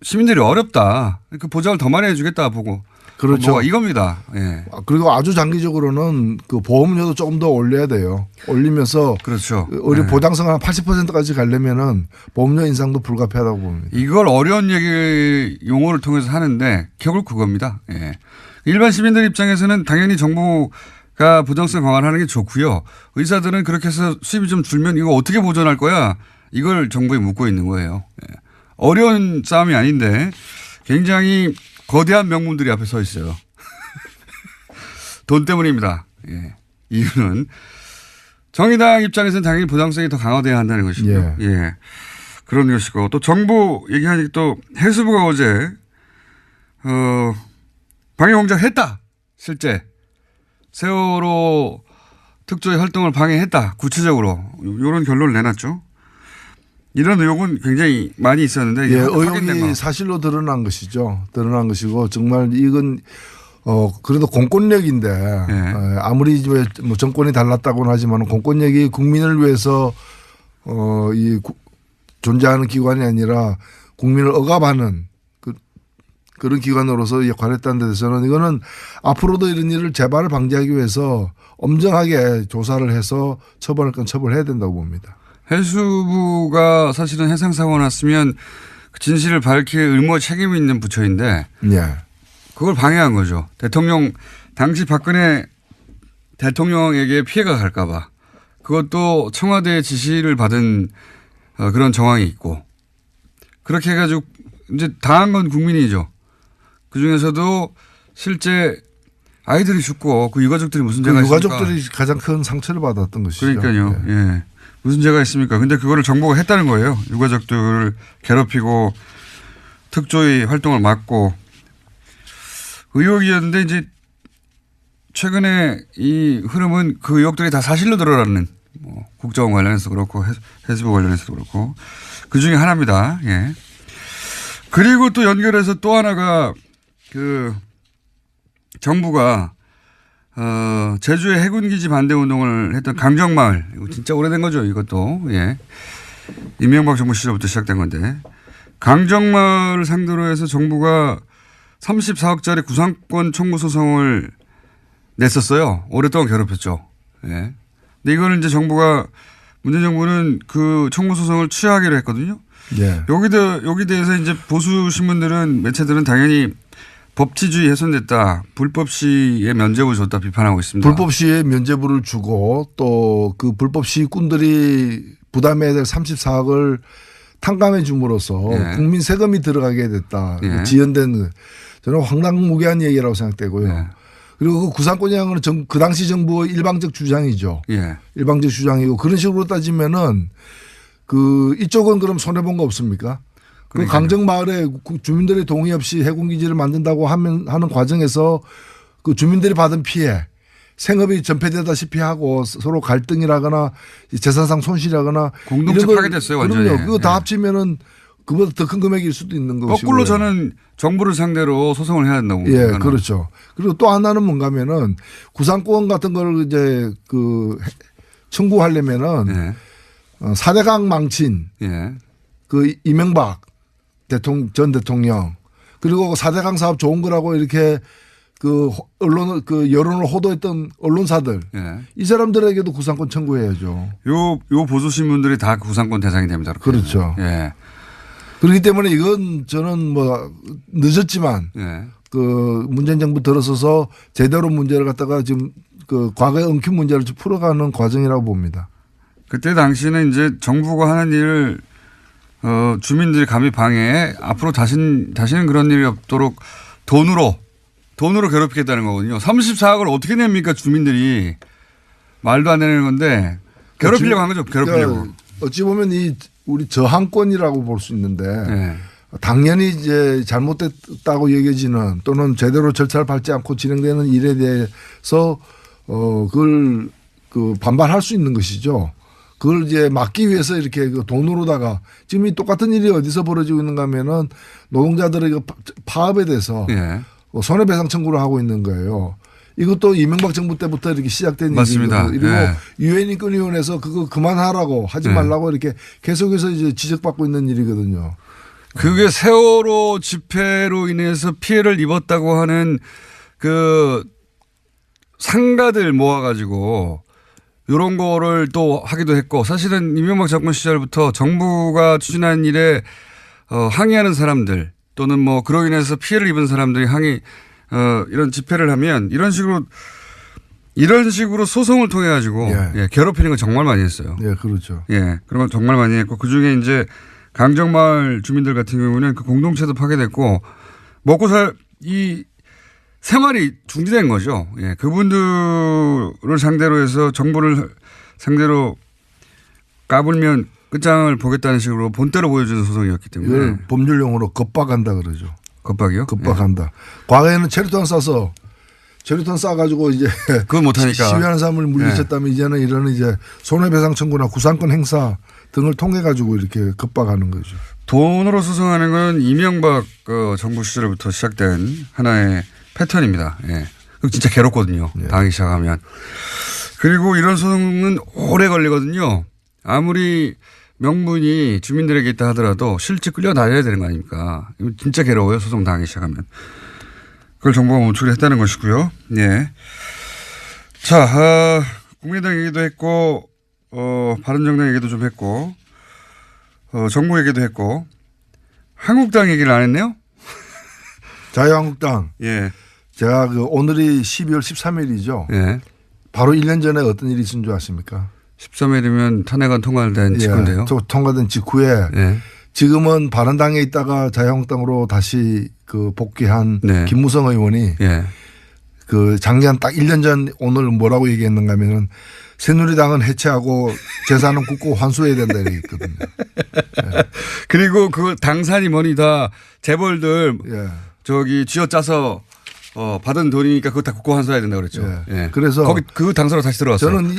시민들이 어렵다. 그 보장을 더 많이 해주겠다 보고. 그렇죠. 이겁니다. 예. 그리고 아주 장기적으로는 그 보험료도 조금 더 올려야 돼요. 올리면서 그렇죠. 우리 예. 보장성 한 80%까지 가려면은 보험료 인상도 불가피하다고 봅니다. 이걸 어려운 얘기 용어를 통해서 하는데 결국 그겁니다. 예. 일반 시민들 입장에서는 당연히 정부가 보장성 강화하는 게 좋고요. 의사들은 그렇게 해서 수입이 좀 줄면 이거 어떻게 보전할 거야? 이걸 정부에 묻고 있는 거예요. 예. 어려운 싸움이 아닌데 굉장히 거대한 명문들이 앞에 서 있어요. 돈 때문입니다. 예. 이유는 정의당 입장에서는 당연히 보장성이 더 강화돼야 한다는 것이고요. 예. 예. 그런 것이고 또 정부 얘기하니까 또 해수부가 어제 방해공작 했다. 실제 세월호 특조위 활동을 방해했다. 구체적으로 이런 결론을 내놨죠. 이런 의혹은 굉장히 많이 있었는데 예, 확인된 거. 의혹이 사실로 드러난 것이죠. 드러난 것이고 정말 이건 그래도 공권력인데 예. 아무리 뭐 정권이 달랐다고는 하지만 공권력이 국민을 위해서 존재하는 기관이 아니라 국민을 억압하는 그런 기관으로서 역할했다는 데 대해서는 이거는 앞으로도 이런 일을 재발을 방지하기 위해서 엄정하게 조사를 해서 처벌할 건 처벌해야 된다고 봅니다. 해수부가 사실은 해상사고가 났으면 그 진실을 밝힐 의무 책임이 있는 부처인데 예. 그걸 방해한 거죠. 당시 박근혜 대통령에게 피해가 갈까 봐. 그것도 청와대의 지시를 받은 그런 정황이 있고 그렇게 해가지고 이제 당한 건 국민이죠. 그중에서도 실제 아이들이 죽고 그 유가족들이 무슨 죄가 있습니까? 유가족들이 가장 큰 상처를 받았던 것이죠. 그러니까요. 예. 예. 무슨 죄가 있습니까? 근데 그거를 정부가 했다는 거예요. 유가족들을 괴롭히고 특조위 활동을 막고 의혹이었는데 이제 최근에 이 흐름은 그 의혹들이 다 사실로 드러나는 뭐 국정원 관련해서 그렇고 해수부 관련해서도 그렇고 그중에 하나입니다. 예. 그리고 또 연결해서 또 하나가 그 정부가 제주의 해군기지 반대 운동을 했던 강정마을. 이거 진짜 오래된 거죠. 이것도. 예. 이명박 정부 시절부터 시작된 건데. 강정마을을 상대로 해서 정부가 34억짜리 구상권 청구 소송을 냈었어요. 오랫동안 괴롭혔죠. 예. 근데 이거는 이제 문재인 정부는 그 청구 소송을 취하하기로 했거든요. 예. 여기 대해서 이제 보수 신문들은 매체들은 당연히 법치주의 훼손됐다. 불법 시에 면죄부 줬다 비판하고 있습니다. 불법 시에 면죄부를 주고 또 그 불법 시꾼들이 부담해야 될 34억을 탕감해 줌으로써 예. 국민 세금이 들어가게 됐다. 예. 지연된 저는 황당무계한 얘기라고 생각되고요. 예. 그리고 그 구상권이라는 건 그 당시 정부의 일방적 주장이죠. 예. 일방적 주장이고 그런 식으로 따지면은 이쪽은 그럼 손해본 거 없습니까? 그 강정마을에 주민들의 동의 없이 해군기지를 만든다고 하는 과정에서 그 주민들이 받은 피해, 생업이 전폐되다시피 하고 서로 갈등이라거나 재산상 손실이라거나 공동체 파괴됐어요, 완전히. 그럼요. 그거 다 예. 합치면은 그보다 더 큰 금액일 수도 있는 것이고. 거꾸로 저는 정부를 상대로 소송을 해야 된다고 예, 생각합니다. 그렇죠. 그리고 또 하나는 뭔가면은 구상권 같은 걸 이제 청구하려면은 예. 4대강 망친 예. 그 이명박 전 대통령 그리고 4대강 사업 좋은 거라고 이렇게 여론을 호도했던 언론사들 예. 이 사람들에게도 구상권 청구해야죠. 요 보수신문들이 다 구상권 대상이 됩니다. 그렇게. 그렇죠. 예. 그렇기 때문에 이건 저는 뭐 늦었지만 예. 그 문재인 정부 들어서서 제대로 문제를 갖다가 지금 그 과거의 엉킨 문제를 좀 풀어가는 과정이라고 봅니다. 그때 당시는 이제 정부가 하는 일을 주민들이 감히 방해해 앞으로 다시는 그런 일이 없도록 돈으로 괴롭히겠다는 거거든요. 34억을 어떻게 냅니까 주민들이. 말도 안 되는 건데 괴롭히려고 한 거죠. 괴롭히려고. 그러니까 어찌 보면 우리 저항권이라고 볼 수 있는데 네. 당연히 이제 잘못됐다고 여겨지는 또는 제대로 절차를 밟지 않고 진행되는 일에 대해서 그걸 반발할 수 있는 것이죠. 그걸 이제 막기 위해서 이렇게 그 돈으로다가 지금 이 똑같은 일이 어디서 벌어지고 있는가 하면은 노동자들의 그 파업에 대해서 예. 손해배상 청구를 하고 있는 거예요. 이것도 이명박 정부 때부터 이렇게 시작된 맞습니다. 일이고 그리고 예. 유엔 인권위원회에서 그거 그만하라고 하지 말라고 이렇게 계속해서 이제 지적받고 있는 일이거든요. 그게 세월호 집회로 인해서 피해를 입었다고 하는 그 상가들 모아가지고 이런 거를 또 하기도 했고 사실은 이명박 정권 시절부터 정부가 추진한 일에 항의하는 사람들 또는 뭐 그로 인해서 피해를 입은 사람들이 이런 집회를 하면 이런 식으로 소송을 통해 가지고 예, 괴롭히는 거 정말 많이 했어요. 예, 그렇죠. 예, 그런 걸 정말 많이 했고 그 중에 이제 강정마을 주민들 같은 경우는 그 공동체도 파괴됐고 먹고 이 생활이 중지된 거죠. 예, 그분들을 상대로 해서 정부를 상대로 까불면 끝장을 보겠다는 식으로 본때로 보여주는 소송이었기 때문에. 이걸 법률용어로 겁박한다 그러죠. 겁박이요? 겁박한다. 예. 과거에는 체류탄 쏴가지고 이제 그건 못하니까 시위하는 사람을 물리쳤다면 예. 이제는 이런 이제 손해배상 청구나 구상권 행사 등을 통해 가지고 이렇게 겁박하는 거죠. 돈으로 소송하는 건 이명박 정부 시절부터 시작된 하나의 패턴입니다. 예. 그 진짜 괴롭거든요. 예. 당하기 시작하면. 그리고 이런 소송은 오래 걸리거든요. 아무리 명분이 주민들에게 있다 하더라도 실제 끌려다녀야 되는 거 아닙니까? 이거 진짜 괴로워요. 소송 당하기 시작하면. 그걸 정부가 멈추려 했다는 것이고요. 예. 자, 국민의당 얘기도 했고, 바른정당 얘기도 좀 했고, 정부 얘기도 했고, 한국당 얘기를 안 했네요? 자유한국당. 예. 제가 오늘이 12월 13일이죠. 예. 바로 1년 전에 어떤 일이 있은 줄 아십니까? 13일이면 탄핵안 통과된 직후인데요. 예, 통과된 직후에 예. 지금은 바른당에 있다가 자유한국당으로 다시 그 복귀한 네. 김무성 의원이 예. 그 작년 딱 1년 전 오늘 뭐라고 얘기했는가 하면은 새누리당은 해체하고 재산은 굳고 환수해야 된다 이랬거든요. 예. 그리고 그 당산이 뭐니 다 재벌들 예. 저기 쥐어짜서 받은 돈이니까 그거 다 국고 환수해야 된다고 그랬죠. 예. 예. 그래서 거기 그 당사로 다시 들어왔어요. 저는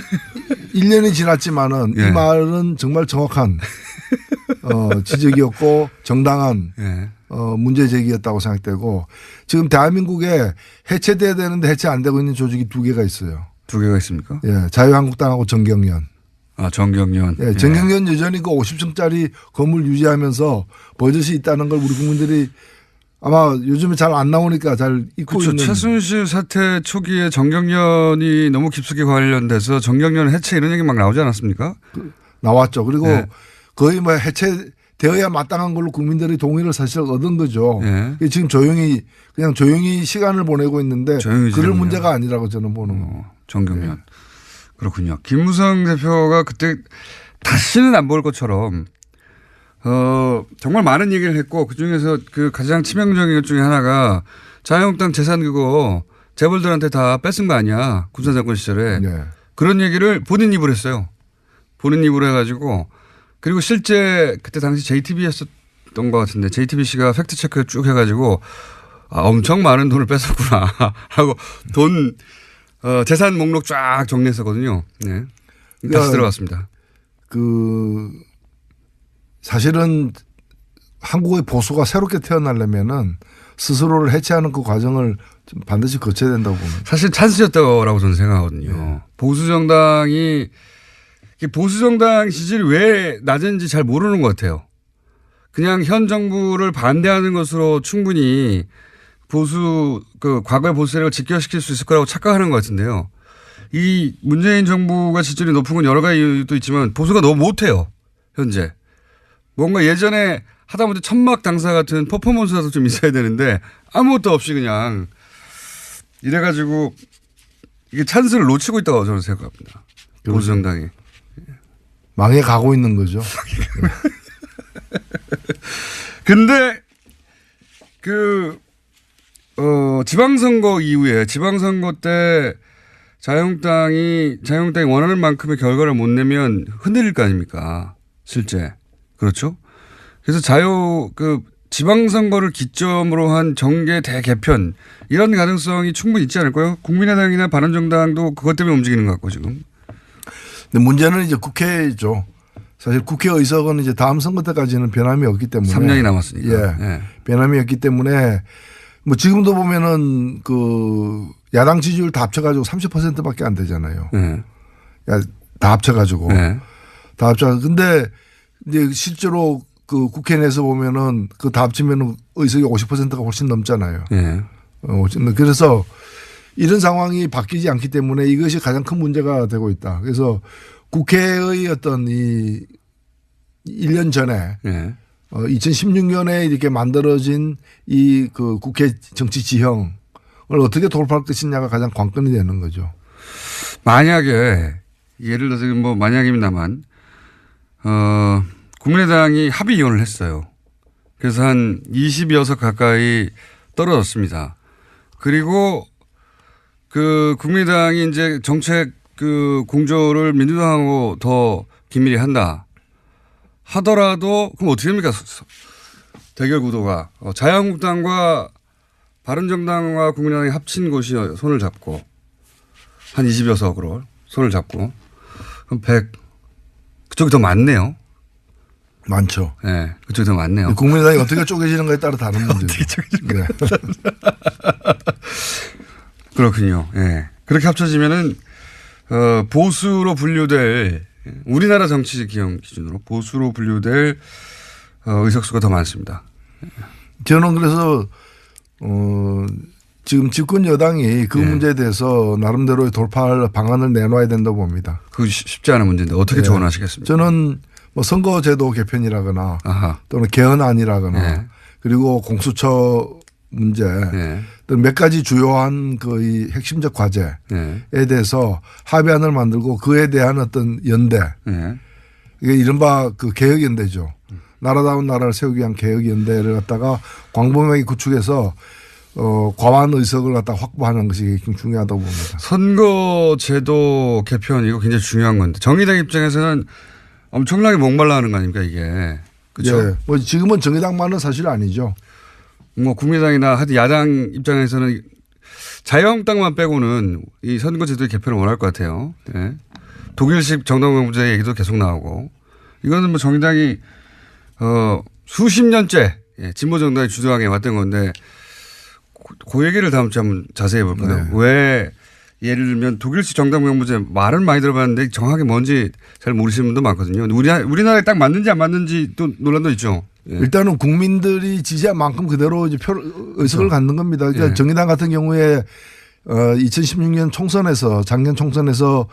1년이 지났지만은 예. 이 말은 정말 정확한 지적이었고 정당한 예. 문제 제기였다고 생각되고 지금 대한민국에 해체돼야 되는데 해체 안 되고 있는 조직이 두 개가 있어요. 두 개가 있습니까? 예, 자유한국당하고 정경련. 아, 정경련. 예, 정경련 여전히 그 50층짜리 건물 유지하면서 버젓이 있다는 걸 우리 국민들이 아마 요즘에 잘 안 나오니까 잘 잊고 그렇죠. 있는. 최순실 사태 초기에 정경련이 너무 깊숙이 관련돼서 정경련 해체 이런 얘기 막 나오지 않았습니까? 나왔죠. 그리고 예. 거의 뭐 해체되어야 마땅한 걸로 국민들의 동의를 사실 얻은 거죠. 예. 지금 그냥 조용히 시간을 보내고 있는데 그럴 문제가 아니라고 저는 보는 겁니다. 정경련. 예. 그렇군요. 김무성 대표가 그때 다시는 안 볼 것처럼 정말 많은 얘기를 했고 그중에서 그 가장 치명적인 것 중에 하나가 자유한국당 재산 그거 재벌들한테 다 뺏은 거 아니야. 군사정권 시절에. 네. 그런 얘기를 본인 입으로 했어요. 본인 입으로 해가지고 그리고 실제 그때 당시 JTBC였던 것 같은데 JTBC가 팩트체크 쭉 해가지고 엄청 많은 돈을 뺏었구나 하고 재산 목록 쫙 정리했었거든요. 네. 다시 들어갔습니다. 사실은 한국의 보수가 새롭게 태어나려면은 스스로를 해체하는 그 과정을 반드시 거쳐야 된다고 봅니다. 사실 찬스였다고 저는 생각하거든요. 네. 보수정당 지지율이 왜 낮은지 잘 모르는 것 같아요. 그냥 현 정부를 반대하는 것으로 충분히 과거의 보수 세력을 직결시킬 수 있을 거라고 착각하는 것 같은데요. 이 문재인 정부가 지지율이 높은 건 여러 가지 이유도 있지만 보수가 너무 못해요. 현재. 뭔가 예전에 하다못해 천막 당사 같은 퍼포먼스라도 좀 있어야 되는데 아무것도 없이 그냥 이래가지고 이게 찬스를 놓치고 있다고 저는 생각합니다. 보수정당이. 망해 가고 있는 거죠. 근데 지방선거 이후에 지방선거 때 자유한국당이 원하는 만큼의 결과를 못 내면 흔들릴 거 아닙니까? 실제. 그렇죠? 그래서 지방선거를 기점으로 한 정계 대개편 이런 가능성이 충분히 있지 않을까요? 국민의당이나 바른정당도 그것 때문에 움직이는 것 같고 지금. 근데 문제는 이제 국회죠. 사실 국회 의석은 이제 다음 선거 때까지는 변함이 없기 때문에 3년이 남았으니까. 예. 예. 변함이 없기 때문에 뭐 지금도 보면은 그 야당 지지율 다 합쳐가지고 30%밖에 안 되잖아요. 예. 다 합쳐가지고. 예. 다 합쳐가지고. 근데 이제 실제로 그 국회 내에서 보면은 그 다 합치면은 의석이 50%가 훨씬 넘잖아요. 예. 그래서 이런 상황이 바뀌지 않기 때문에 이것이 가장 큰 문제가 되고 있다. 그래서 국회의 어떤 이 1년 전에 예. 2016년에 이렇게 만들어진 이 그 국회 정치 지형을 어떻게 돌파할 것이냐가 가장 관건이 되는 거죠. 만약에 예를 들어서 뭐 만약입니다만 국민의당이 합의 이혼을 했어요. 그래서 한 20여석 가까이 떨어졌습니다. 그리고 그 국민의당이 이제 정책 그 공조를 민주당하고 더 긴밀히 한다 하더라도 그럼 어떻게 됩니까? 대결 구도가 자유한국당과 바른정당과 국민의당이 합친 곳이 손을 잡고 한 20여석으로 손을 잡고 그럼 100 그쪽이 더 많네요. 많죠. 네, 그쪽이 더 많네요. 국민의당이 어떻게 쪼개지는가에 따라 다른 문제죠. 네. 그렇군요. 예. 네. 그렇게 합쳐지면은 보수로 분류될 우리나라 정치 기형 기준으로 보수로 분류될 의석수가 더 많습니다. 저는 그래서 지금 집권 여당이 그 문제에 대해서 나름대로의 돌파할 방안을 내놔야 된다고 봅니다. 그 쉽지 않은 문제인데 어떻게 조언하시겠습니까? 저는 뭐 선거제도 개편이라거나 아하. 또는 개헌안이라거나 그리고 공수처 문제 또는 몇 가지 주요한 그 핵심적 과제에 대해서 합의안을 만들고 그에 대한 어떤 연대 이게 이른바 그 개혁연대죠. 나라다운 나라를 세우기 위한 개혁연대를 갖다가 광범위하게 구축해서 과반 의석을 갖다 확보하는 것이 굉장히 중요하다고 봅니다. 선거제도 개편 이거 굉장히 중요한 건데 정의당 입장에서는 엄청나게 목말라 하는 거 아닙니까 이게. 그렇죠. 예. 뭐 지금은 정의당만은 사실 아니죠. 뭐 국민의당이나 하여튼 야당 입장에서는 자유한국당만 빼고는 이 선거제도의 개편을 원할 것 같아요. 예. 독일식 정당명부제 얘기도 계속 나오고 이거는 뭐 정의당이 수십 년째 진보 정당이 주도하게 왔던 건데 그 얘기를 다음 주에 한번 자세히 볼까요? 네. 왜 예를 들면 독일식 정당명부제 말은 많이 들어봤는데 정확하게 뭔지 잘 모르시는 분도 많거든요. 우리나라에 딱 맞는지 안 맞는지 또 논란도 있죠. 예. 일단은 국민들이 지지한 만큼 그대로 이제 의석을 갖는 겁니다. 그러니까 정의당 같은 경우에 2016년 총선에서 작년 총선에서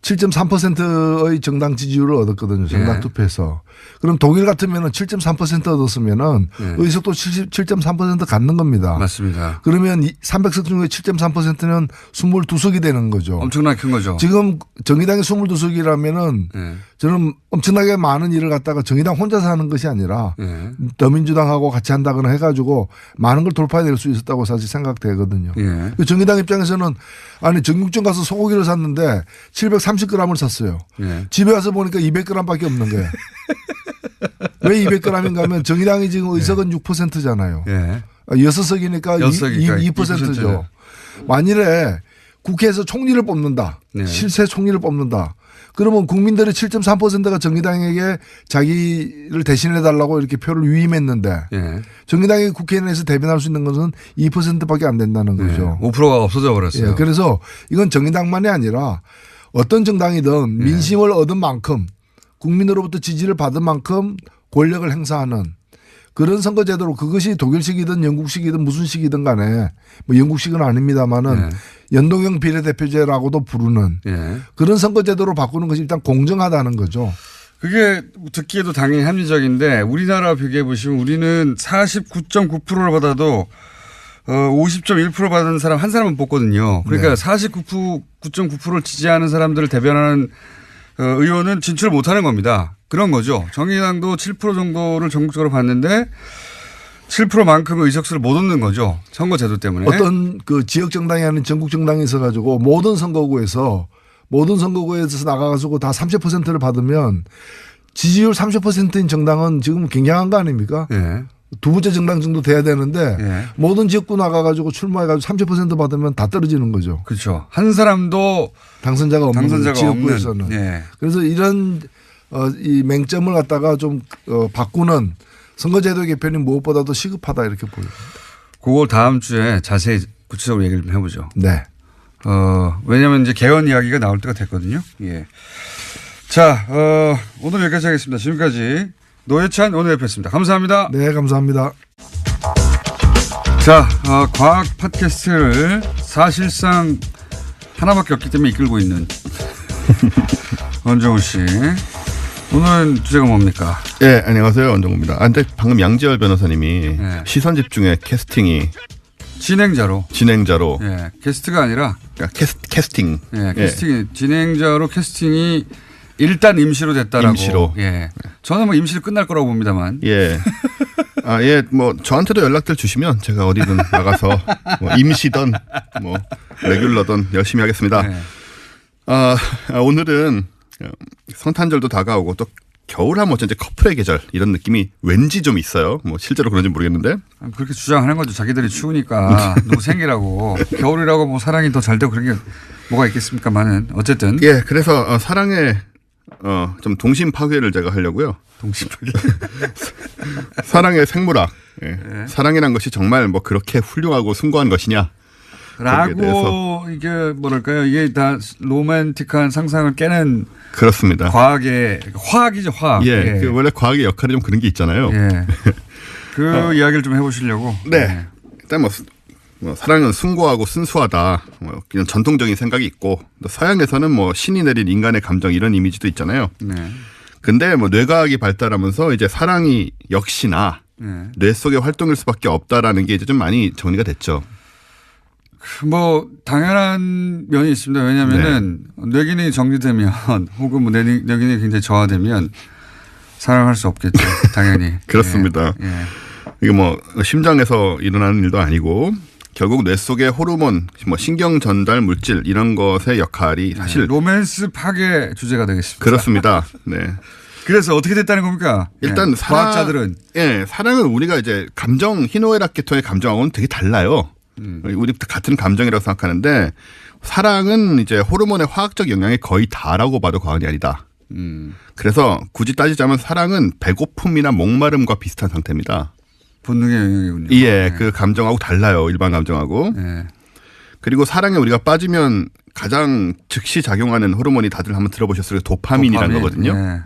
7.3%의 정당 지지율을 얻었거든요. 정당 투표에서. 그럼 독일 같으면은 7.3% 얻었으면은 의석도 7.3% 갖는 겁니다. 맞습니다. 그러면 300석 중에 7.3%는 22석이 되는 거죠. 엄청나게 큰 거죠. 지금 정의당이 22석이라면은 저는 엄청나게 많은 일을 갖다가 정의당 혼자서 하는 것이 아니라 더민주당하고 같이 한다거나 해가지고 많은 걸 돌파해낼 수 있었다고 사실 생각되거든요. 정의당 입장에서는 아니 정육점 가서 소고기를 샀는데 730g을 샀어요. 집에 와서 보니까 200g밖에 없는 거예요. 왜 200g인가 하면 정의당이 지금 의석은 6%잖아요. 6석이니까 2%죠. 만일에 국회에서 총리를 뽑는다. 실세 총리를 뽑는다. 그러면 국민들의 7.3%가 정의당에게 자기를 대신해 달라고 이렇게 표를 위임했는데 정의당이 국회 내에서 대변할 수 있는 것은 2%밖에 안 된다는 거죠. 5%가 없어져 버렸어요. 그래서 이건 정의당만이 아니라 어떤 정당이든 민심을 얻은 만큼 국민으로부터 지지를 받은 만큼 권력을 행사하는 그런 선거제도로 그것이 독일식이든 영국식이든 무슨 식이든 간에 뭐 영국식은 아닙니다만은 연동형 비례대표제라고도 부르는 그런 선거제도로 바꾸는 것이 일단 공정하다는 거죠. 그게 듣기에도 당연히 합리적인데 우리나라 비교해 보시면 우리는 49.9%를 받아도 50.1% 받은 사람 한 사람은 뽑거든요. 그러니까 49.9%를 지지하는 사람들을 대변하는 의원은 진출을 못하는 겁니다. 그런 거죠. 정의당도 7% 정도를 전국적으로 받는데 7%만큼의 의석수를 못 얻는 거죠. 선거제도 때문에. 어떤 그 지역 정당이 아닌 전국 정당이 있어가지고 모든 선거구에서 나가가지고 다 30%를 받으면 지지율 30%인 정당은 지금 굉장한 거 아닙니까? 두 번째 정당 정도 돼야 되는데 예. 모든 지역구 나가가지고 출마해가지고 30% 받으면 다 떨어지는 거죠. 그렇죠. 한 사람도 당선자가 없는 지역구에서는. 없는. 예. 그래서 이런 이 맹점을 갖다가 좀 바꾸는 선거제도 개편이 무엇보다도 시급하다 이렇게 보입니다. 그걸 다음 주에 자세히 구체적으로 얘기를 좀 해보죠. 네. 왜냐하면 이제 개헌 이야기가 나올 때가 됐거든요. 예. 자, 오늘 여기까지 하겠습니다. 지금까지 노회찬 원내대표였습니다. 감사합니다. 네, 감사합니다. 자, 과학 팟캐스트를 사실상 하나밖에 없기 때문에 이끌고 있는 원종우 씨. 오늘 주제가 뭡니까? 네, 안녕하세요. 원종우입니다. 근데 방금 양지열 변호사님이 네. 시선 집중의 캐스팅이 진행자로. 예, 게스트가 아니라. 그러니까 캐스팅. 예, 캐스팅이 진행자로 캐스팅이 일단 임시로 됐다라고. 임시로. 예. 저는 뭐 임시로 끝날 거라고 봅니다만. 예. 예, 뭐 저한테도 연락들 주시면 제가 어디든 나가서 뭐 임시든 뭐 레귤러든 열심히 하겠습니다. 네. 오늘은 성탄절도 다가오고 또 겨울하면 어쩐지 커플의 계절 이런 느낌이 왠지 좀 있어요. 뭐 실제로 그런지 모르겠는데. 그렇게 주장하는 거죠. 자기들이 추우니까 누구 생기라고. 겨울이라고 뭐 사랑이 더 잘 되고 그런 게 뭐가 있겠습니까만은 어쨌든. 예, 그래서 사랑의 좀 동심 파괴를 제가 하려고요. 동심 파괴. 사랑의 생물학. 예. 네. 사랑이란 것이 정말 뭐 그렇게 훌륭하고 숭고한 것이냐. 라고 이게 뭐랄까요. 이게 다 로맨틱한 상상을 깨는. 그렇습니다. 화학이죠, 화학. 예. 예. 그 원래 과학의 역할이 좀 그런 게 있잖아요. 예. 그 이야기를 좀 해보시려고. 네. 일단 뭐 사랑은 숭고하고 순수하다. 뭐 그냥 전통적인 생각이 있고 또 서양에서는 뭐 신이 내린 인간의 감정 이런 이미지도 있잖아요. 네. 근데 뭐 뇌과학이 발달하면서 이제 사랑이 역시나 뇌 속의 활동일 수밖에 없다라는 게 이제 좀 많이 정리가 됐죠. 뭐 당연한 면이 있습니다. 왜냐하면은 뇌기능이 정지되면 혹은 뭐 뇌기능이 굉장히 저하되면 사랑할 수 없겠죠. 당연히. 그렇습니다. 예. 이게 뭐 심장에서 일어나는 일도 아니고 결국 뇌 속의 호르몬, 뭐 신경 전달 물질 이런 것의 역할이 사실 로맨스 파괴 주제가 되겠습니다. 그렇습니다. 네. 그래서 어떻게 됐다는 겁니까? 일단 과학자들은 사랑은 우리가 이제 감정 희노애락 계통의 감정하고는 되게 달라요. 우리 같은 감정이라고 생각하는데 사랑은 이제 호르몬의 화학적 영향이 거의 다라고 봐도 과언이 아니다. 그래서 굳이 따지자면 사랑은 배고픔이나 목마름과 비슷한 상태입니다. 본능의 영역이군요. 예, 그 감정하고 달라요. 일반 감정하고. 네. 그리고 사랑에 우리가 빠지면 가장 즉시 작용하는 호르몬이 다들 한번 들어보셨을 도파민이라는 거거든요. 네.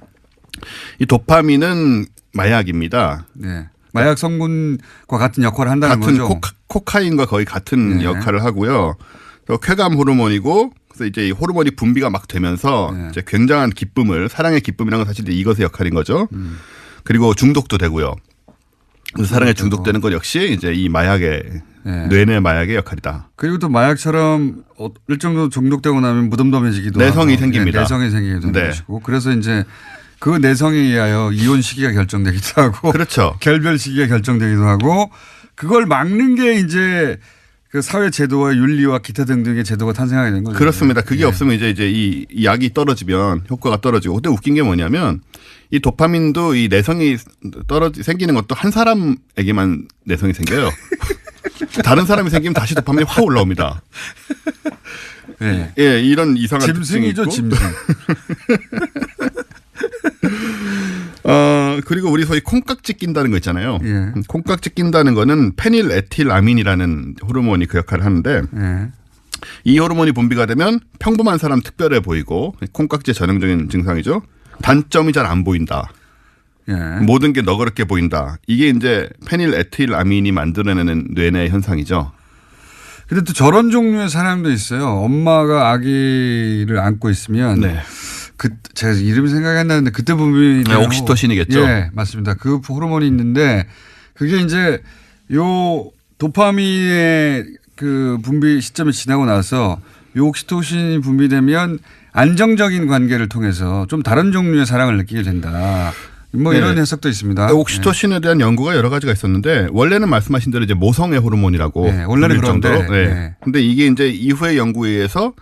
이 도파민은 마약입니다. 네. 마약 성분과 같은 역할을 한다는 같은 거죠. 코카인과 거의 같은 역할을 하고요. 또 쾌감 호르몬이고 그래서 이제 이 호르몬이 분비가 막 되면서 이제 굉장한 기쁨을 사랑의 기쁨이라는 건 사실 이것의 역할인 거죠. 그리고 중독도 되고요. 사랑에 중독되는 건 역시 이제 이 마약의 뇌내 마약의 역할이다. 그리고 또 마약처럼 일정 정도 중독되고 나면 무덤덤해지기도 내성이 하고. 생깁니다. 내성이 생기게 되는 것이고 그래서 이제 그 내성에 의하여 이혼 시기가 결정되기도 하고 그렇죠. 결별 시기가 결정되기도 하고 그걸 막는 게 이제 그 사회 제도와 윤리와 기타 등등의 제도가 탄생하게 된 거죠. 그렇습니다. 그게 없으면 이제 이 약이 떨어지면 효과가 떨어지고. 근데 웃긴 게 뭐냐면 이 도파민도 이 내성이 생기는 것도 한 사람에게만 내성이 생겨요. 다른 사람이 생기면 다시 도파민이 확 올라옵니다. 네. 예, 이런 이상한 짐승이죠, 짐승. 그리고 우리 소위 콩깍지 낀다는 거 있잖아요. 예. 콩깍지 낀다는 거는 페닐에틸아민이라는 호르몬이 그 역할을 하는데 이 호르몬이 분비가 되면 평범한 사람 특별해 보이고 콩깍지의 전형적인 증상이죠. 단점이 잘 안 보인다. 모든 게 너그럽게 보인다. 이게 이제 페닐에틸아민이 만들어내는 뇌내 현상이죠. 근데 또 저런 종류의 사람도 있어요. 엄마가 아기를 안고 있으면 제가 이름이 생각이 안 나는데 그때 분비 옥시토신이겠죠. 예, 맞습니다. 그 호르몬이 있는데 그게 이제 요 도파민의 그 분비 시점이 지나고 나서 요 옥시토신이 분비되면 안정적인 관계를 통해서 좀 다른 종류의 사랑을 느끼게 된다. 뭐 이런 해석도 있습니다. 옥시토신에 대한 연구가 여러 가지가 있었는데 원래는 말씀하신 대로 이제 모성의 호르몬이라고 원래는 그런데 근데 이게 이제 이후의 연구에 의해서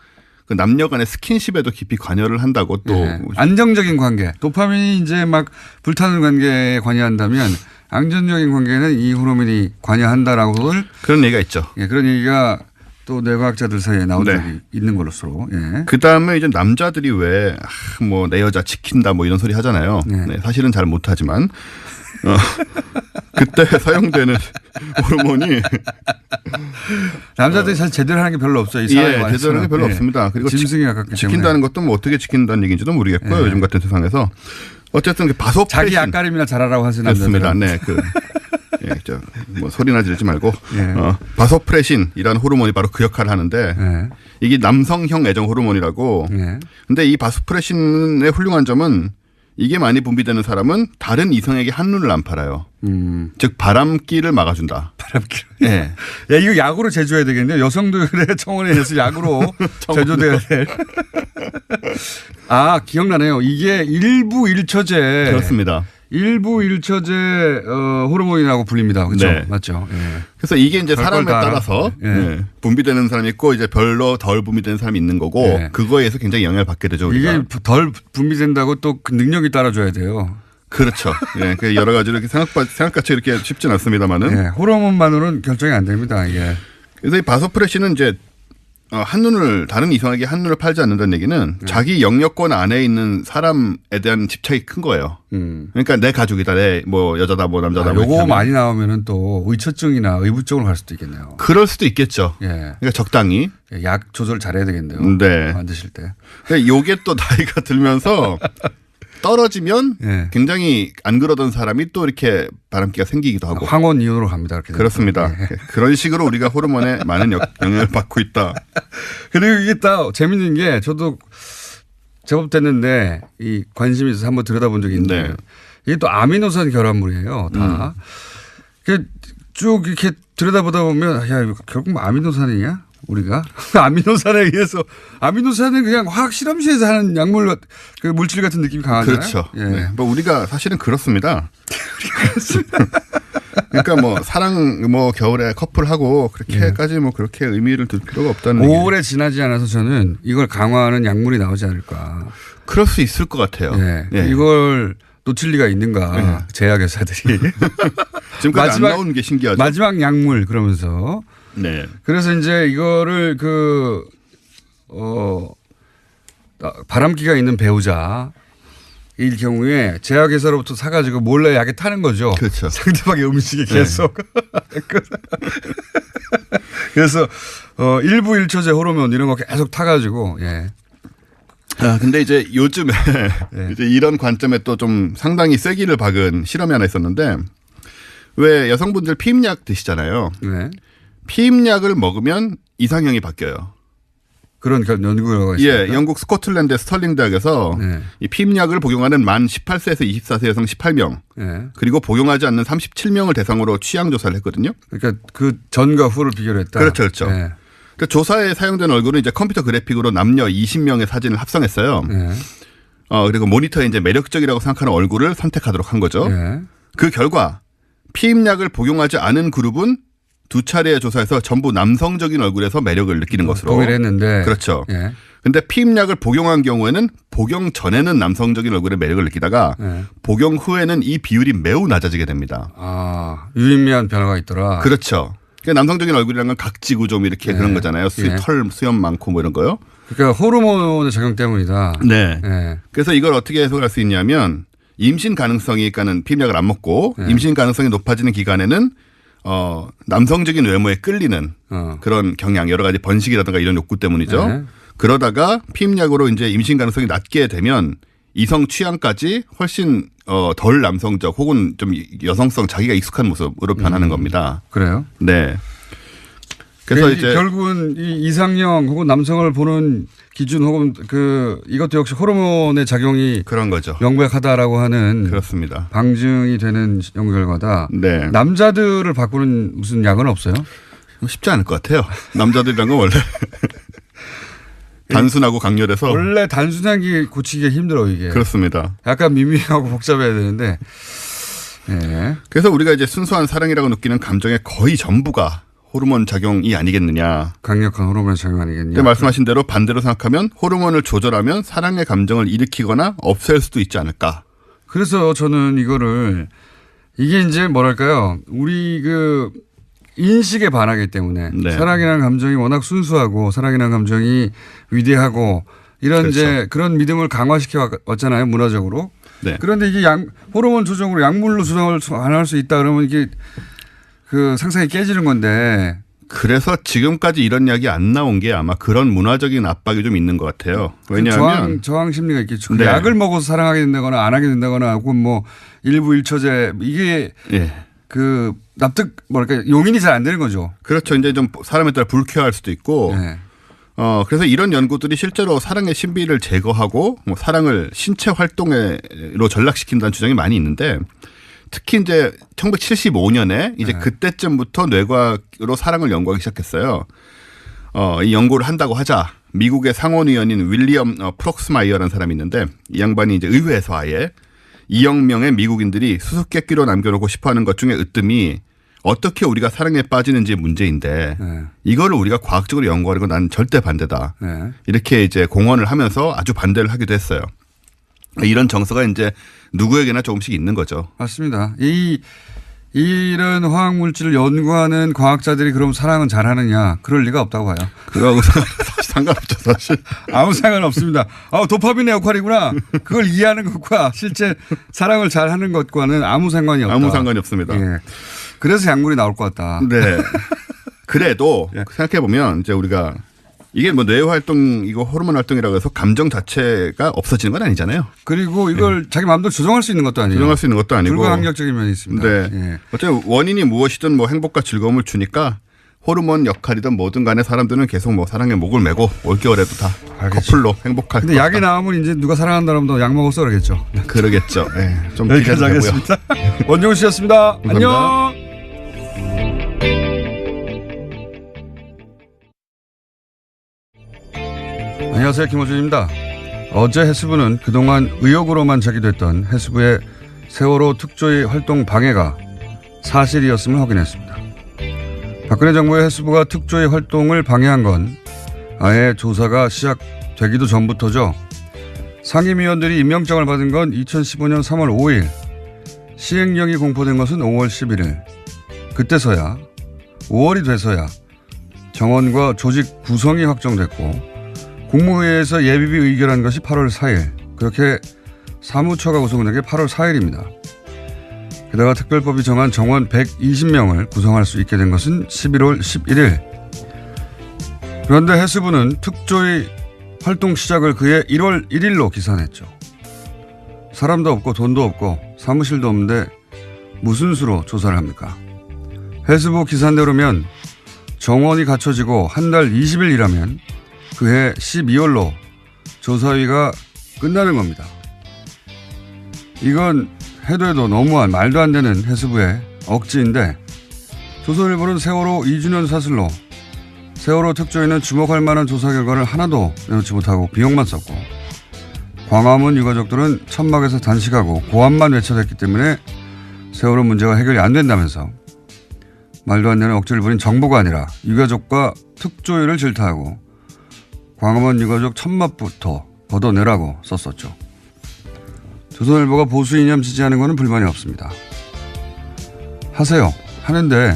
그 남녀 간의 스킨십에도 깊이 관여를 한다고 또 안정적인 관계. 도파민이 이제 막 불타는 관계에 관여한다면 안전적인 관계는 이 호르몬이 관여한다라고 그런 얘기가 있죠. 예, 그런 얘기가 또 뇌과학자들 사이에 나온 네. 적이 있는 걸로서. 예. 그 다음에 이제 남자들이 왜 뭐 내 여자 지킨다 뭐 이런 소리 하잖아요. 네. 네, 사실은 잘 못하지만 그때 사용되는 호르몬이 남자들이 사실 제대로 하는 게 별로 없어요. 이 사회에 예, 제대로 하는 게 별로 예. 없습니다. 그리고 짐승에 가깝기 지킨다는 때문에. 것도 뭐 어떻게 지킨다는 얘기인지도 모르겠고요. 예. 요즘 같은 세상에서 어쨌든 그 바소프레신 자기 앞가림이나 잘하라고 하시는 남자들은. 그렇습니다. 네, 예, 뭐 소리나 지르지 말고 예. 바소프레신이라는 호르몬이 바로 그 역할을 하는데 예. 이게 남성형 애정 호르몬이라고. 예. 근데 이 바소프레신의 훌륭한 점은 이게 많이 분비되는 사람은 다른 이성에게 한눈을 안 팔아요. 즉 바람기를 막아준다. 바람기로. 예. 야, 이거 약으로 제조해야 되겠네요. 여성들의 청원에 의해서 약으로 제조돼야 될. 아, 기억나네요. 이게 일부 일처제. 그렇습니다. 일부 일처제 호르몬이라고 불립니다. 그렇죠? 네. 맞죠. 예. 그래서 이게 이제 별걸 사람에 다 알아. 따라서 예. 예, 분비되는 사람이 있고 이제 별로 덜 분비되는 사람이 있는 거고 예. 그거에 의해서 굉장히 영향을 받게 되죠. 우리가. 이게 덜 분비된다고 또 그 능력이 따라줘야 돼요. 그렇죠. 예, 그 여러 가지로 이렇게 생각같이 이렇게 쉽진 않습니다만은. 예. 호르몬만으로는 결정이 안 됩니다. 이게. 그래서 이 바소프레신은 이제 한눈을 다른 이성에게 한눈을 팔지 않는다는 얘기는 자기 영역권 안에 있는 사람에 대한 집착이 큰 거예요. 그러니까 내 가족이다, 내 뭐 여자다, 뭐 남자다. 뭐 이렇게 요거 하면. 많이 나오면은 또 의처증이나 의부증으로 갈 수도 있겠네요. 그럴 수도 있겠죠. 예. 그러니까 적당히. 약 조절 잘해야 되겠네요. 네. 만드실 때. 근데 요게 또 나이가 들면서 떨어지면 예. 굉장히 안 그러던 사람이 또 이렇게 바람기가 생기기도 하고. 황혼 이혼으로 갑니다. 이렇게 그렇습니다. 되면. 예. 그런 식으로 우리가 호르몬에 많은 영향을 받고 있다. 그리고 이게 딱 재밌는 게 저도 제법 됐는데 이 관심이 있어서 한번 들여다본 적이 있는데 네. 이게 또 아미노산 결합물이에요. 다. 쭉 이렇게 들여다보다 보면 야 이거 결국 뭐 아미노산이냐? 우리가 아미노산에 의해서 아미노산은 그냥 화학 실험실에서 하는 약물 그 물질 같은 느낌이 강하잖아요. 그렇죠. 예. 네. 뭐 우리가 사실은 그렇습니다. 그러니까 뭐 사랑 뭐 겨울에 커플하고 그렇게까지 뭐 그렇게 의미를 둘 필요가 없다는 얘기. 오래 지나지 않아서 저는 이걸 강화하는 약물이 나오지 않을까. 그럴 수 있을 것 같아요. 예. 예. 이걸 놓칠 리가 있는가. 제약회사들이. 지금까지 안 나오는 게 신기하죠. 마지막 약물 그러면서. 네. 그래서 이제 이거를 바람기가 있는 배우자 일 경우에 제약회사로부터 사가지고 몰래 약에 타는 거죠. 그렇죠. 상대방의 음식에 계속. 그래서 일부 일처제 호르몬 이런 거 계속 타가지고 예. 근데 이제 요즘에 네. 이제 이런 관점에 또 좀 상당히 쐐기를 박은 실험이 하나 있었는데 왜 여성분들 피임약 드시잖아요. 네. 피임약을 먹으면 이상형이 바뀌어요. 그런 연구 결과가 있습니다. 예, 영국 스코틀랜드 스털링 대학에서 네. 이 피임약을 복용하는 만 18세에서 24세 여성 18명 네. 그리고 복용하지 않는 37명을 대상으로 취향 조사를 했거든요. 그러니까 그 전과 후를 비교했다. 그렇죠, 그렇죠. 네. 그 조사에 사용된 얼굴은 이제 컴퓨터 그래픽으로 남녀 20명의 사진을 합성했어요. 네. 그리고 모니터에 이제 매력적이라고 생각하는 얼굴을 선택하도록 한 거죠. 네. 그 결과 피임약을 복용하지 않은 그룹은 두 차례의 조사에서 전부 남성적인 얼굴에서 매력을 느끼는 것으로. 동의를 했는데. 그렇죠. 예. 근데 피임약을 복용한 경우에는 복용 전에는 남성적인 얼굴에 매력을 느끼다가 예. 복용 후에는 이 비율이 매우 낮아지게 됩니다. 아, 유의미한 변화가 있더라. 그렇죠. 그러니까 남성적인 얼굴이라는 건 각지고 좀 이렇게 네. 그런 거잖아요. 네. 털 수염 많고 뭐 이런 거요. 그러니까 호르몬의 작용 때문이다. 네. 예. 그래서 이걸 어떻게 해석할 수 있냐면 임신 가능성이 그러니까는 피임약을 안 먹고 네. 임신 가능성이 높아지는 기간에는 남성적인 외모에 끌리는 그런 경향 여러 가지 번식이라든가 이런 욕구 때문이죠. 네. 그러다가 피임약으로 이제 임신 가능성이 낮게 되면 이성 취향까지 훨씬 덜 남성적 혹은 좀 여성성 자기가 익숙한 모습으로 변하는 겁니다. 그래요? 네. 그래서 이제 결국은 이 이상형 혹은 남성을 보는 기준 혹은 이것도 역시 호르몬의 작용이 그런 거죠. 명백하다라고 하는 그렇습니다. 방증이 되는 연구 결과다. 네. 남자들을 바꾸는 무슨 약은 없어요? 쉽지 않을 것 같아요. 남자들이란 건 원래 단순하고 강렬해서 원래 단순한 게 고치기가 힘들어 이게. 그렇습니다. 약간 미미하고 복잡해야 되는데. 예. 그래서 우리가 이제 순수한 사랑이라고 느끼는 감정의 거의 전부가 호르몬 작용이 아니겠느냐. 강력한 호르몬 작용 아니겠냐. 근데 말씀하신 대로 반대로 생각하면 호르몬을 조절하면 사랑의 감정을 일으키거나 없앨 수도 있지 않을까. 그래서 저는 이거를 이게 이제 뭐랄까요. 우리 그 인식에 반하기 때문에 네. 사랑이라는 감정이 워낙 순수하고 사랑이라는 감정이 위대하고 이런 그렇죠. 이제 그런 믿음을 강화시켜 왔잖아요. 문화적으로. 네. 그런데 이게 호르몬 조정으로 약물로 조정을 안 할 수 있다 그러면 이게 그 상상이 깨지는 건데. 그래서 지금까지 이런 이야기 안 나온 게 아마 그런 문화적인 압박이 좀 있는 것 같아요. 왜냐하면 저항 심리가 있겠죠. 네. 약을 먹어서 사랑하게 된다거나 안 하게 된다거나 혹은 뭐 일부 일처제 이게 예. 그 납득 뭐랄까 용인이 잘 안 되는 거죠. 그렇죠. 이제 좀 사람에 따라 불쾌할 수도 있고 네. 그래서 이런 연구들이 실제로 사랑의 신비를 제거하고 뭐 사랑을 신체 활동으로 전락시킨다는 주장이 많이 있는데 특히 이제 1975년에 이제 네. 그때쯤부터 뇌과학으로 사랑을 연구하기 시작했어요. 이 연구를 한다고 하자 미국의 상원의원인 윌리엄 프록스마이어라는 사람이 있는데 이 양반이 이제 의회에서 아예 2억 명의 미국인들이 수수께끼로 남겨놓고 싶어하는 것 중에 으뜸이 어떻게 우리가 사랑에 빠지는지 문제인데 네. 이거를 우리가 과학적으로 연구하는 건 난 절대 반대다. 네. 이렇게 이제 공언을 하면서 아주 반대를 하기도 했어요. 이런 정서가 이제 누구에게나 조금씩 있는 거죠. 맞습니다. 이런 화학 물질을 연구하는 과학자들이 그럼 사랑은 잘하느냐? 그럴 리가 없다고 봐요. 그거하고 상관없죠, 사실. 아무 상관 없습니다. 도파민의 역할이구나. 그걸 이해하는 것과 실제 사랑을 잘하는 것과는 아무 상관이 없다. 아무 상관이 없습니다. 예. 그래서 약물이 나올 것 같다. 네. 그래도 예. 생각해 보면 이제 우리가 이게 뭐 뇌 활동 이거 호르몬 활동이라고 해서 감정 자체가 없어지는 건 아니잖아요. 그리고 이걸 자기 마음대로 조정할 수 있는 것도 아니에요. 조정할 수 있는 것도 아니고 불가항력적인 면이 있습니다. 네. 예. 어쨌든 원인이 무엇이든 뭐 행복과 즐거움을 주니까 호르몬 역할이든 뭐든 간에 사람들은 계속 뭐 사랑에 목을 메고 올겨울에도 다 알겠죠. 커플로 행복할 근데 것 약이 같다. 나오면 이제 누가 사랑한다 그러면 약 먹었어 그러겠죠. 그러겠죠. 네. 좀 여기까지 기대되고요. 하겠습니다. 원종우 씨였습니다. 안녕. 안녕하세요. 김호준입니다. 어제 해수부는 그동안 의혹으로만 제기됐던 해수부의 세월호 특조위 활동 방해가 사실이었음을 확인했습니다. 박근혜 정부의 해수부가 특조위 활동을 방해한 건 아예 조사가 시작되기도 전부터죠. 상임위원들이 임명장을 받은 건 2015년 3월 5일, 시행령이 공포된 것은 5월 11일. 그때서야 5월이 돼서야 정원과 조직 구성이 확정됐고 국무회의에서 예비비 의결한 것이 8월 4일. 그렇게 사무처가 구성된 게 8월 4일입니다. 게다가 특별법이 정한 정원 120명을 구성할 수 있게 된 것은 11월 11일. 그런데 해수부는 특조위 활동 시작을 그해 1월 1일로 기산했죠. 사람도 없고 돈도 없고 사무실도 없는데 무슨 수로 조사를 합니까? 해수부 기산대로면 정원이 갖춰지고 한 달 20일 일하면 그해 12월로 조사위가 끝나는 겁니다. 이건 해도 해도 너무한 말도 안 되는 해수부의 억지인데 조선일보는 세월호 2주년 사슬로 세월호 특조위는 주목할 만한 조사 결과를 하나도 내놓지 못하고 비용만 썼고 광화문 유가족들은 천막에서 단식하고 고함만 외쳐댔기 때문에 세월호 문제가 해결이 안 된다면서 말도 안 되는 억지를 부린 정부가 아니라 유가족과 특조위를 질타하고 광화문 유가족 천막부터 걷어내라고 썼었죠. 조선일보가 보수 이념 지지하는 것은 불만이 없습니다. 하세요. 하는데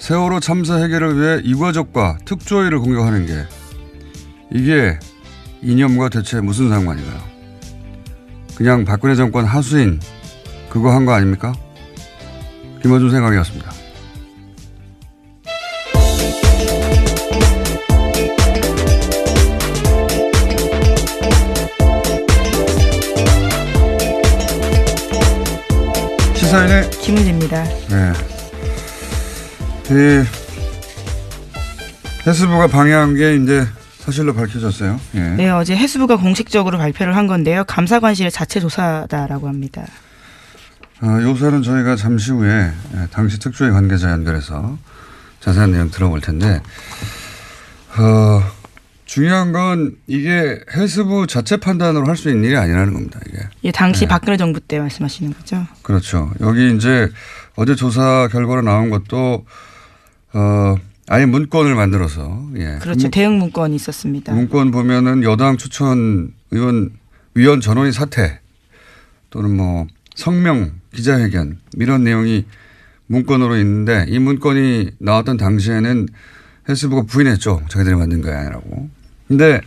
세월호 참사 해결을 위해 유가족과 특조위를 공격하는 게 이게 이념과 대체 무슨 상관인가요? 그냥 박근혜 정권 하수인 그거 한 거 아닙니까? 김어준 생각이었습니다. 시사인의 김은지입니다. 네. 해수부가 방해한 게 이제 사실로 밝혀졌어요. 예. 네, 어제 해수부가 공식적으로 발표를 한 건데요. 감사관실의 자체 조사다라고 합니다. 요사는 저희가 잠시 후에 당시 특조위 관계자 연결해서 자세한 내용 들어볼 텐데 중요한 건 이게 해수부 자체 판단으로 할 수 있는 일이 아니라는 겁니다. 이게. 예, 당시 박근혜 정부 때 말씀하시는 거죠? 그렇죠. 여기 이제 어제 조사 결과로 나온 것도 아예 문건을 만들어서 그렇죠. 대응 문건이 있었습니다. 문건 보면은 여당 추천 위원 전원이 사퇴 또는 뭐 성명 기자회견 이런 내용이 문건으로 있는데 이 문건이 나왔던 당시에는 해수부가 부인했죠. 자기들이 만든 거 아니라고. 근데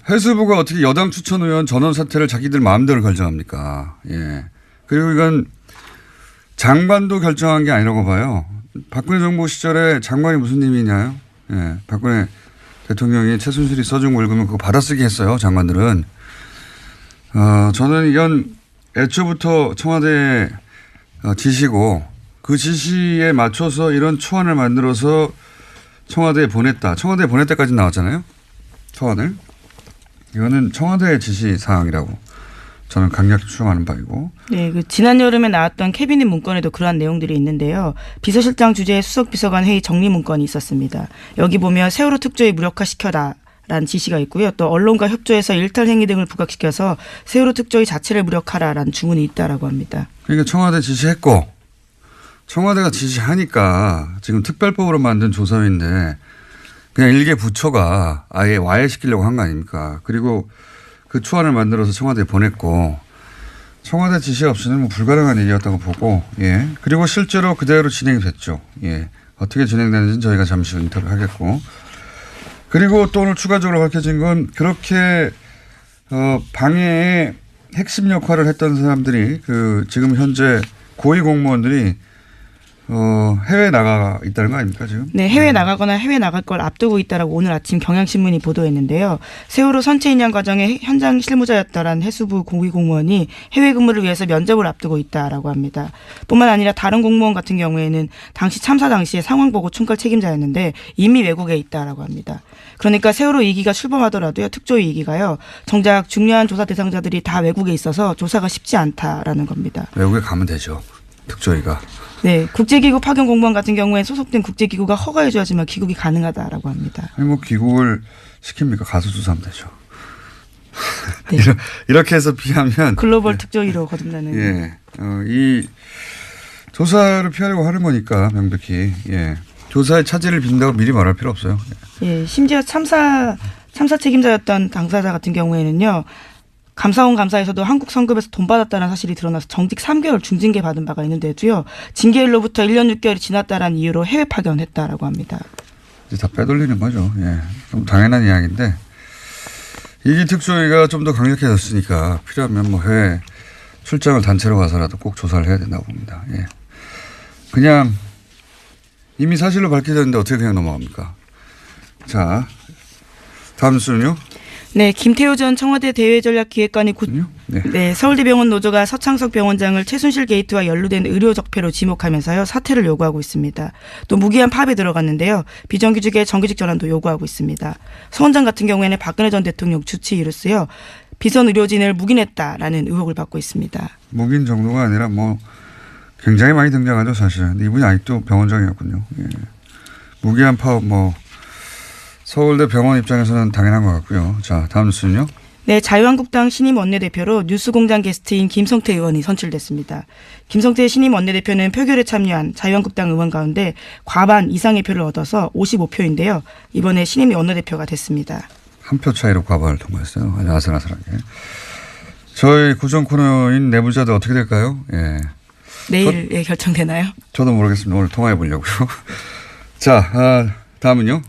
해수부가 어떻게 여당 추천 의원 전원 사퇴를 자기들 마음대로 결정합니까? 예. 그리고 이건 장관도 결정한 게 아니라고 봐요. 박근혜 정부 시절에 장관이 무슨 의미냐요? 예. 박근혜 대통령이 최순실이 써준 거 읽으면 그거 받아쓰기 했어요. 장관들은. 저는 이건 애초부터 청와대의 지시고 그 지시에 맞춰서 이런 초안을 만들어서 청와대에 보냈다. 청와대에 보낼 때까지 나왔잖아요. 초안을. 이거는 청와대의 지시 사항이라고 저는 강력히 추정하는 바이고. 네, 그 지난 여름에 나왔던 캐비닛 문건에도 그러한 내용들이 있는데요. 비서실장 주재의 수석비서관 회의 정리 문건이 있었습니다. 여기 보면 세월호 특조위 무력화시켜라라는 지시가 있고요. 또 언론과 협조해서 일탈 행위 등을 부각시켜서 세월호 특조위 자체를 무력화라라는 주문이 있다라고 합니다. 그러니까 청와대 지시했고 청와대가 지시하니까 지금 특별법으로 만든 조사위인데 그냥 일개 부처가 아예 와해시키려고 한 거 아닙니까? 그리고 그 초안을 만들어서 청와대에 보냈고 청와대 지시 없이는 뭐 불가능한 일이었다고 보고 예. 그리고 실제로 그대로 진행이 됐죠. 예. 어떻게 진행되는지는 저희가 잠시 후 인터뷰 하겠고 그리고 또 오늘 추가적으로 밝혀진 건 그렇게 방해의 핵심 역할을 했던 사람들이 그 지금 현재 고위 공무원들이 해외에 나가 있다는 거 아닙니까 지금? 네, 해외 나가거나 해외 나갈 걸 앞두고 있다라고 오늘 아침 경향신문이 보도했는데요. 세월호 선체 인양 과정의 현장 실무자였다라는 해수부 고위공무원이 해외 근무를 위해서 면접을 앞두고 있다라고 합니다. 뿐만 아니라 다른 공무원 같은 경우에는 당시 참사 당시에 상황 보고 총괄 책임자였는데 이미 외국에 있다라고 합니다. 그러니까 세월호 2기가 출범하더라도요. 특조위 2기가요. 정작 중요한 조사 대상자들이 다 외국에 있어서 조사가 쉽지 않다라는 겁니다. 외국에 가면 되죠. 특조위가. 네, 국제기구 파견 공무원 같은 경우에 소속된 국제기구가 허가해줘야지만 귀국이 가능하다라고 합니다. 아니 뭐 귀국을 시킵니까? 가서 조사하면 되죠. 네. 이렇게 해서 피하면 글로벌 특조위로 거듭나는. 예, 이 조사를 피하려고 하는 거니까 명백히 예, 조사의 차질을 빈다고 미리 말할 필요 없어요. 예, 심지어 참사 책임자였던 당사자 같은 경우에는요. 감사원 감사에서도 한국 성급에서 돈 받았다는 사실이 드러나서 정직 3개월 중징계 받은 바가 있는데도요. 징계일로부터 1년 6개월이 지났다라는 이유로 해외 파견했다라고 합니다. 이제 다 빼돌리는 거죠. 예, 좀 당연한 이야기인데 이 특조위가 좀 더 강력해졌으니까 필요하면 뭐 해외 출장을 단체로 가서라도 꼭 조사를 해야 된다고 봅니다. 예, 그냥 이미 사실로 밝혀졌는데 어떻게 그냥 넘어갑니까? 자, 다음 순요. 네, 김태호 전 청와대 대외전략기획관이 네, 서울대병원 노조가 서창석 병원장을 최순실 게이트와 연루된 의료 적폐로 지목하면서요 사퇴를 요구하고 있습니다. 또 무기한 파업에 들어갔는데요. 비정규직의 정규직 전환도 요구하고 있습니다. 서 원장 같은 경우에는 박근혜 전 대통령 주치 이루스요 비선 의료진을 묵인했다라는 의혹을 받고 있습니다. 묵인 정도가 아니라 뭐 굉장히 많이 등장하죠 사실. 근데 이분이 아직도 병원장이었군요. 예. 무기한 파업 뭐. 서울대 병원 입장에서는 당연한 것 같고요. 자, 다음 뉴스는요. 네, 자유한국당 신임 원내대표로 뉴스공장 게스트인 김성태 의원이 선출됐습니다. 김성태 신임 원내대표는 표결에 참여한 자유한국당 의원 가운데 과반 이상의 표를 얻어서 55표인데요. 이번에 신임 원내대표가 됐습니다. 한 표 차이로 과반을 통과했어요. 아주 아슬아슬하게. 저희 고정 코너인 내부자들 어떻게 될까요? 예. 내일 결정되나요? 저도 모르겠습니다. 오늘 통화해 보려고요. 자, 다음은요.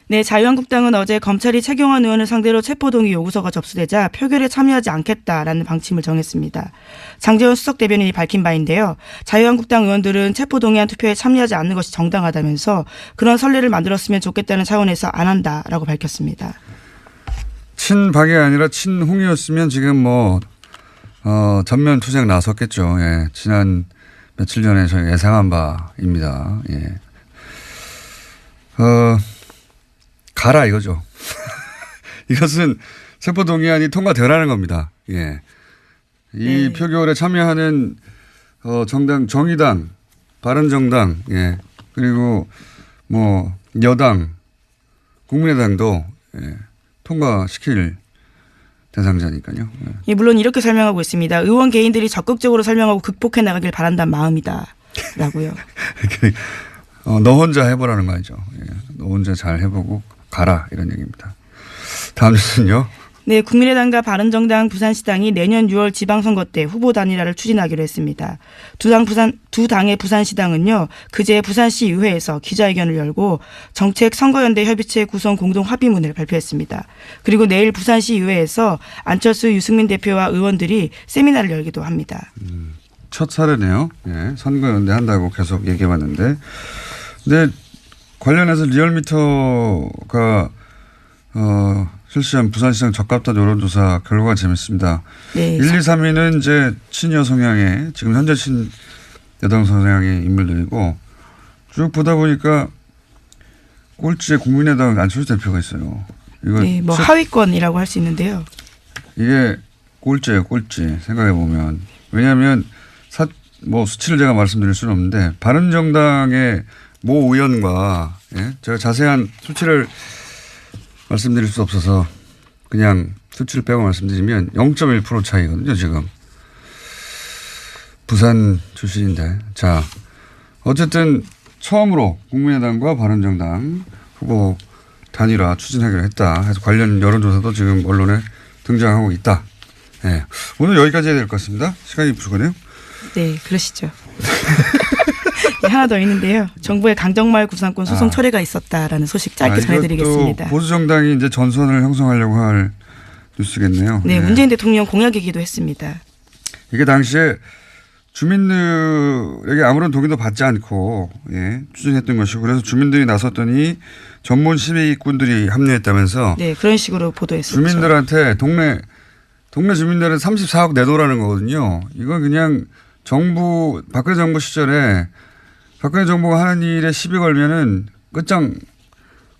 네, 자유한국당은 어제 검찰이 최경환 의원을 상대로 체포동의 요구서가 접수되자 표결에 참여하지 않겠다라는 방침을 정했습니다. 장제원 수석 대변인이 밝힌 바인데요. 자유한국당 의원들은 체포동의안 투표에 참여하지 않는 것이 정당하다면서 그런 선례를 만들었으면 좋겠다는 차원에서 안 한다라고 밝혔습니다. 친박이 아니라 친홍이었으면 지금 뭐 전면 투쟁 나섰겠죠. 예, 지난 며칠 전에 저희 예상한 바입니다. 예. 가라 이거죠. 이것은 체포동의안이 통과되라는 겁니다. 예. 이 네. 표결에 참여하는 정당 정의당, 바른정당, 예. 그리고 뭐 여당, 국민의당도 예. 통과시킬 대상자니까요. 예. 예, 물론 이렇게 설명하고 있습니다. 의원 개인들이 적극적으로 설명하고 극복해 나가길 바란다는 마음이다라고요. 너 혼자 해보라는 거 아니죠. 예. 너 혼자 잘 해보고 가라 이런 얘기입니다. 다음 뉴스는요. 네, 국민의당과 바른정당 부산시당이 내년 6월 지방선거 때 후보 단일화를 추진하기로 했습니다. 두 당의 부산시당은요, 그제 부산시 의회에서 기자회견을 열고 정책 선거연대 협의체 구성 공동 합의문을 발표했습니다. 그리고 내일 부산시 의회에서 안철수, 유승민 대표와 의원들이 세미나를 열기도 합니다. 첫 사례네요. 예, 선거연대 한다고 계속 얘기해봤는데, 근데 관련해서 리얼미터가 실시한 부산시장 적합도 여론조사 결과가 재밌습니다. 네. 1, 2, 3위는 이제 친여 성향의 지금 현재 친여당 성향의 인물들이고 쭉 보다 보니까 꼴찌에 국민의당 안철수 대표가 있어요. 이거 네, 뭐 하위권이라고 할 수 있는데요. 이게 꼴찌예요, 꼴찌. 생각해 보면 왜냐하면 뭐 수치를 제가 말씀드릴 수는 없는데 바른정당의 모 의원과 제가 자세한 수치를 말씀드릴 수 없어서 그냥 수치를 빼고 말씀드리면 0.1% 차이거든요, 지금. 부산 출신인데. 자, 어쨌든 처음으로 국민의당과 바른정당 후보 단일화 추진하기로 했다. 해서 관련 여론조사도 지금 언론에 등장하고 있다. 네. 오늘 여기까지 해야 될 것 같습니다. 시간이 부족하네요. 네, 그러시죠. 하나 더 있는데요. 정부의 강정마을 구상권 소송 철회가 있었다라는 소식 짧게 전해드리겠습니다. 보수 정당이 이제 전선을 형성하려고 할 뉴스겠네요. 네, 문재인 대통령 공약이기도 했습니다. 이게 당시에 주민들에게 아무런 동의도 받지 않고 추진했던 것이고 그래서 주민들이 나섰더니 전문 시위꾼들이 합류했다면서 네, 그런 식으로 보도했었죠. 주민들한테 동네 주민들은 34억 내놓으라는 거거든요. 이건 그냥 박근혜 정부 시절에 박근혜 정부가 하는 일에 시비 걸면은 끝장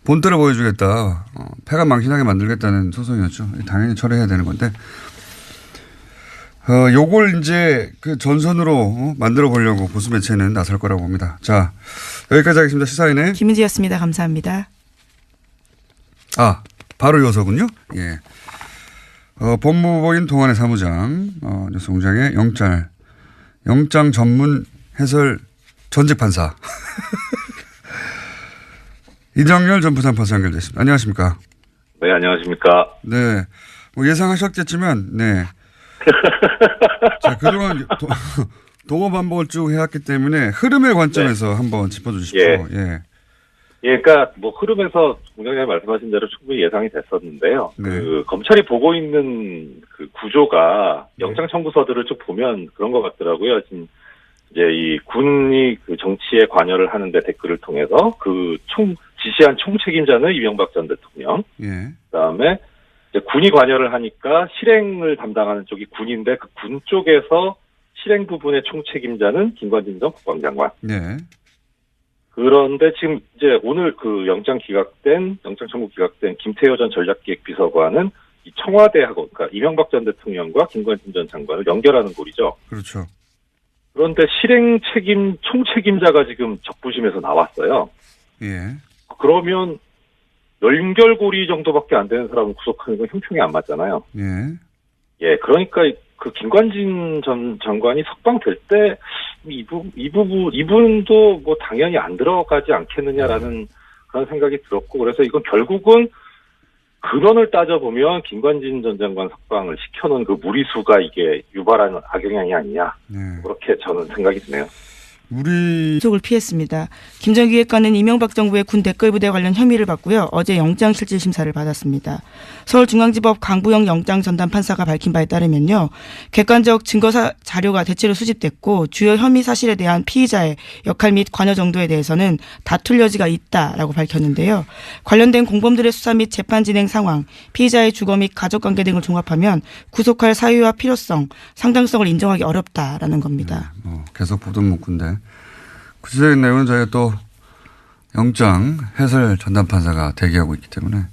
본때를 보여주겠다. 패가 망신하게 만들겠다는 소송이었죠. 당연히 철회해야 되는 건데. 요걸 이제 그 전선으로 만들어 보려고 보수 매체는 나설 거라고 봅니다. 자, 여기까지 하겠습니다. 시사인의 김은지였습니다. 감사합니다. 바로 이어서군요. 예. 법무부인 동안의 사무장, 뉴스공장의 영장 전문 해설 전직 판사. 이정열 전 부산판사 연결됐습니다. 안녕하십니까? 네, 안녕하십니까? 네. 뭐 예상하셨겠지만, 네. 자, 그동안 동호 반복을 쭉 해왔기 때문에 흐름의 관점에서 한번 짚어주십시오. 그러니까 뭐 흐름에서 공장장님 말씀하신 대로 충분히 예상이 됐었는데요. 네. 그 검찰이 보고 있는 그 구조가 영장 청구서들을 쭉 보면 그런 것 같더라고요. 지금 이제 이 군이 그 정치에 관여를 하는데 댓글을 통해서 그 지시한 총책임자는 이명박 전 대통령. 그다음에 이제 군이 관여를 하니까 실행을 담당하는 쪽이 군인데 그 군 쪽에서 실행 부분의 총책임자는 김관진 전 국방장관. 그런데 지금 이제 오늘 그 영장 청구 기각된 김태효 전 전략기획비서관은 이 청와대하고 그러니까 이명박 전 대통령과 김관진 전 장관을 연결하는 고리죠. 그렇죠. 그런데 실행 총책임자가 지금 적부심에서 나왔어요. 그러면 연결고리 정도밖에 안 되는 사람을 구속하는 건 형평이 안 맞잖아요. 그러니까 그 김관진 전 장관이 석방될 때 이분도 뭐 당연히 안 들어가지 않겠느냐라는 그런 생각이 들었고 그래서 이건 결국은 근원을 따져보면 김관진 전 장관 석방을 시켜놓은 그 무리수가 이게 유발하는 악영향이 아니냐. 그렇게 저는 생각이 드네요. 속을 피했습니다. 김 전 기획관은 이명박 정부의 군 댓글부대 관련 혐의를 받고요. 어제 영장실질심사를 받았습니다. 서울중앙지법 강부영 영장전담판사가 밝힌 바에 따르면요. 객관적 증거 자료가 대체로 수집됐고 주요 혐의 사실에 대한 피의자의 역할 및 관여 정도에 대해서는 다툴 여지가 있다라고 밝혔는데요. 관련된 공범들의 수사 및 재판 진행 상황, 피의자의 주거 및 가족관계 등을 종합하면 구속할 사유와 필요성, 상당성을 인정하기 어렵다라는 겁니다. 계속 보던 문구인데 구체적인 내용은 저희가 또 영장 해설 전담판사가 대기하고 있기 때문에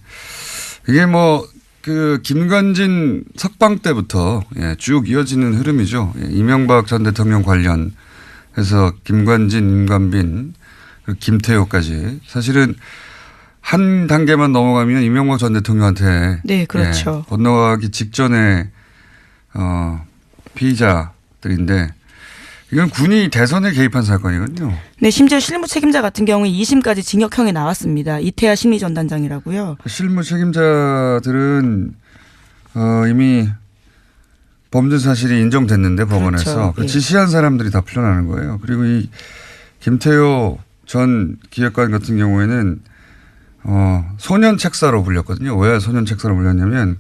이게 뭐 그 김관진 석방 때부터 쭉 이어지는 흐름이죠. 이명박 전 대통령 관련해서 김관진, 임관빈, 김태효까지 사실은 한 단계만 넘어가면 이명박 전 대통령한테 그렇죠. 건너가기 직전에 피의자들인데 이건 군이 대선에 개입한 사건이거든요. 네, 심지어 실무 책임자 같은 경우에 2심까지 징역형이 나왔습니다. 이태하 심리전단장이라고요. 실무 책임자들은 이미 범죄 사실이 인정됐는데 법원에서 그렇죠. 그 예. 지시한 사람들이 다 풀려나는 거예요. 그리고 이 김태효 전 기획관 같은 경우에는 소년 책사로 불렸거든요. 왜 소년 책사로 불렸냐면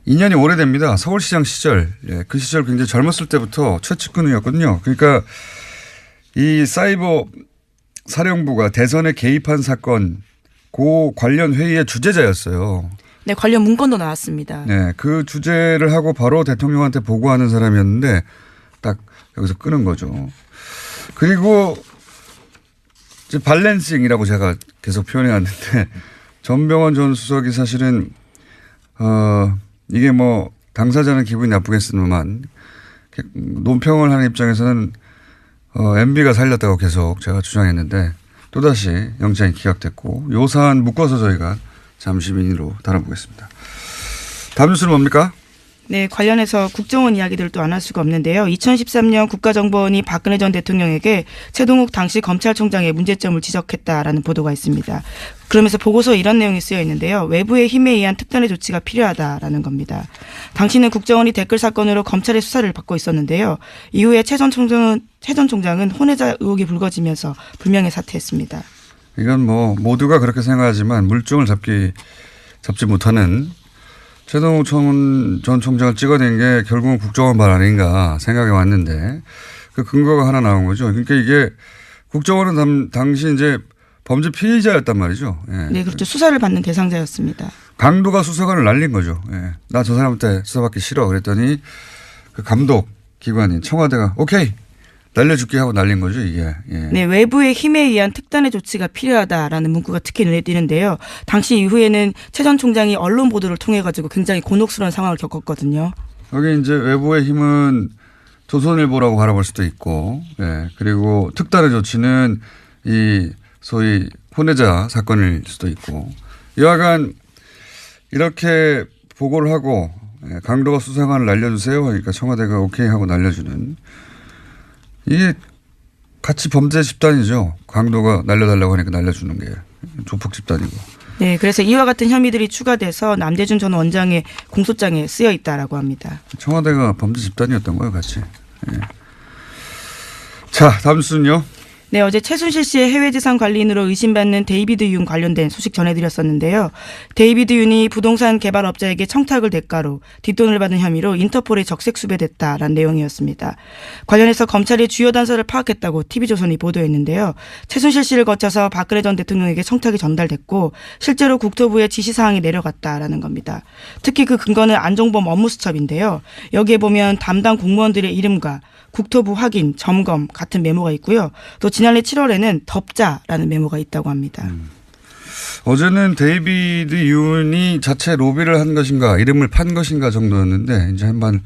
2년이 오래됩니다. 서울시장 시절. 예, 그 시절 굉장히 젊었을 때부터 최측근이었거든요. 그러니까 이 사이버 사령부가 대선에 개입한 사건 그 관련 회의의 주재자였어요. 네, 관련 문건도 나왔습니다. 네, 그 주제를 하고 바로 대통령한테 보고하는 사람이었는데 딱 여기서 끄는 거죠. 그리고 이제 밸런싱이라고 제가 계속 표현해 왔는데 전병헌 전 수석이 사실은 이게 뭐 당사자는 기분이 나쁘겠으면 논평을 하는 입장에서는 MB가 살렸다고 계속 제가 주장했는데 또다시 영장이 기각됐고 요 사안 묶어서 저희가 잠시 민의로 다뤄보겠습니다. 다음 뉴스는 뭡니까? 네, 관련해서 국정원 이야기들을 또 안 할 수가 없는데요. 2013년 국가정보원이 박근혜 전 대통령에게 최동욱 당시 검찰총장의 문제점을 지적했다라는 보도가 있습니다. 그러면서 보고서에 이런 내용이 쓰여 있는데요. 외부의 힘에 의한 특단의 조치가 필요하다라는 겁니다. 당시는 국정원이 댓글 사건으로 검찰의 수사를 받고 있었는데요. 이후에 최 전 총장은 혼외자 의혹이 불거지면서 불명예 사퇴했습니다. 이건 뭐 모두가 그렇게 생각하지만 물증을 잡지 못하는 최동욱 전 총장을 찍어낸 게 결국은 국정원 발 아닌가 생각해 왔는데 그 근거가 하나 나온 거죠. 그러니까 이게 국정원은 당시 이제 범죄 피의자였단 말이죠. 예. 네, 그렇죠. 수사를 받는 대상자였습니다. 강도가 수사관을 날린 거죠. 예. 나 저 사람한테 수사받기 싫어. 그랬더니 그 감독 기관인 청와대가 오케이 날려줄게 하고 날린 거죠, 이게. 예. 네, 외부의 힘에 의한 특단의 조치가 필요하다라는 문구가 특히 눈에 띄는데요. 당시 이후에는 최 전 총장이 언론 보도를 통해 가지고 굉장히 곤혹스러운 상황을 겪었거든요. 여기 이제 외부의 힘은 조선일보라고 바라볼 수도 있고, 예. 그리고 특단의 조치는 이 소위 혼외자 사건일 수도 있고, 여하간 이렇게 보고를 하고 강도가 수사관을 날려주세요 하니까 청와대가 오케이 하고 날려주는 이게 같이 범죄 집단이죠. 강도가 날려달라고 하니까 날려주는 게 조폭 집단이고. 네, 그래서 이와 같은 혐의들이 추가돼서 남대준 전 원장의 공소장에 쓰여 있다라고 합니다. 청와대가 범죄 집단이었던 거예요, 같이. 예. 자, 다음 뉴스는요. 네, 어제 최순실 씨의 해외재산 관리인으로 의심받는 데이비드 윤 관련된 소식 전해드렸었는데요. 데이비드 윤이 부동산 개발업자에게 청탁을 대가로 뒷돈을 받은 혐의로 인터폴에 적색 수배됐다라는 내용이었습니다. 관련해서 검찰이 주요 단서를 파악했다고 TV조선이 보도했는데요. 최순실 씨를 거쳐서 박근혜 전 대통령에게 청탁이 전달됐고 실제로 국토부에 지시사항이 내려갔다라는 겁니다. 특히 그 근거는 안종범 업무수첩인데요. 여기에 보면 담당 공무원들의 이름과 국토부 확인, 점검 같은 메모가 있고요. 또 지난해 7월에는 덮자라는 메모가 있다고 합니다. 어제는 데이비드 윤이 자체 로비를 한 것인가 이름을 판 것인가 정도였는데 이제 한번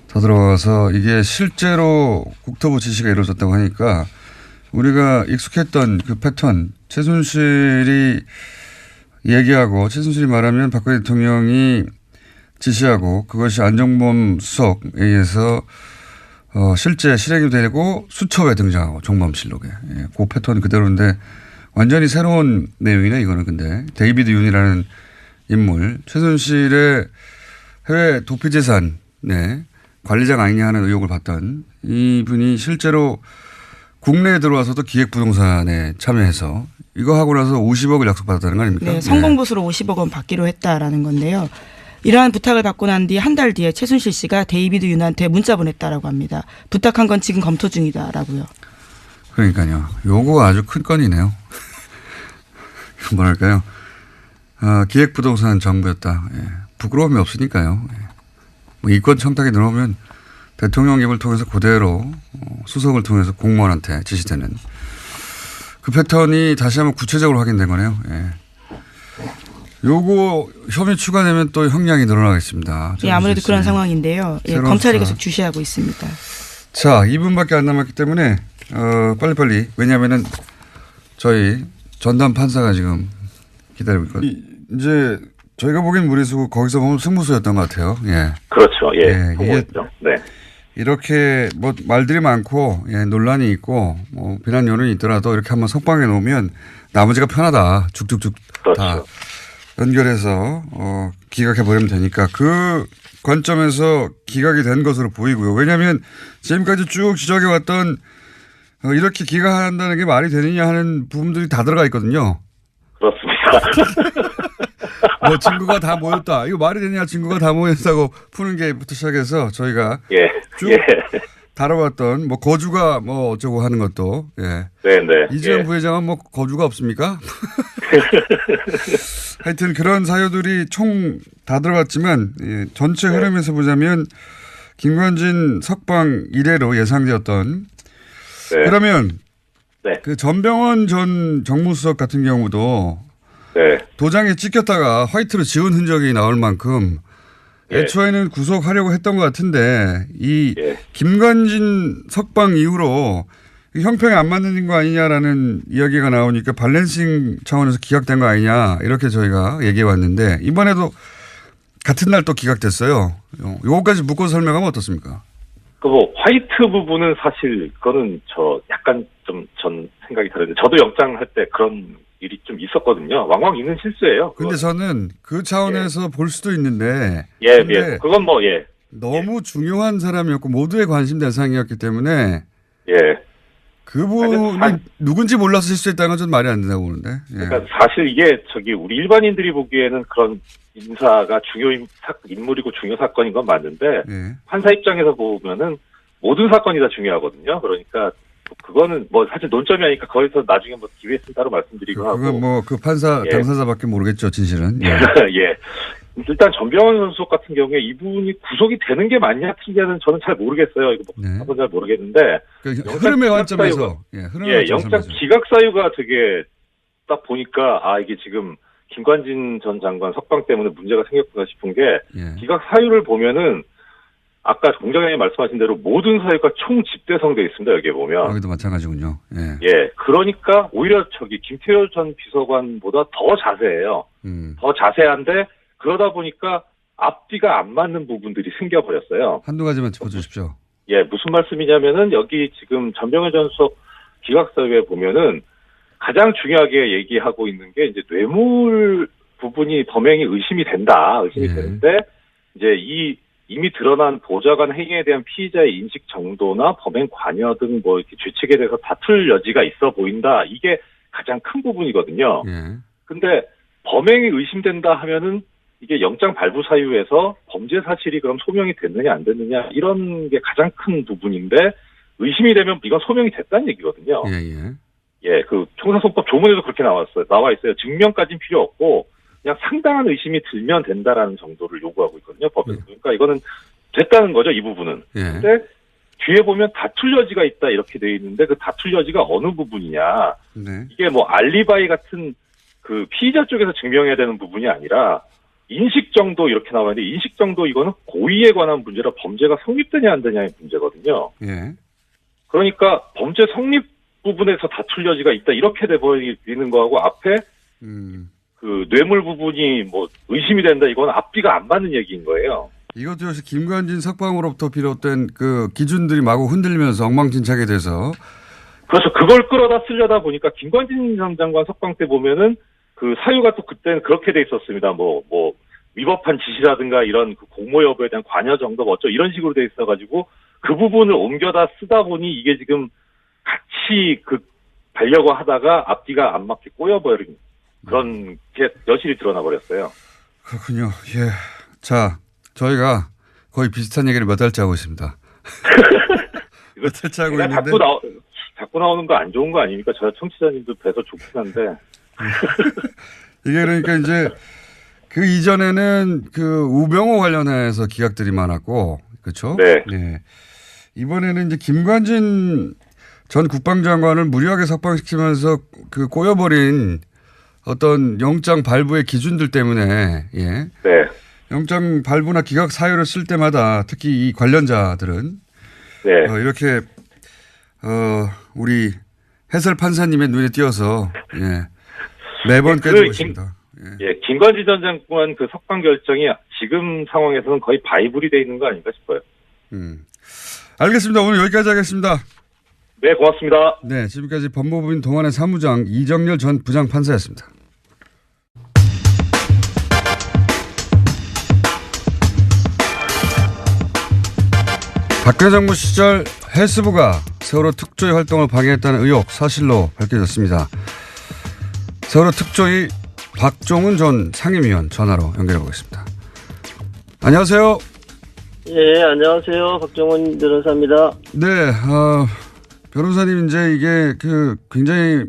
더 들어가서 이게 실제로 국토부 지시가 이루어졌다고 하니까 우리가 익숙했던 그 패턴 최순실이 얘기하고 최순실이 말하면 박근혜 대통령이 지시하고 그것이 안종범 수석에 의해서 실제 실행이 되고 수첩에 등장하고 종범실록에. 예, 그 패턴 그대로인데 완전히 새로운 내용이네 이거는. 근데 데이비드 윤이라는 인물 최순실의 해외 도피재산의 관리자가 아니냐 하는 의혹을 받던 이분이 실제로 국내에 들어와서도 기획부동산에 참여해서 이거 하고 나서 50억을 약속받았다는 거 아닙니까? 네, 성공보수로 50억 원 받기로 했다라는 건데요. 이러한 부탁을 받고 난 뒤 한 달 뒤에 최순실 씨가 데이비드 윤한테 문자 보냈다라고 합니다. 부탁한 건 지금 검토 중이다라고요. 그러니까요. 요거 아주 큰 건이네요. 뭐랄까요. 기획부동산 정부였다. 예. 부끄러움이 없으니까요. 예. 뭐 이권 청탁이 들어오면 대통령 입을 통해서 그대로 수석을 통해서 공무원한테 지시되는 그 패턴이 다시 한번 구체적으로 확인된 거네요. 예. 요거 혐의 추가되면 또 형량이 늘어나겠습니다. 예, 아무래도 그런 상황인데요. 예, 검찰이 계속 주시하고 있습니다. 자, 2분밖에 안 남았기 때문에 빨리빨리. 왜냐하면은 저희 전담 판사가 지금 기다리고 있거든요. 이제 저희가 보기엔 무리수고 거기서 보면 승부수였던 것 같아요. 예. 그렇죠. 예. 예, 이게 네. 이렇게 뭐 말들이 많고 예, 논란이 있고 뭐 비난 여론이 있더라도 이렇게 한번 석방해 놓으면 나머지가 편하다. 쭉쭉쭉 그렇죠. 다 연결해서 기각해버리면 되니까 그 관점에서 기각이 된 것으로 보이고요. 왜냐하면 지금까지 쭉 지적해왔던 이렇게 기각한다는 게 말이 되느냐 하는 부분들이 다 들어가 있거든요. 그렇습니다. 뭐 증거가 다 모였다. 이거 말이 되냐 증거가 다 모였다고 푸는 게부터 시작해서 저희가 쭉 다뤄봤던 뭐 거주가 뭐 어쩌고 하는 것도 네네. 이재용 부회장은 뭐 거주가 없습니까? 하여튼 그런 사유들이 총 다 들어갔지만 전체 흐름에서 보자면 김관진 석방 이래로 예상되었던 그러면 그 전병헌 전 정무수석 같은 경우도 도장에 찍혔다가 화이트로 지운 흔적이 나올 만큼 애초에는 구속하려고 했던 것 같은데 이 김관진 석방 이후로 형평에 안 맞는 거 아니냐라는 이야기가 나오니까 밸런싱 차원에서 기각된 거 아니냐 이렇게 저희가 얘기해 왔는데 이번에도 같은 날 또 기각됐어요. 요거까지 묶어서 설명하면 어떻습니까? 그 뭐 화이트 부분은 사실 그거는 저 약간 좀 전 생각이 다른데 저도 영장 할 때 그런 일이 좀 있었거든요. 왕왕 있는 실수예요. 근데 저는 그 차원에서 볼 수도 있는데 그건 뭐 너무 중요한 사람이었고 모두의 관심 대상이었기 때문에 그분이 누군지 몰라서 실수했다는 건 좀 말이 안 된다고 보는데. 그러니까 사실 이게 우리 일반인들이 보기에는 그런 인사가 중요한 인물이고 중요 사건인 건 맞는데 판사 입장에서 보면은 모든 사건이 다 중요하거든요. 그러니까 그거는 뭐 사실 논점이 아니니까 거기서 나중에 뭐 기회 있으면 따로 말씀드리고 하고. 그건 뭐 그 판사 당사자밖에 모르겠죠, 진실은. 일단 전병헌 선수 같은 경우에 이분이 구속이 되는 게 맞냐 틀리냐는 저는 잘 모르겠어요. 이거 한번 잘 모르겠는데. 흐름의 관점에서. 영장 기각 사유가 되게 딱 보니까 이게 지금 김관진 전 장관 석방 때문에 문제가 생겼구나 싶은 게 기각 사유를 보면은 아까 공장장님 말씀하신 대로 모든 사유가 총 집대성되어 있습니다. 여기에 보면. 여기도 마찬가지군요. 그러니까 오히려 김태효 전 비서관보다 더 자세해요. 더 자세한데 그러다 보니까 앞뒤가 안 맞는 부분들이 생겨버렸어요. 한두 가지만 짚어주십시오. 무슨 말씀이냐면은 여기 지금 전병헌 전 수석 기각 사유에 보면은 가장 중요하게 얘기하고 있는 게 이제 뇌물 부분이 범행이 의심이 되는데 이제 이미 드러난 보좌관 행위에 대한 피의자의 인식 정도나 범행 관여 등 뭐 이렇게 죄책에 대해서 다툴 여지가 있어 보인다. 이게 가장 큰 부분이거든요. 근데 범행이 의심된다 하면은 이게 영장 발부 사유에서 범죄 사실이 그럼 소명이 됐느냐 안 됐느냐 이런 게 가장 큰 부분인데 의심이 되면 이건 소명이 됐다는 얘기거든요. 그 총사소법 조문에도 그렇게 나와 있어요. 증명까지는 필요 없고 그냥 상당한 의심이 들면 된다라는 정도를 요구하고 있거든요. 법에서. 그러니까 이거는 됐다는 거죠, 이 부분은. 근데 뒤에 보면 다툴 여지가 있다 이렇게 돼 있는데 그 다툴 여지가 어느 부분이냐. 이게 뭐 알리바이 같은 그 피의자 쪽에서 증명해야 되는 부분이 아니라 인식 정도 이렇게 나와 있는데 인식 정도 이거는 고의에 관한 문제라 범죄가 성립되냐 안 되냐의 문제거든요. 그러니까 범죄 성립 부분에서 다툴 여지가 있다 이렇게 돼버리는 거하고 앞에 그 뇌물 부분이 뭐 의심이 된다 이건 앞뒤가 안 맞는 얘기인 거예요. 이것도 역시 김관진 석방으로부터 비롯된 그 기준들이 마구 흔들리면서 엉망진창이 돼서 그렇죠. 그걸 끌어다 쓰려다 보니까 김관진 전 장관 석방 때 보면은 그 사유가 또 그때는 그렇게 돼 있었습니다. 뭐 위법한 지시라든가 이런 그 공모 여부에 대한 관여 정도 어쩌 이런 식으로 돼 있어가지고 그 부분을 옮겨다 쓰다 보니 이게 지금 같이 가려고 하다가 앞뒤가 안 맞게 꼬여버린 그런 게 여실히 드러나 버렸어요. 그렇군요. 자, 저희가 거의 비슷한 얘기를 몇 달째 하고 있습니다. 몇 달째 하고 있는데 자꾸 나오는 거 안 좋은 거 아닙니까? 저 청취자님도 뵈서 좋긴 한데. 이게 그러니까 이제 그 이전에는 그 우병우 관련해서 기각들이 많았고, 그렇죠? 이번에는 이제 김관진 전 국방장관을 무리하게 석방시키면서 그 꼬여버린 어떤 영장 발부의 기준들 때문에 영장 발부나 기각 사유를 쓸 때마다 특히 이 관련자들은 이렇게 우리 해설 판사님의 눈에 띄어서 매번 깨지고 있습니다. 김관진 전 장관 그 석방 결정이 지금 상황에서는 거의 바이블이 돼 있는 거 아닌가 싶어요. 알겠습니다. 오늘 여기까지 하겠습니다. 네, 고맙습니다. 네, 지금까지 법무부인 동안의 사무장 이정렬 전 부장판사였습니다. 박근혜 정부 시절 해수부가 세월호 특조위 활동을 방해했다는 의혹 사실로 밝혀졌습니다. 세월호 특조위 박종훈 전 상임위원 전화로 연결해 보겠습니다. 안녕하세요. 예, 안녕하세요. 박종훈 변호사입니다. 네, 변호사님 이제 이게 굉장히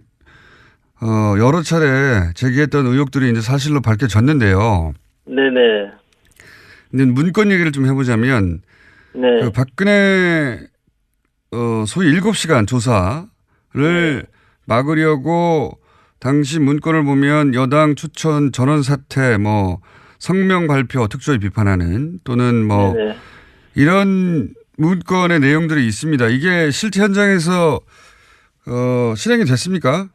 여러 차례 제기했던 의혹들이 이제 사실로 밝혀졌는데요. 네네. 근데 문건 얘기를 좀 해보자면, 네. 박근혜 소위 7시간 조사를 막으려고 당시 문건을 보면 여당 추천 전원 사퇴, 성명 발표, 특조위 비판하는 또는 네네. 이런 문건의 내용들이 있습니다. 이게 실제 현장에서 실행이 됐습니까?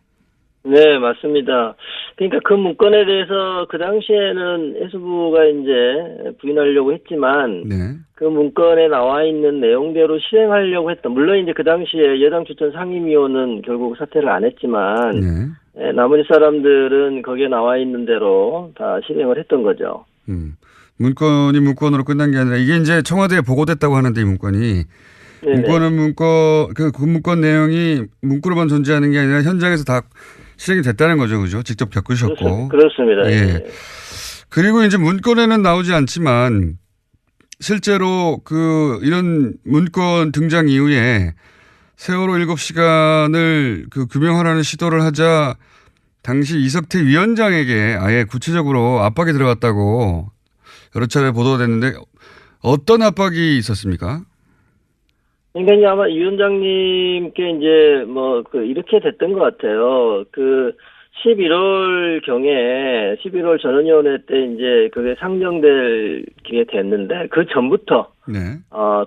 네, 맞습니다. 그러니까 그 문건에 대해서 그 당시에는 해수부가 이제 부인하려고 했지만, 네. 그 문건에 나와 있는 내용대로 실행하려고 했던, 물론 이제 그 당시에 여당 추천 상임위원은 결국 사퇴를 안 했지만, 네. 나머지 사람들은 거기에 나와 있는 대로 다 실행을 했던 거죠. 문건이 문건으로 끝난 게 아니라 이게 이제 청와대에 보고됐다고 하는데 이 문건이. 네네. 문건은 그 문건 내용이 문구로만 존재하는 게 아니라 현장에서 다 실행이 됐다는 거죠. 그죠? 직접 겪으셨고. 그렇습니다. 예. 그리고 이제 문건에는 나오지 않지만 실제로 이런 문건 등장 이후에 세월호 7시간을 규명하라는 시도를 하자 당시 이석태 위원장에게 아예 구체적으로 압박이 들어갔다고 여러 차례 보도됐는데 어떤 압박이 있었습니까? 그러니까 이제 아마 이 위원장님께 이제 이렇게 됐던 것 같아요. 11월 경에 11월 전원위원회 때 이제 그게 상정될 게 됐는데 그 전부터 네.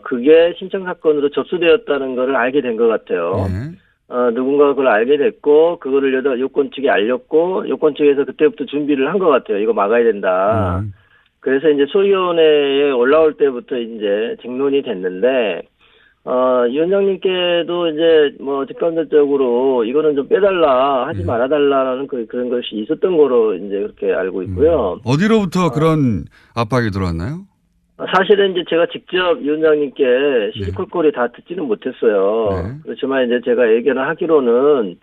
그게 신청 사건으로 접수되었다는 거를 알게 된 것 같아요. 네. 누군가가 그걸 알게 됐고 그거를 요건 측에 알렸고 요건 측에서 그때부터 준비를 한 것 같아요. 이거 막아야 된다. 그래서 이제 소위원회에 올라올 때부터 이제 쟁론이 됐는데. 위원장님께도 이제 직간접적으로 이거는 좀 빼달라 하지 말아달라라는 그런 것이 있었던 거로 이제 그렇게 알고 있고요. 어디로부터 그런 압박이 들어왔나요? 사실은 이제 제가 직접 위원장님께 시시콜콜이 다 듣지는 못했어요. 네. 그렇지만 이제 제가 예견을 하기로는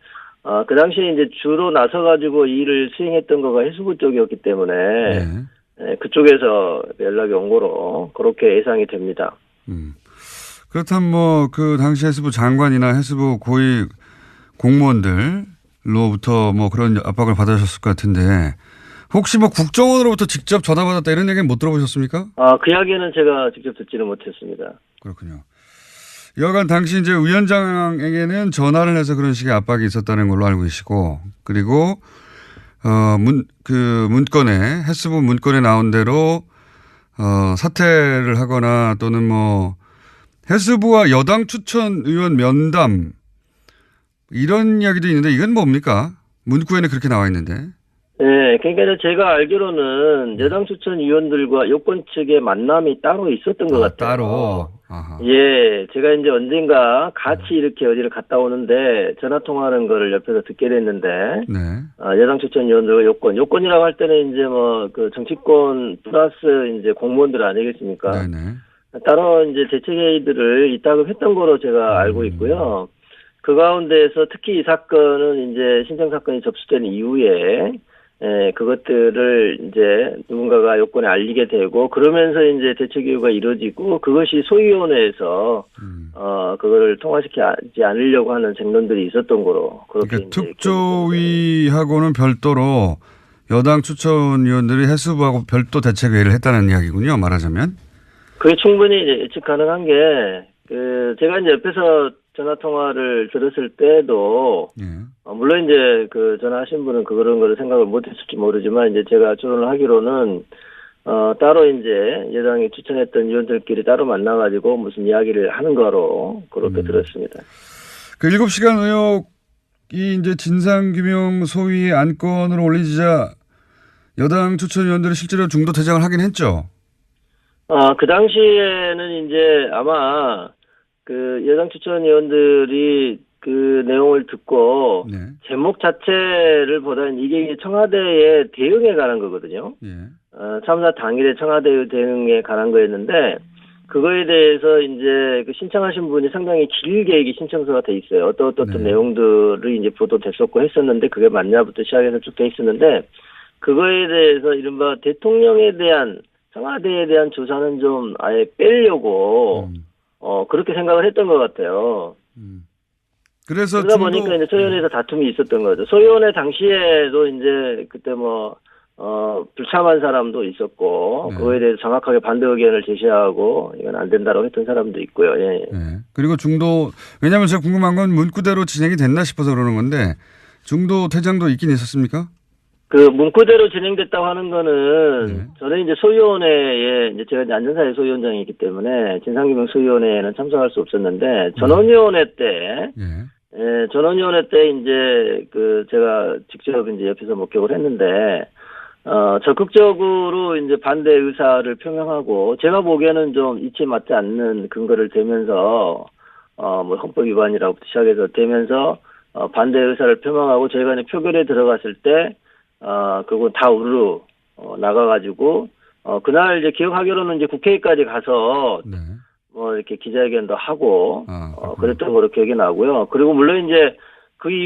그 당시에 이제 주로 나서가지고 이 일을 수행했던 거가 해수부 쪽이었기 때문에 그쪽에서 연락이 온 거로 그렇게 예상이 됩니다. 그렇다면 그 당시 해수부 장관이나 해수부 고위 공무원들로부터 그런 압박을 받으셨을 것 같은데 혹시 국정원으로부터 직접 전화 받았다 이런 얘기는 못 들어보셨습니까? 그 이야기는 제가 직접 듣지는 못했습니다. 그렇군요. 여간 당시 이제 위원장에게는 전화를 해서 그런 식의 압박이 있었다는 걸로 알고 계시고 그리고 문건에 해수부 문건에 나온 대로 사퇴를 하거나 또는 해수부와 여당 추천 의원 면담 이런 이야기도 있는데 이건 뭡니까? 문구에는 그렇게 나와 있는데. 네, 그러니까 제가 알기로는 여당 추천 위원들과 여권 측의 만남이 따로 있었던 것 같아요. 따로. 아하. 예, 제가 이제 언젠가 같이 이렇게 어디를 갔다 오는데 전화 통화하는 거를 옆에서 듣게 됐는데, 네. 여당 추천 위원들과 요건이라고 할 때는 이제 정치권 플러스 이제 공무원들 아니겠습니까? 네네. 따로 이제 대책회의들을 이따금 했던 거로 제가 알고 있고요. 그 가운데에서 특히 이 사건은 이제 신청 사건이 접수된 이후에 그것들을 이제 누군가가 요건에 알리게 되고 그러면서 이제 대책회의가 이루어지고 그것이 소위원회에서 그거를 통과시키지 않으려고 하는 쟁론들이 있었던 거로 그렇게. 그러니까 특조위하고는 별도로 여당 추천위원들이 해수부하고 별도 대책회의를 했다는 이야기군요. 말하자면. 그게 충분히 이제 예측 가능한 게, 제가 이제 옆에서 전화 통화를 들었을 때도, 물론 이제 전화하신 분은 그런 거를 생각을 못 했을지 모르지만, 이제 제가 조언을 하기로는, 따로 이제 여당이 추천했던 위원들끼리 따로 만나가지고 무슨 이야기를 하는 거로 그렇게 들었습니다. 7시간 의혹이 이제 진상규명 소위 안건으로 올리자 여당 추천위원들이 실제로 중도 퇴장을 하긴 했죠. 그 당시에는 이제 아마 여당 추천위원들이 그 내용을 듣고 제목 자체를 보다는 이게 청와대의 대응에 관한 거거든요. 참사 당일에 청와대의 대응에 관한 거였는데 그거에 대해서 이제 그 신청하신 분이 상당히 길게 이게 신청서가 돼 있어요. 어떤 네. 내용들이 이제 보도됐었고 했었는데 그게 맞냐부터 시작해서 쭉 돼 있었는데 그거에 대해서 이른바 대통령에 대한 청와대에 대한 조사는 좀 아예 빼려고 그렇게 생각을 했던 것 같아요. 그래서 그러다 보니까 이제 소위원회에서 다툼이 있었던 거죠. 소위원회 당시에도 이제 그때 불참한 사람도 있었고, 네. 그거에 대해서 정확하게 반대 의견을 제시하고, 이건 안 된다라고 했던 사람도 있고요. 예. 네. 그리고 왜냐하면 제가 궁금한 건 문구대로 진행이 됐나 싶어서 그러는 건데, 중도 퇴장도 있긴 있었습니까? 그 문구대로 진행됐다고 하는 거는, 네. 저는 이제 소위원회에, 이제 제가 이제 안전사회 소위원장이기 때문에, 진상규명 소위원회에는 참석할 수 없었는데, 전원위원회 때, 예, 전원위원회 때 이제 제가 직접 이제 옆에서 목격을 했는데, 적극적으로 이제 반대 의사를 표명하고, 제가 보기에는 좀 이치에 맞지 않는 근거를 대면서, 헌법 위반이라고 시작해서 대면서, 반대 의사를 표명하고, 저희가 이제 표결에 들어갔을 때, 그거 다 우르르, 나가가지고, 그날 이제 기억하기로는 이제 국회까지 가서, 네. 이렇게 기자회견도 하고, 그랬던 거로 기억이 나고요. 그리고 물론 이제 그 이후